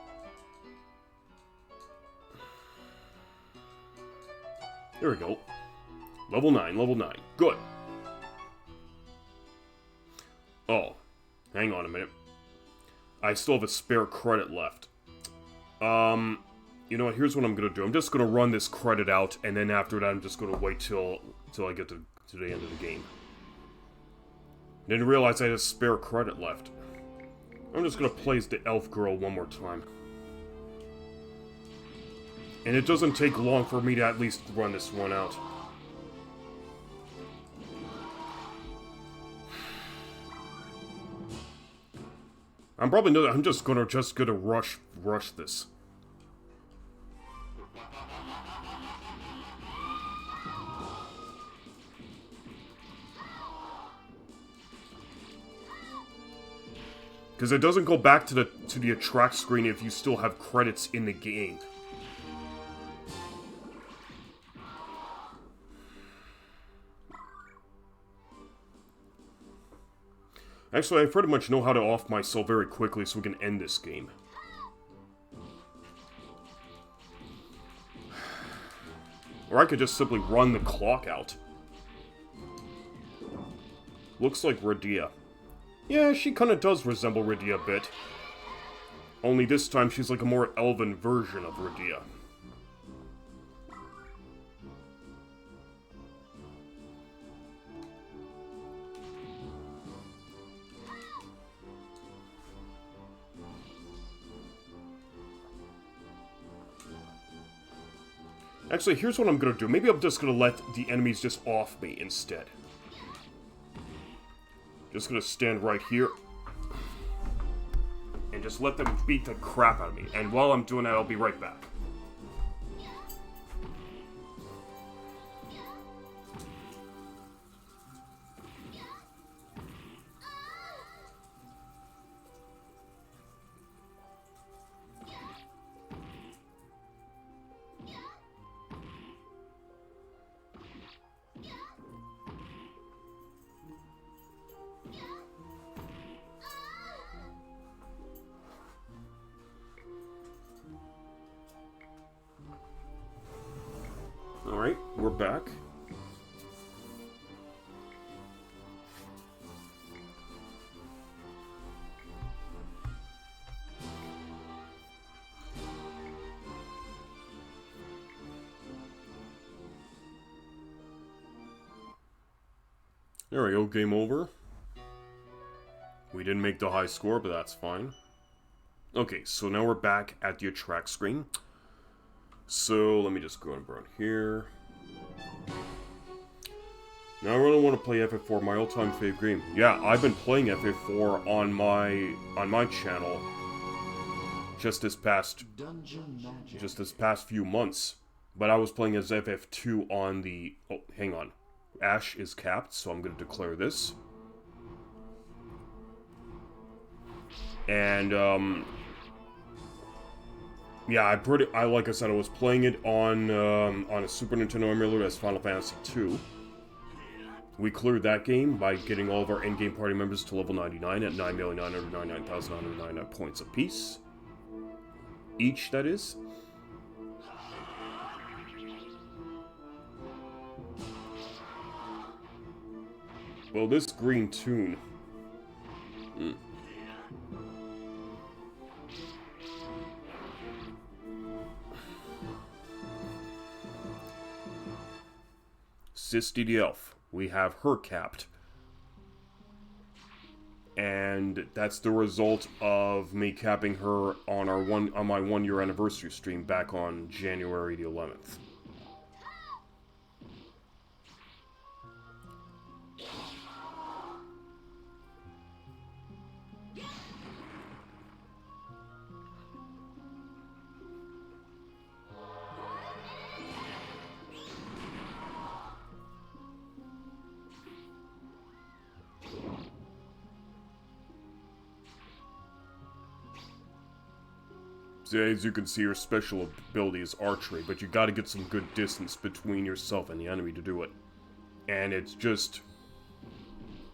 There we go. Level 9, level 9. Good. Oh, hang on a minute. I still have a spare credit left. You know what, here's what I'm gonna do. I'm just gonna run this credit out, and then after that I'm just gonna wait till I get to the end of the game. Didn't realize I had a spare credit left. I'm just gonna play as the elf girl one more time. And it doesn't take long for me to at least run this one out. I'm probably not. I'm just gonna rush this. Because it doesn't go back to the attract screen if you still have credits in the game. Actually, I pretty much know how to off myself very quickly so we can end this game. Or I could just simply run the clock out. Looks like Radia. Yeah, she kind of does resemble Radia a bit. Only this time she's like a more elven version of Radia. Actually, here's what I'm gonna do. Maybe I'm just gonna let the enemies just off me instead. Just gonna stand right here. And just let them beat the crap out of me. And while I'm doing that, I'll be right back. Alright, we're back. There we go, game over. We didn't make the high score, but that's fine. Okay, so now we're back at the attract screen. So, let me just go around here. Now I really want to play FF4, my all-time fave game. Yeah, I've been playing FF4 on my channel just this past few months. But I was playing as FF2 on the... Oh, hang on. Ash is capped, so I'm going to declare this. And, yeah, like I said, I was playing it on a Super Nintendo emulator as Final Fantasy II. We cleared that game by getting all of our endgame party members to level 99 at 9,999,999 points apiece. Each, that is. Well, this green tune... CISTY the Elf. We have her capped. And that's the result of me capping her on my 1 year anniversary stream back on January the 11th. As you can see, your special ability is archery, but you gotta get some good distance between yourself and the enemy to do it. And it's just...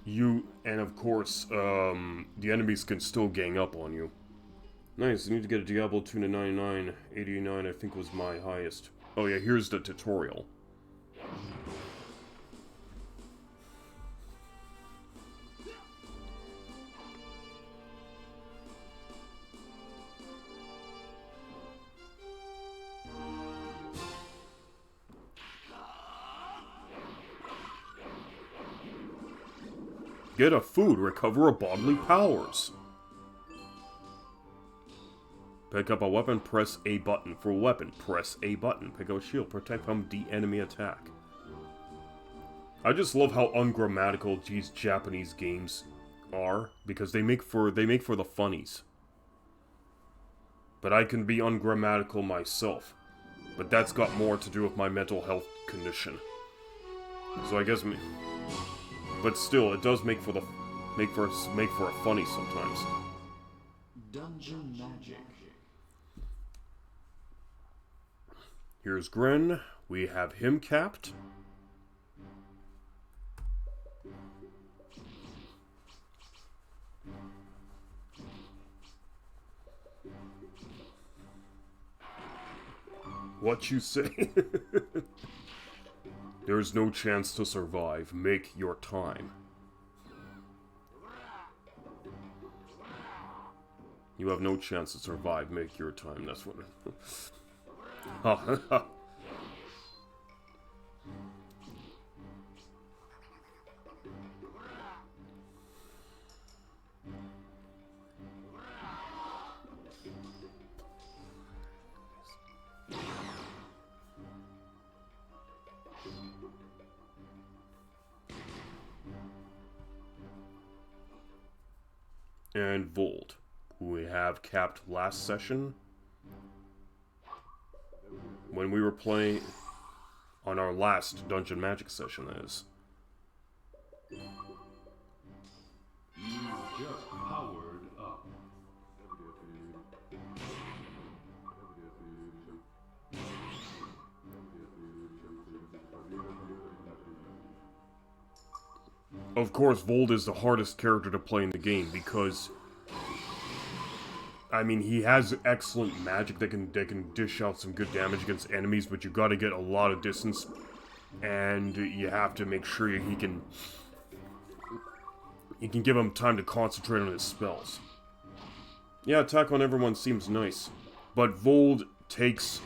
you, and of course, the enemies can still gang up on you. Nice, I need to get a Diablo 2 to 99. 89, I think, was my highest. Oh yeah, here's the tutorial. Get a food, recover a bodily powers. Pick up a weapon, press A button. For a weapon, press A button. Pick up a shield, protect from the enemy attack. I just love how ungrammatical these Japanese games are, because they make for the funnies. But I can be ungrammatical myself. But that's got more to do with my mental health condition. So I guess... But still, it does make for a funny sometimes. Dungeon Magic. Here's Gren. We have him capped. What you say? There's no chance to survive. Make your time. You have no chance to survive. Make your time. That's what it... And VOLD, who we have capped last session when we were playing on our last Dungeon Magic session, that is. You've just powered up. Of course, VOLD is the hardest character to play in the game because, I mean, he has excellent magic that can dish out some good damage against enemies, but you gotta get a lot of distance, and you have to make sure you can give him time to concentrate on his spells. Yeah, attack on everyone seems nice, but VOLD takes...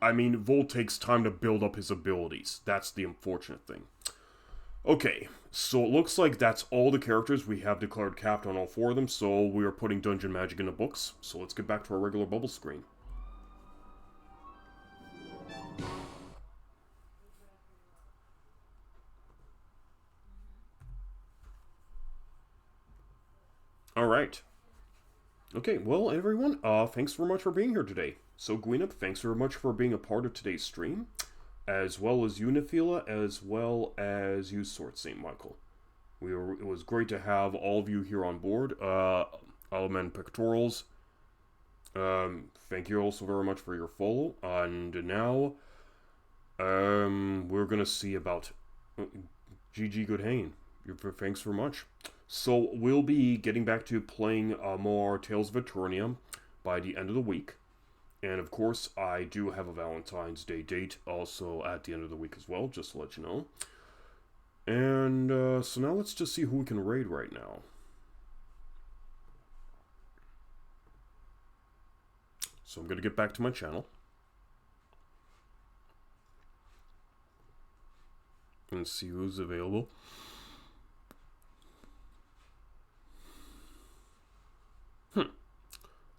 I mean, VOLD takes time to build up his abilities. That's the unfortunate thing. Okay, so it looks like that's all the characters. We have declared capped on all 4 of them, so we are putting Dungeon Magic in the books. So let's get back to our regular bubble screen. Alright. Okay, well, everyone, thanks very much for being here today. So, Gwyneth, thanks very much for being a part of today's stream, as well as you, Nephila, as well as you, Sword St. Michael. It was great to have all of you here on board. Element Pectorals, thank you also very much for your follow. And now, we're gonna see about GG Goodhane. Thanks very much. So, we'll be getting back to playing more Tales of Eternia by the end of the week. And of course, I do have a Valentine's Day date also at the end of the week as well, just to let you know. And so now let's just see who we can raid right now. So I'm going to get back to my channel. And see who's available.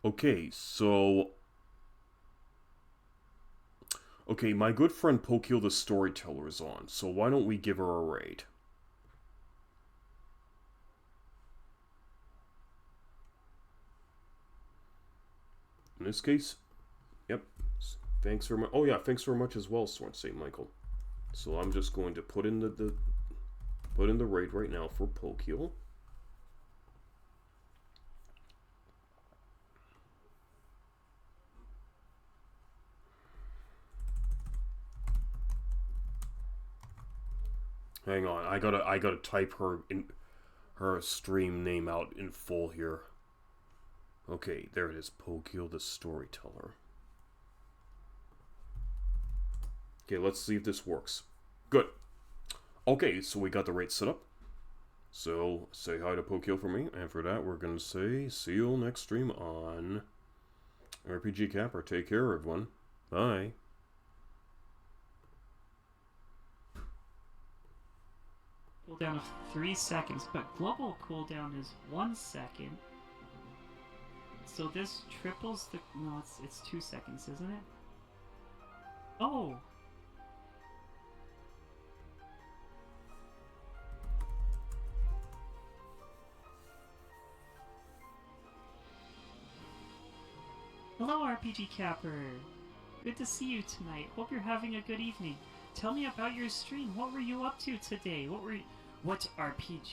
Okay, so... Okay, my good friend Pokil the Storyteller is on, so why don't we give her a raid? In this case, yep, thanks very much. Oh yeah, thanks very much as well, Sword St. Michael. So I'm just going to put in the raid right now for Pokil. Hang on, I gotta type her stream name out in full here. Okay, there it is, Pokil the Storyteller. Okay, let's see if this works. Good. Okay, so we got the rate set up. So say hi to Pokil for me, and for that we're gonna say see you next stream on RPG Capper. Take care, everyone. Bye. Cooldown of 3 seconds, but global cooldown is 1 second. So this triples the... No, it's 2 seconds, isn't it? Oh! Hello, RPG Capper! Good to see you tonight. Hope you're having a good evening. Tell me about your stream. What were you up to today? What RPG